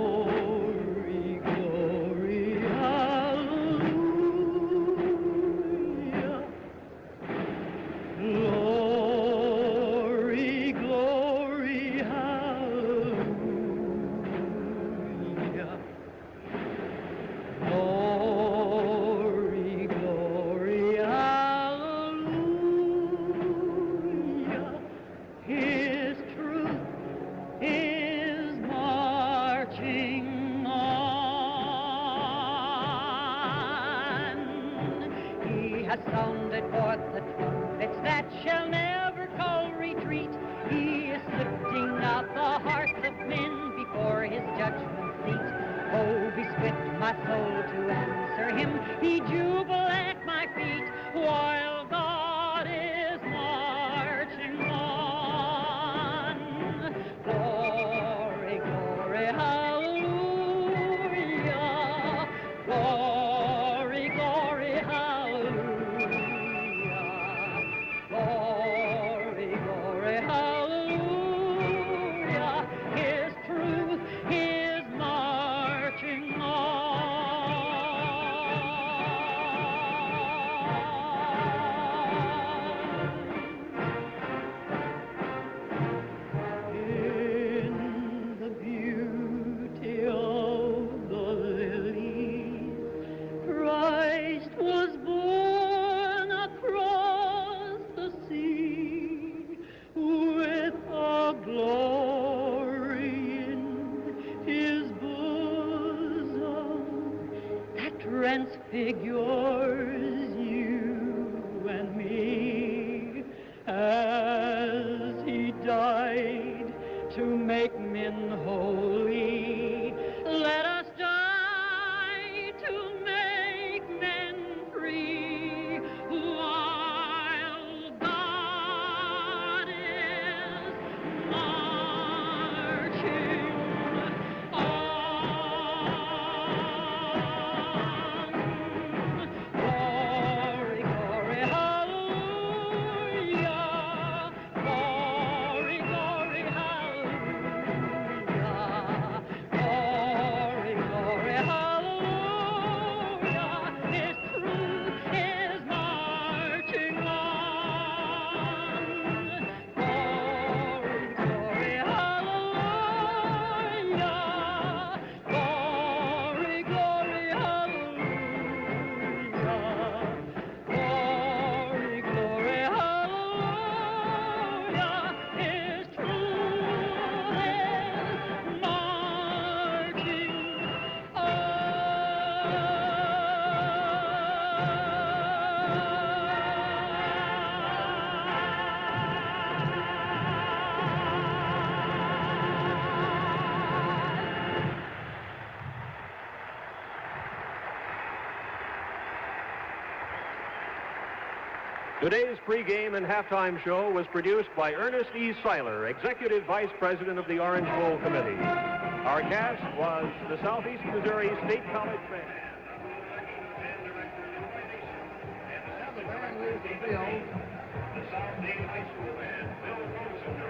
Glory, glory, hallelujah. Glory, glory, hallelujah. Glory, glory, hallelujah. His truth is marching on. He has sounded forth the trumpets that shall never call retreat. He is sifting out the hearts of men before his judgment seat. Oh, be swift, my soul, to answer him. He jubile at my feet while God is marching on. Glory, glory, hallelujah. Glory, glory, hallelujah. Glory, glory, hallelujah. His truth is marching on. In the beauty of the lilies, Christ was born across the sea with a glory in his bosom that transfigures you and me, as he died to make men holy. Let us die to make men free while God is marching on. Glory, glory, hallelujah. Glory, glory, hallelujah. Glory, glory, hallelujah. His truth is marching on. Glory, glory, hallelujah. Glory, glory, hallelujah. Glory, glory, hallelujah. His truth is marching Today's pregame and halftime show was produced by Ernest E. Seiler, Executive Vice President of the Orange Bowl Committee. Our cast was the Southeast Missouri State College Band. at the field.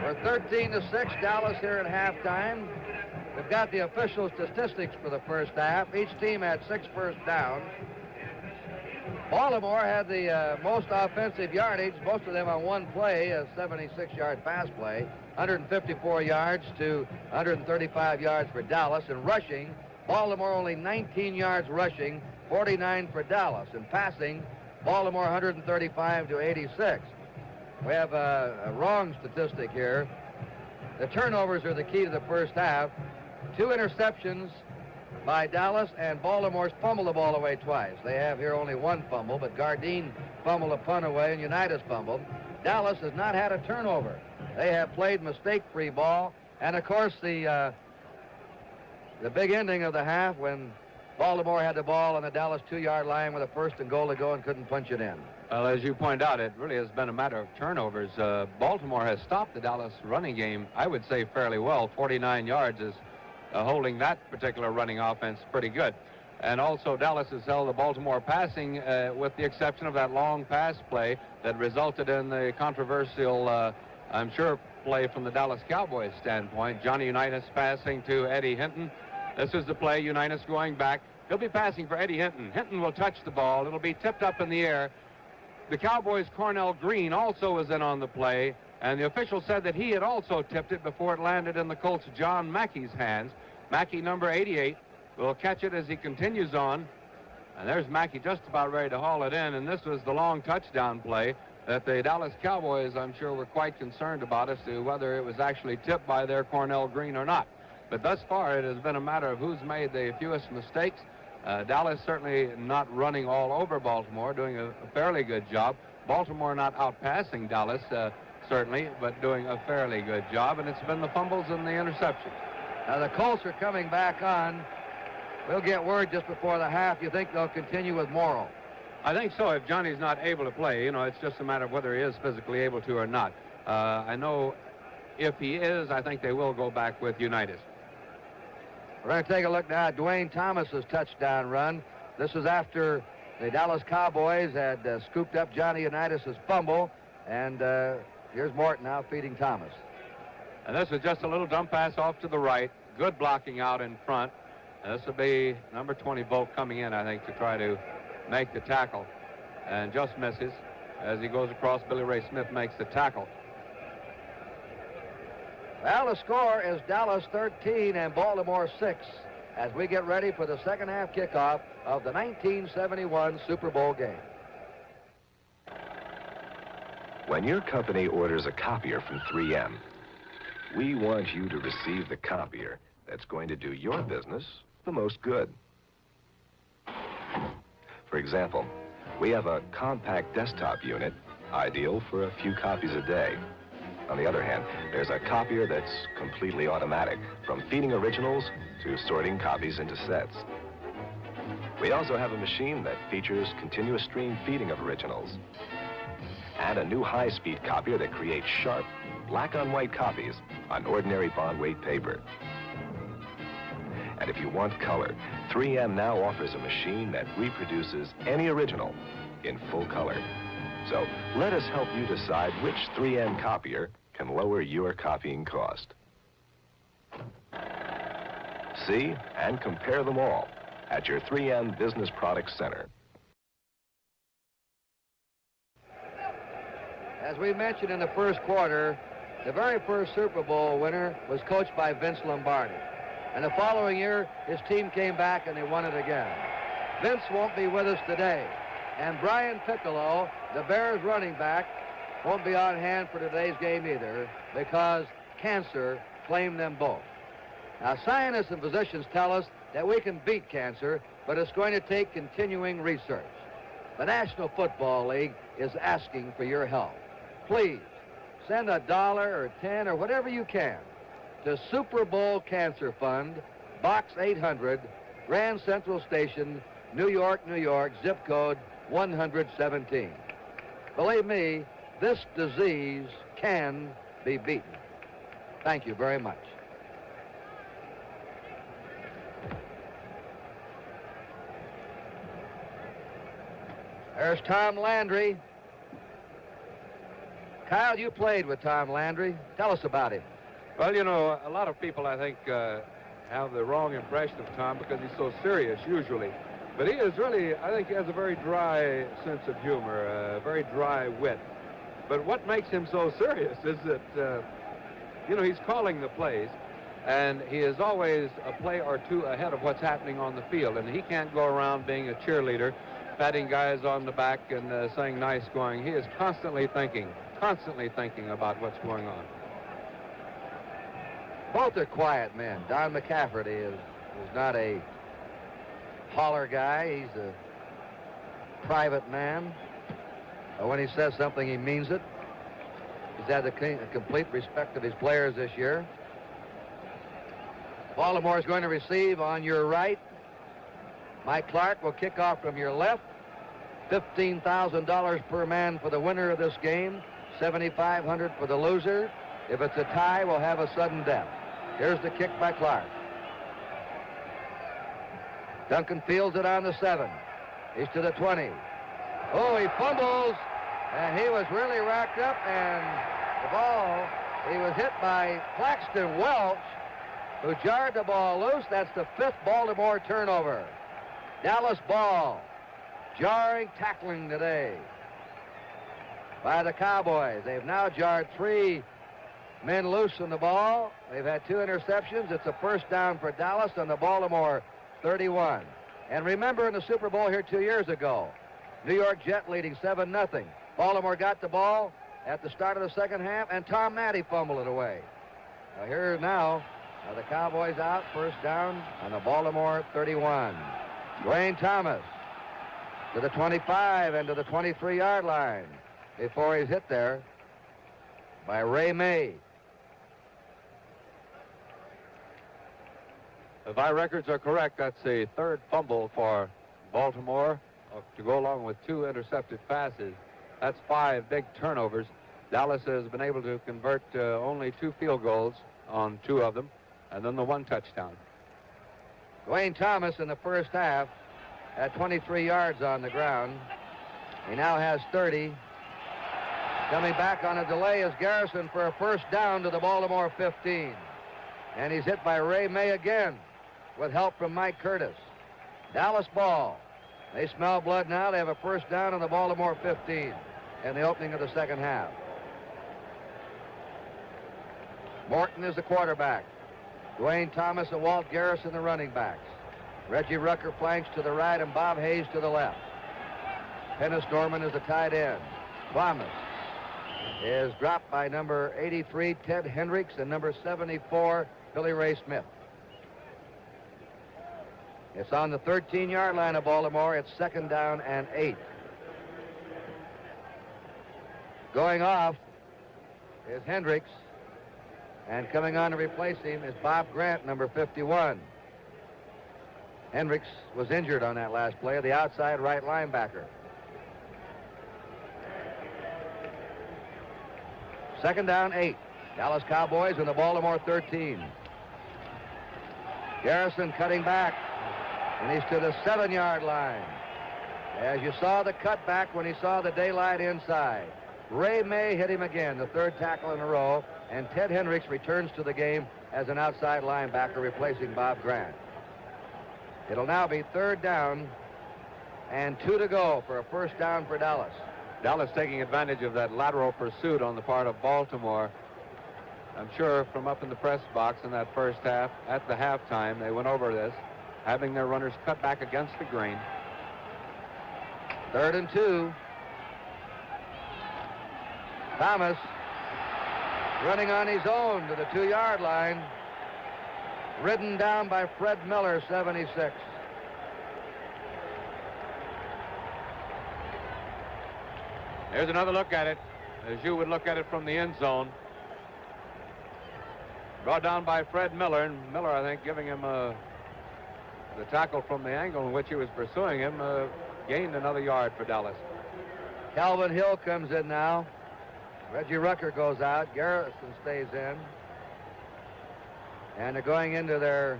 We're 13-6, Dallas here at halftime. We've got the official statistics for the first half. Each team had 6 first downs. Baltimore had the most offensive yardage, most of them on one play, a 76-yard pass play, 154 yards to 135 yards for Dallas. In rushing, Baltimore only 19 yards rushing, 49 for Dallas. In passing, Baltimore 135 to 86. We have a wrong statistic here. The turnovers are the key to the first half. 2 interceptions by Dallas, and Baltimore's fumbled the ball away twice. They have here only 1 fumble, but Gardine fumbled a punt away and Unitas fumbled. Dallas has not had a turnover. They have played mistake-free ball, and of course the big ending of the half when Baltimore had the ball on the Dallas 2-yard line with a 1st and goal to go and couldn't punch it in. Well, as you point out, it really has been a matter of turnovers. Baltimore has stopped the Dallas running game, I would say, fairly well. 49 yards is holding that particular running offense pretty good. And also Dallas has held the Baltimore passing with the exception of that long pass play that resulted in the controversial, I'm sure, play from the Dallas Cowboys standpoint. Johnny Unitas passing to Eddie Hinton. This is the play, Unitas going back. He'll be passing for Eddie Hinton. Hinton will touch the ball. It'll be tipped up in the air. The Cowboys' Cornell Green also was in on the play, and the official said that he had also tipped it before it landed in the Colts' John Mackey's hands. Mackey, number 88, will catch it as he continues on. And there's Mackey just about ready to haul it in, and this was the long touchdown play that the Dallas Cowboys, I'm sure, were quite concerned about as to whether it was actually tipped by their Cornell Green or not. But thus far, it has been a matter of who's made the fewest mistakes. Dallas certainly not running all over Baltimore, doing a fairly good job. Baltimore not outpassing Dallas, certainly, but doing a fairly good job. And it's been the fumbles and the interceptions. Now the Colts are coming back on. We'll get word just before the half. You think they'll continue with Morrow? I think so. If Johnny's not able to play, you know, it's just a matter of whether he is physically able to or not. I know if he is, I think they will go back with Unitas. We're going to take a look now at Dwayne Thomas's touchdown run. This is after the Dallas Cowboys had scooped up Johnny Unitas' fumble. And here's Morton now feeding Thomas. And this is just a little dump pass off to the right. Good blocking out in front. And this will be number 20, Volk, coming in, I think, to try to make the tackle. And just misses as he goes across. Billy Ray Smith makes the tackle. Well, the score is Dallas 13 and Baltimore 6 as we get ready for the second half kickoff of the 1971 Super Bowl game. When your company orders a copier from 3M, we want you to receive the copier that's going to do your business the most good. For example, we have a compact desktop unit, ideal for a few copies a day. On the other hand, there's a copier that's completely automatic, from feeding originals to sorting copies into sets. We also have a machine that features continuous stream feeding of originals, and a new high-speed copier that creates sharp, black-on-white copies on ordinary bond weight paper. And if you want color, 3M now offers a machine that reproduces any original in full color. So let us help you decide which 3M copier can lower your copying cost. See and compare them all at your 3M Business Products Center. As we mentioned in the first quarter, the very first Super Bowl winner was coached by Vince Lombardi. And the following year, his team came back and they won it again. Vince won't be with us today. And Brian Piccolo, the Bears running back, won't be on hand for today's game either because cancer claimed them both. Now, scientists and physicians tell us that we can beat cancer, but it's going to take continuing research. The National Football League is asking for your help. Please, send $1 or 10 or whatever you can to Super Bowl Cancer Fund, Box 800, Grand Central Station, New York, New York, zip code 117. Believe me, this disease can be beaten. Thank you very much. There's Tom Landry. Kyle, you played with Tom Landry. Tell us about him. Well, you know, a lot of people, I think, have the wrong impression of Tom because he's so serious usually. But he is really, I think he has a very dry sense of humor, a very dry wit. But what makes him so serious is that, you know, he's calling the plays, and he is always a play or two ahead of what's happening on the field. And he can't go around being a cheerleader, patting guys on the back and saying nice going. He is constantly thinking about what's going on. Both are quiet men. Don McCafferty is not a holler guy. He's a private man. When he says something, he means it. He's had the complete respect of his players this year. Baltimore is going to receive on your right. Mike Clark will kick off from your left. $15,000 per man for the winner of this game. $7,500 for the loser. If it's a tie, we'll have a sudden death. Here's the kick by Clark. Duncan fields it on the 7. He's to the 20. Oh, he fumbles, and he was really racked up, and the ball, he was hit by Claxton Welch, who jarred the ball loose. That's the 5th Baltimore turnover. Dallas ball. Jarring tackling today by the Cowboys. They've now jarred 3 men loose from the ball. They've had 2 interceptions. It's a first down for Dallas on the Baltimore 31. And remember in the Super Bowl here 2 years ago, New York Jet leading 7-0. Baltimore got the ball at the start of the second half, and Tom Matty fumbled it away. Here now are the Cowboys out, first down on the Baltimore 31. Dwayne Thomas to the 25 and to the 23-yard line before he's hit there by Ray May. If my records are correct, that's a 3rd fumble for Baltimore to go along with 2 intercepted passes. That's 5 big turnovers. Dallas has been able to convert only 2 field goals on 2 of them, and then the 1 touchdown. Dwayne Thomas in the first half at 23 yards on the ground. He now has 30. Coming back on a delay is Garrison for a first down to the Baltimore 15. And he's hit by Ray May again with help from Mike Curtis. Dallas ball. They smell blood now. They have a first down on the Baltimore 15 in the opening of the second half. Morton is the quarterback. Dwayne Thomas and Walt Garrison the running backs. Reggie Rucker flanks to the right and Bob Hayes to the left. Pennis Norman is the tight end. Thomas is dropped by number 83, Ted Hendricks, and number 74, Billy Ray Smith. It's on the 13-yard line of Baltimore. It's 2nd down and 8. Going off is Hendricks, and coming on to replace him is Bob Grant, number 51. Hendricks was injured on that last play, the outside right linebacker. 2nd down, 8. Dallas Cowboys in the Baltimore 13. Garrison cutting back, and he's to the 7-yard line. As you saw the cutback when he saw the daylight inside. Ray May hit him again, the 3rd tackle in a row, and Ted Hendricks returns to the game as an outside linebacker, replacing Bob Grant. It'll now be 3rd down and 2 to go for a first down for Dallas. Dallas taking advantage of that lateral pursuit on the part of Baltimore. I'm sure from up in the press box in that first half, at the halftime, they went over this, having their runners cut back against the grain. 3rd and 2. Thomas running on his own to the 2-yard line. Ridden down by Fred Miller, 76. There's another look at it, as you would look at it from the end zone. Brought down by Fred Miller, and Miller, I think, giving him the tackle from the angle in which he was pursuing him, gained another yard for Dallas. Calvin Hill comes in now. Reggie Rucker goes out. Garrison stays in. And they're going into their...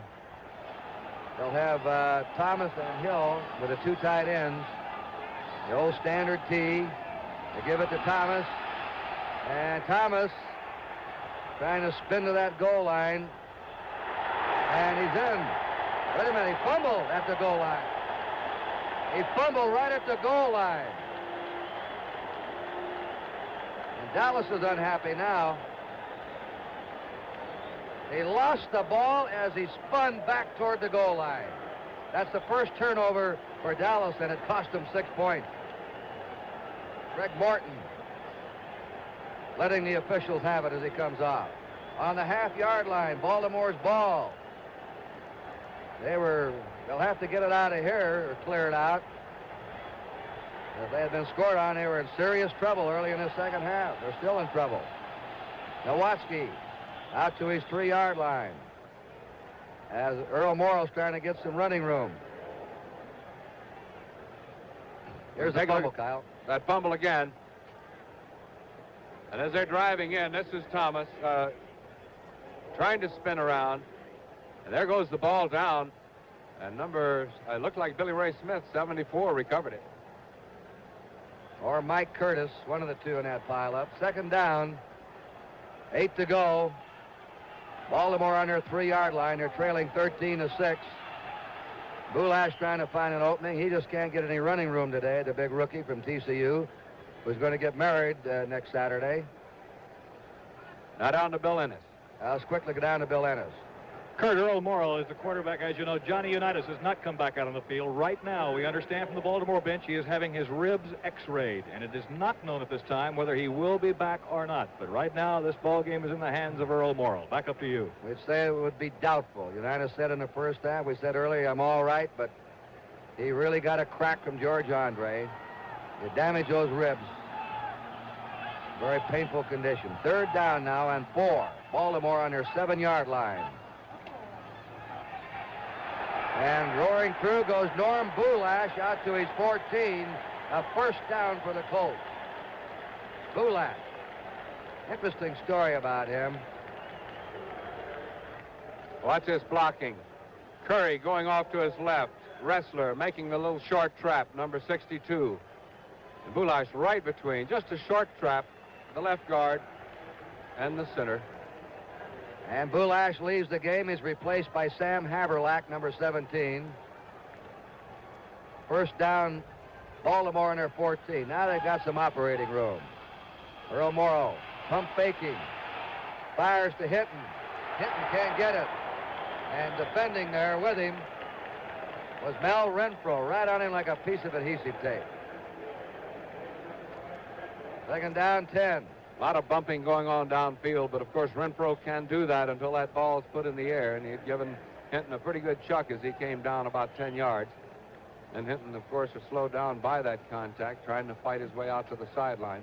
They'll have Thomas and Hill with the 2 tight ends. The old standard T. They give it to Thomas. And Thomas trying to spin to that goal line. And he's in. Wait a minute, he fumbled at the goal line. He fumbled right at the goal line. And Dallas is unhappy now. He lost the ball as he spun back toward the goal line. That's the first turnover for Dallas, and it cost him 6 points. Greg Morton letting the officials have it as he comes off. On the half-yard line, Baltimore's ball. They'll have to get it out of here or clear it out. If they had been scored on, they were in serious trouble early in the second half. They're still in trouble. Nowatzki out to his 3-yard line as Earl Morrow's trying to get some running room. Here's the fumble, Kyle. That fumble again. And as they're driving in, this is Thomas trying to spin around. And there goes the ball down. And it looked like Billy Ray Smith, 74, recovered it. Or Mike Curtis, one of the two in that pileup. Second down, 8 to go. Baltimore on their 3-yard line. They're trailing 13-6. Boulash trying to find an opening. He just can't get any running room today. The big rookie from TCU who's going to get married next Saturday. Now down to Bill Ennis. Let's quickly go down to Bill Ennis. Kurt, Earl Morrow is the quarterback. As you know, Johnny Unitas has not come back out on the field. Right now, we understand from the Baltimore bench, he is having his ribs x-rayed, and it is not known at this time whether he will be back or not. But right now, this ball game is in the hands of Earl Morrow. Back up to you. We'd say it would be doubtful. Unitas said in the first half, we said earlier, I'm all right, but he really got a crack from George Andre. It damaged those ribs. Very painful condition. Third down now and 4. Baltimore on their 7-yard line. And roaring through goes Norm Boulash out to his 14. A first down for the Colts. Boulash. Interesting story about him. Watch this blocking. Curry going off to his left. Wrestler making the little short trap, number 62. And Boulash right between. Just a short trap. The left guard and the center. And Boulash leaves the game. He's replaced by Sam Haverlack, number 17. First down, Baltimore in their 14. Now they've got some operating room. Earl Morrow, pump faking. Fires to Hinton. Hinton can't get it. And defending there with him was Mel Renfro, right on him like a piece of adhesive tape. Second down, 10. A lot of bumping going on downfield, but of course Renfro can do that until that ball is put in the air, and he'd given Hinton a pretty good chuck as he came down about 10 yards. And Hinton, of course, was slowed down by that contact, trying to fight his way out to the sideline.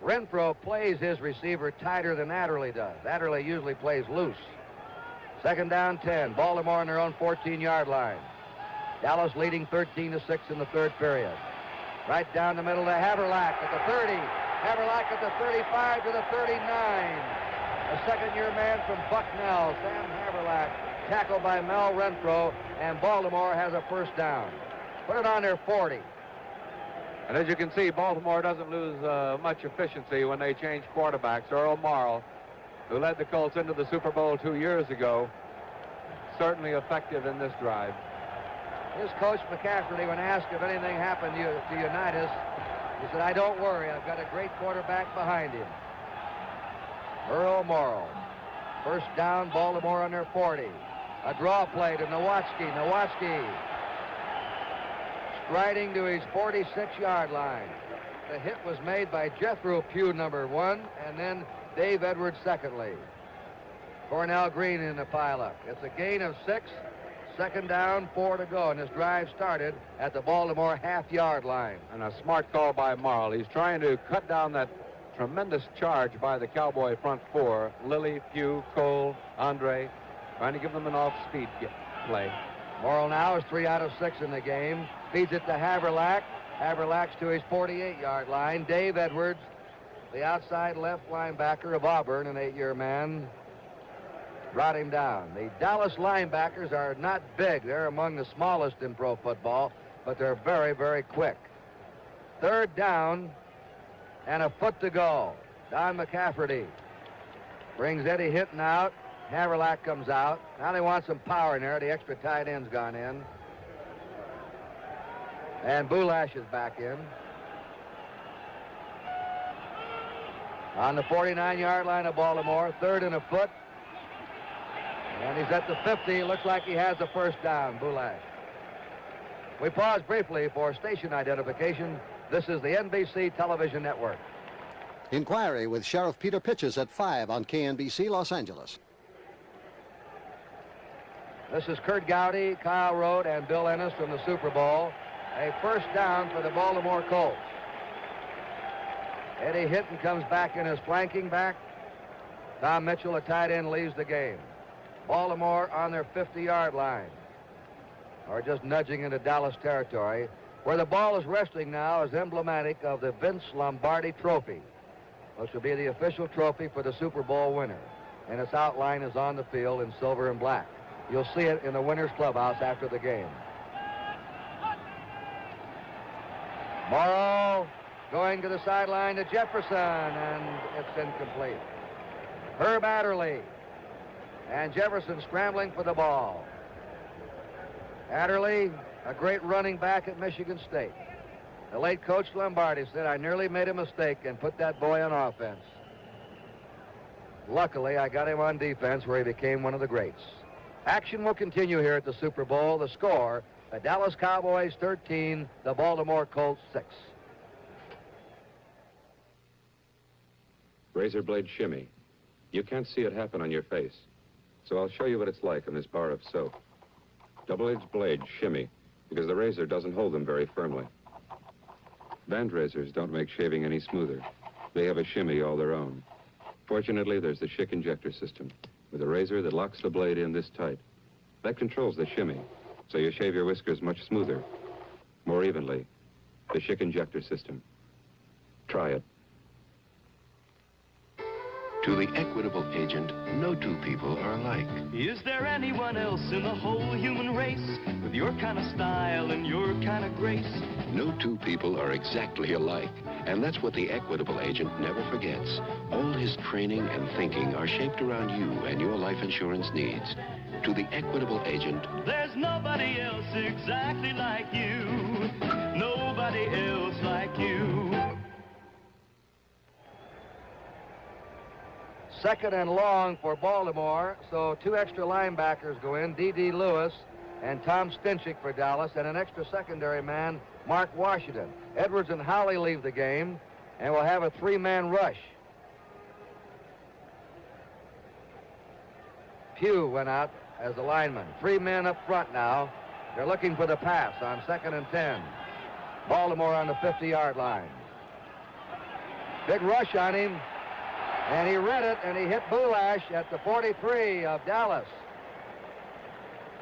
Renfro plays his receiver tighter than Adderley does. Adderley usually plays loose. Second down, 10. Baltimore on their own 14-yard line. Dallas leading 13-6 in the third period. Right down the middle to Haverlack at the 30. Haverlack at the 35 to the 39. A second-year man from Bucknell, Sam Haverlack, tackled by Mel Renfro, and Baltimore has a first down. Put it on their 40. And as you can see, Baltimore doesn't lose much efficiency when they change quarterbacks. Earl Morrall, who led the Colts into the Super Bowl 2 years ago, certainly effective in this drive. His coach, McCafferty, when asked if anything happened to Unitas, he said, I don't worry. I've got a great quarterback behind him. Earl Morrall. First down, Baltimore on their 40. A draw play to Nowatzki. Nowatzki striding to his 46-yard line. The hit was made by Jethro Pugh, number 1, and then Dave Edwards, secondly. Cornell Green in the pileup. It's a gain of 6. Second down, 4 to go, and this drive started at the Baltimore half-yard line. And a smart call by Morrall. He's trying to cut down that tremendous charge by the Cowboy front four. Lilly, Pugh, Cole, Andre, trying to give them an off-speed play. Morrall now is 3 out of 6 in the game. Feeds it to Haverlack. Haverlack's to his 48-yard line. Dave Edwards, the outside left linebacker of Auburn, an 8-year man, brought him down. The Dallas linebackers are not big. They're among the smallest in pro football, but they're very, very quick. Third down, and a foot to go. Don McCafferty brings Eddie Hinton out. Haverlack comes out. Now they want some power in there. The extra tight end's gone in. And Bulash is back in. On the 49-yard line of Baltimore, 3rd and a foot. And he's at the 50. Looks like he has the first down, Bulash. We pause briefly for station identification. This is the NBC Television Network. Inquiry with Sheriff Peter Pitches at 5 on KNBC Los Angeles. This is Kurt Gowdy, Kyle Rote, and Bill Ennis from the Super Bowl. A first down for the Baltimore Colts. Eddie Hinton comes back in as flanking back. Tom Mitchell, a tight end, leaves the game. Baltimore on their 50-yard line, or just nudging into Dallas territory. Where the ball is resting now is emblematic of the Vince Lombardi Trophy, which will be the official trophy for the Super Bowl winner. And its outline is on the field in silver and black. You'll see it in the winner's clubhouse after the game. Morrow going to the sideline to Jefferson, and it's incomplete. Herb Adderley, and Jefferson scrambling for the ball. Adderley, a great running back at Michigan State. The late Coach Lombardi said, I nearly made a mistake and put that boy on offense. Luckily, I got him on defense where he became one of the greats. Action will continue here at the Super Bowl. The score, the Dallas Cowboys 13, the Baltimore Colts 6. Razor blade shimmy. You can't see it happen on your face, so I'll show you what it's like on this bar of soap. Double-edged blade shimmy, because the razor doesn't hold them very firmly. Band razors don't make shaving any smoother. They have a shimmy all their own. Fortunately, there's the Schick injector system, with a razor that locks the blade in this tight. That controls the shimmy, so you shave your whiskers much smoother, more evenly. The Schick injector system. Try it. To the equitable agent, no two people are alike. Is there anyone else in the whole human race with your kind of style and your kind of grace? No two people are exactly alike, and that's what the equitable agent never forgets. All his training and thinking are shaped around you and your life insurance needs. To the equitable agent, There's nobody else exactly like you. Nobody else like you. 2nd and long for Baltimore, so 2 extra linebackers go in, D.D. Lewis and Tom Stinchik for Dallas, and an extra secondary man, Mark Washington. Edwards and Howley leave the game, and we'll have a 3-man rush. Pugh went out as the lineman. 3 men up front now. They're looking for the pass on 2nd and 10. Baltimore on the 50-yard line. Big rush on him. And he read it, and he hit Bulash at the 43 of Dallas.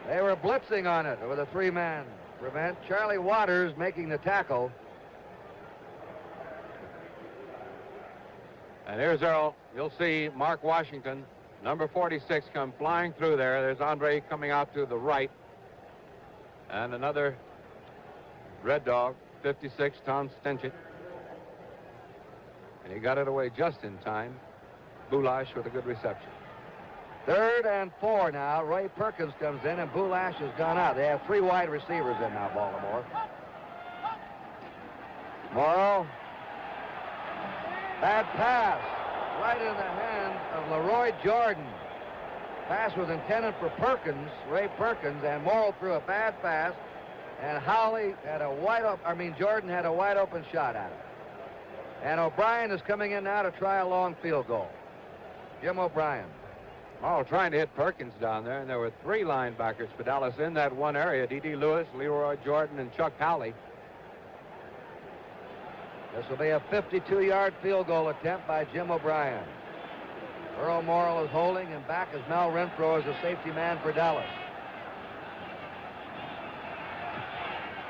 They were blitzing on it with a 3-man prevent. Charlie Waters making the tackle. And here's Earl. You'll see Mark Washington, number 46, come flying through there. There's Andre coming out to the right. And another Red Dog, 56, Tom Stinchik. And he got it away just in time. Bulash with a good reception. 3rd and 4 now. Ray Perkins comes in, and Bulash has gone out. They have 3 wide receivers in now, Baltimore. Morrow. Bad pass. Right in the hand of Leroy Jordan. Pass was intended for Perkins, Ray Perkins, and Morrow threw a bad pass. And Howley had Jordan had a wide open shot at it. And O'Brien is coming in now to try a long field goal. Jim O'Brien. Oh, trying to hit Perkins down there, and there were 3 linebackers for Dallas in that one area, D.D. Lewis, Leroy Jordan, and Chuck Howley. This will be a 52-yard field goal attempt by Jim O'Brien. Earl Morrill is holding, and back is Mel Renfro as a safety man for Dallas.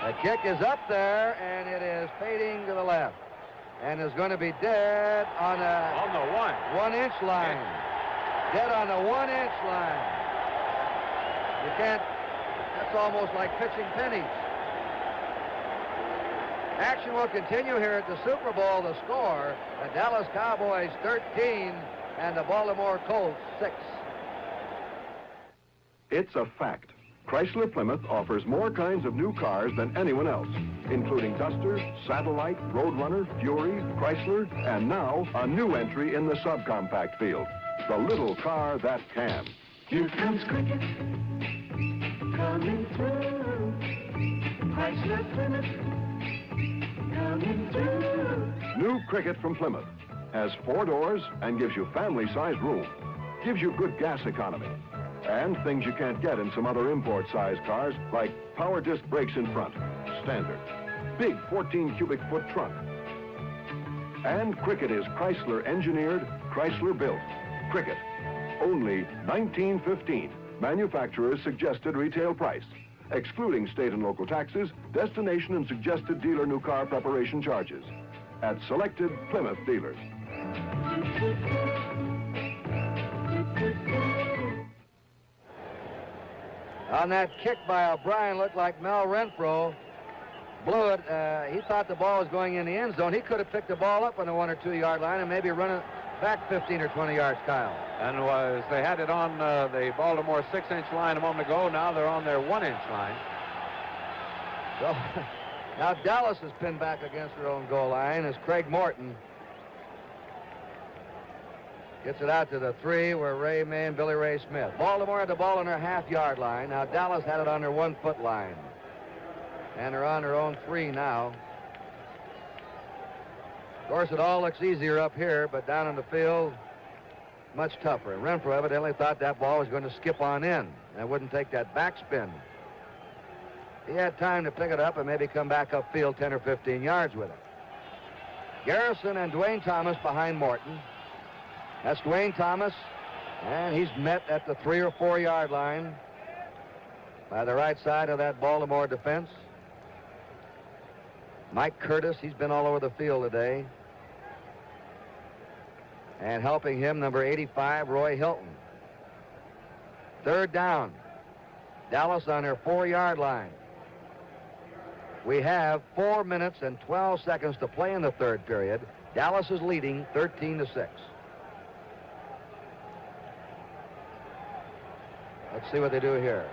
The kick is up there, and it is fading to the left. And is going to be dead on the 1-inch line. Dead on the 1-inch line. You can't, that's almost like pitching pennies. Action will continue here at the Super Bowl. The score, the Dallas Cowboys 13 and the Baltimore Colts 6. It's a fact. Chrysler Plymouth offers more kinds of new cars than anyone else, including Duster, Satellite, Roadrunner, Fury, Chrysler, and now a new entry in the subcompact field, the little car that can. Here comes Cricket, coming through. Chrysler Plymouth, coming through. New Cricket from Plymouth has 4 doors and gives you family-sized room. Gives you good gas economy. And things you can't get in some other import-sized cars, like power disc brakes in front, standard. Big 14 cubic foot trunk. And Cricket is Chrysler engineered, Chrysler built. Cricket, only $19.15, manufacturer's suggested retail price, excluding state and local taxes, destination and suggested dealer new car preparation charges, at selected Plymouth dealers. On that kick by O'Brien, looked like Mel Renfro blew it. He thought the ball was going in the end zone. He could have picked the ball up on the 1 or 2 yard line and maybe run it back 15 or 20 yards, Kyle. And they had it on the Baltimore 6-inch line a moment ago. Now they're on their 1-inch line. So now Dallas is pinned back against their own goal line as Craig Morton gets it out to the 3 where Ray May and Billy Ray Smith. Baltimore had the ball on their half-yard line. Now Dallas had it on their 1-foot line. And they're on their own 3 now. Of course, it all looks easier up here, but down in the field, much tougher. And Renfro evidently thought that ball was going to skip on in and wouldn't take that backspin. He had time to pick it up and maybe come back upfield 10 or 15 yards with it. Garrison and Dwayne Thomas behind Morton. That's Dwayne Thomas, and he's met at the 3 or 4 yard line by the right side of that Baltimore defense. Mike Curtis, he's been all over the field today. And helping him, number 85, Roy Hilton. 3rd down. Dallas on their 4 yard line. We have 4 minutes and 12 seconds to play in the 3rd period. Dallas is leading 13-6. Let's see what they do here.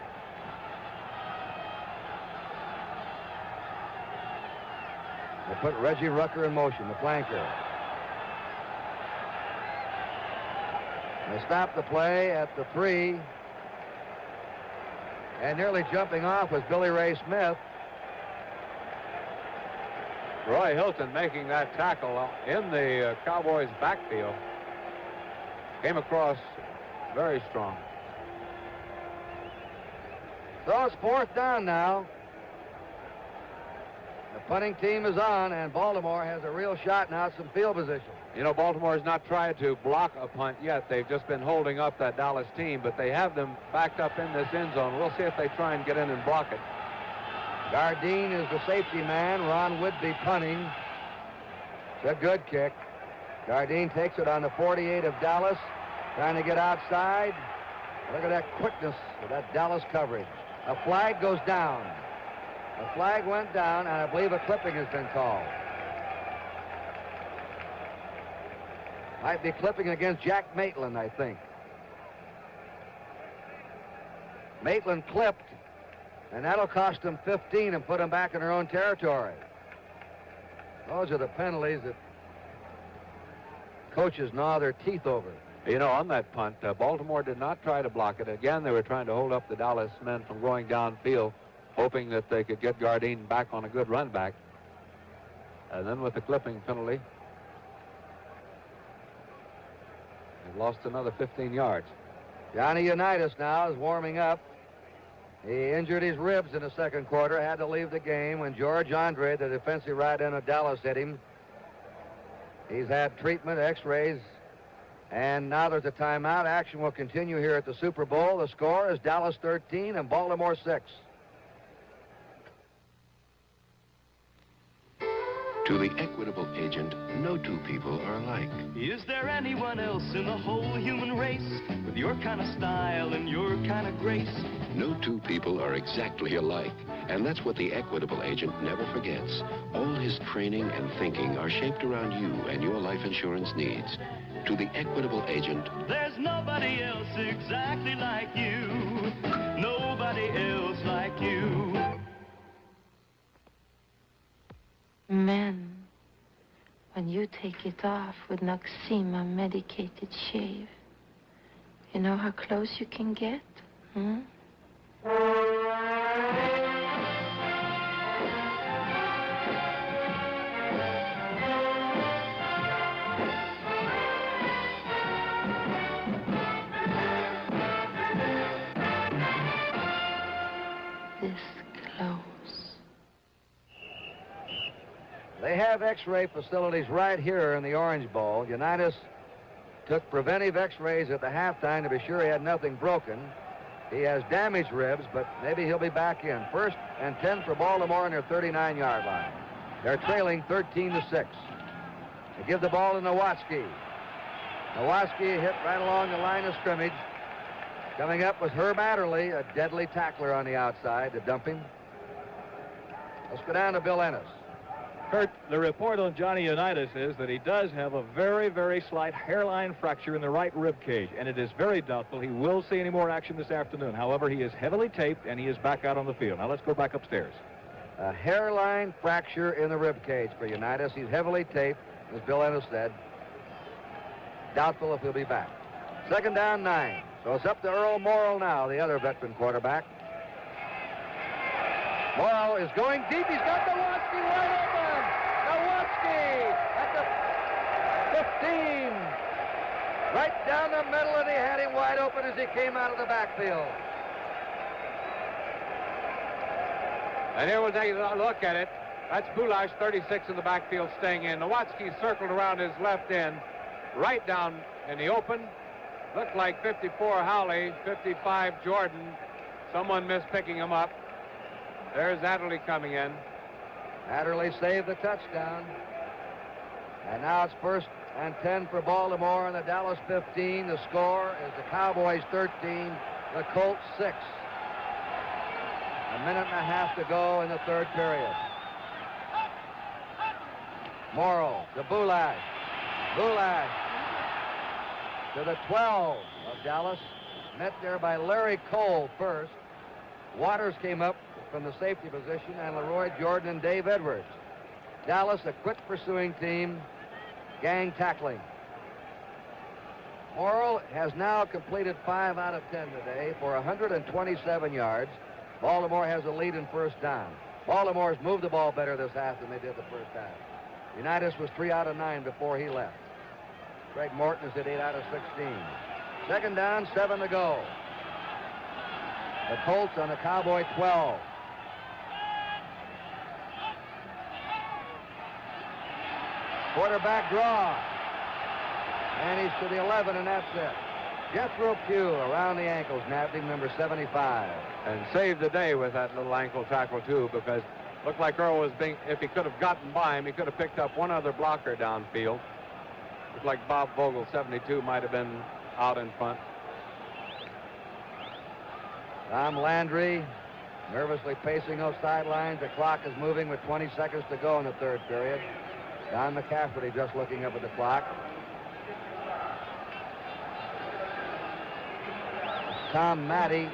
They put Reggie Rucker in motion, the flanker. They stop the play at the 3. And nearly jumping off was Billy Ray Smith. Roy Hilton making that tackle in the Cowboys' backfield. Came across very strong. So it's 4th down now. The punting team is on, and Baltimore has a real shot now at some field position. You know, Baltimore's not tried to block a punt yet. They've just been holding up that Dallas team, but they have them backed up in this end zone. We'll see if they try and get in and block it. Gardine is the safety man. Ron Whitby punting. It's a good kick. Gardine takes it on the 48 of Dallas, trying to get outside. Look at that quickness of that Dallas coverage. A flag goes down. A flag went down, and I believe a clipping has been called. Might be clipping against Jack Maitland, I think. Maitland clipped, and that'll cost them 15 and put them back in their own territory. Those are the penalties that coaches gnaw their teeth over. You know, on that punt, Baltimore did not try to block it. Again, they were trying to hold up the Dallas men from going downfield, hoping that they could get Gardine back on a good run back. And then with the clipping penalty, they've lost another 15 yards. Johnny Unitas now is warming up. He injured his ribs in the 2nd quarter, had to leave the game when George Andre, the defensive right end of Dallas, hit him. He's had treatment, x-rays, and now there's a timeout. Action will continue here at the Super Bowl. The score is Dallas 13 and Baltimore 6. To the Equitable agent, no 2 people are alike. Is there anyone else in the whole human race with your kind of style and your kind of grace? No two people are exactly alike, and that's what the Equitable agent never forgets. All his training and thinking are shaped around you and your life insurance needs. To the Equitable agent, There's nobody else exactly like you. Nobody else like you. Men, when you take it off with Noxema medicated shave, you know how close you can get? Hmm? This close. They have X-ray facilities right here in the Orange Bowl. Unitas took preventive X-rays at the halftime to be sure he had nothing broken. He has damaged ribs, but maybe he'll be back in. 1st and 10 for Baltimore on their 39-yard line. They're trailing 13-6. They give the ball to Nowatzki. Nowatzki hit right along the line of scrimmage. Coming up was Herb Adderley, a deadly tackler on the outside to dump him. Let's go down to Bill Ennis. Kurt, the report on Johnny Unitas is that he does have a very, very slight hairline fracture in the right rib cage, and it is very doubtful he will see any more action this afternoon. However, he is heavily taped, and he is back out on the field. Now let's go back upstairs. A hairline fracture in the rib cage for Unitas. He's heavily taped, as Bill Ennis said. Doubtful if he'll be back. 2nd down, 9. So it's up to Earl Morrill now, the other veteran quarterback. Morrill is going deep. He's got Nowatzki wide open. Nowatzki at the 15. Right down the middle, and he had him wide open as he came out of the backfield. And here we'll take a look at it. That's Bulash, 36 in the backfield, staying in. Nowatzki circled around his left end, right down in the open. Looked like 54 Howley, 55 Jordan. Someone missed picking him up. There's Adderley coming in. Adderley saved the touchdown. And now it's 1st and 10 for Baltimore and the Dallas 15. The score is the Cowboys 13, the Colts 6. A minute and a half to go in the 3rd period. Morrill to Bulash. Bulash to the 12 of Dallas. Met there by Larry Cole first. Waters came up from the safety position, and Leroy Jordan and Dave Edwards. Dallas, a quick pursuing team, gang tackling. Morrill has now completed 5 out of 10 today for 127 yards. Baltimore has a lead in 1st down. Baltimore's moved the ball better this half than they did the 1st half. Unitas was 3 out of 9 before he left. Greg Morton is at 8 out of 16. 2nd down, 7 to go. The Colts on the Cowboy 12. Quarterback draw. And he's to the 11, and that's it. Jethro Pugh around the ankles, nabbed him, number 75. And saved the day with that little ankle tackle, too, because looked like Earl was being, if he could have gotten by him, he could have picked up one other blocker downfield. Looked like Bob Vogel, 72, might have been out in front. Tom Landry nervously pacing those sidelines. The clock is moving with 20 seconds to go in the 3rd period. Don McCafferty just looking up at the clock. Tom Matty,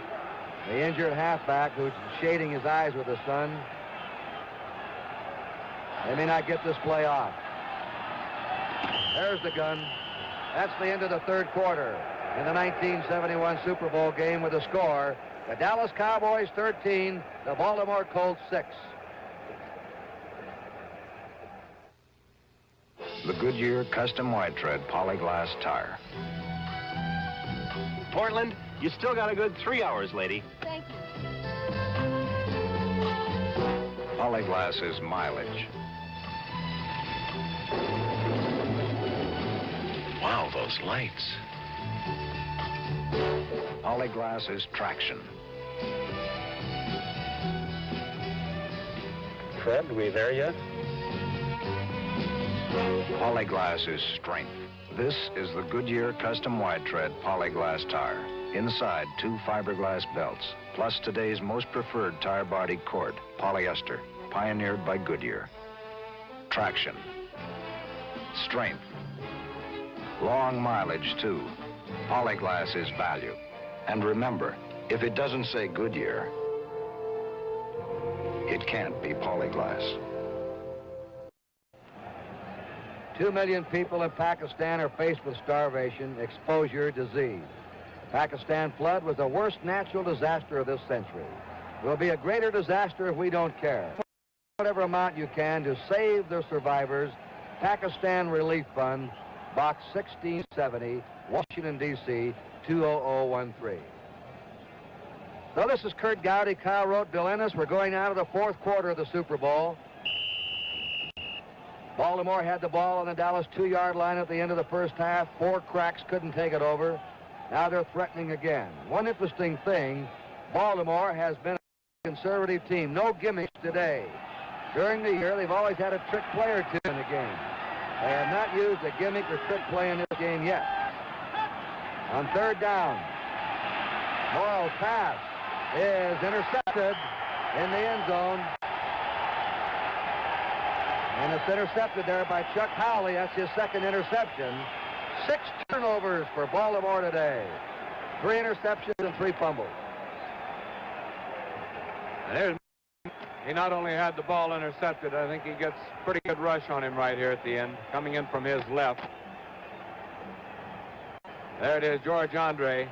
the injured halfback, who's shading his eyes with the sun. They may not get this play off. There's the gun. That's the end of the 3rd quarter in the 1971 Super Bowl game with a score. The Dallas Cowboys 13, the Baltimore Colts 6. The Goodyear Custom White Tread Polyglass Tire. Portland, you still got a good 3 hours, lady. Thank you. Polyglass is mileage. Wow, those lights. Polyglass is traction. Fred, we there yet? Polyglass is strength. This is the Goodyear Custom Wide Tread Polyglass Tire. Inside, 2 fiberglass belts, plus today's most preferred tire body cord, polyester, pioneered by Goodyear. Traction. Strength. Long mileage, too. Polyglass is value. And remember, if it doesn't say Goodyear, it can't be Polyglass. 2 million people in Pakistan are faced with starvation, exposure, disease. The Pakistan flood was the worst natural disaster of this century. It will be a greater disaster if we don't care. Whatever amount you can to save the survivors, Pakistan Relief Fund, Box 1670, Washington, D.C., 20013. So this is Kurt Gowdy, Kyle Rote, Bill Ennis. We're going out of the 4th quarter of the Super Bowl. Baltimore had the ball on the Dallas 2-yard line at the end of the first half. 4 cracks, couldn't take it over. Now they're threatening again. One interesting thing, Baltimore has been a conservative team. No gimmicks today. During the year, they've always had a trick play or two in the game. They have not used a gimmick or trick play in this game yet. On 3rd down, Morrell's pass is intercepted in the end zone. And it's intercepted there by Chuck Howley. That's his 2nd interception. 6 turnovers for Baltimore today. 3 interceptions and 3 fumbles. He not only had the ball intercepted, I think he gets pretty good rush on him right here at the end, coming in from his left. There it is, George Andre.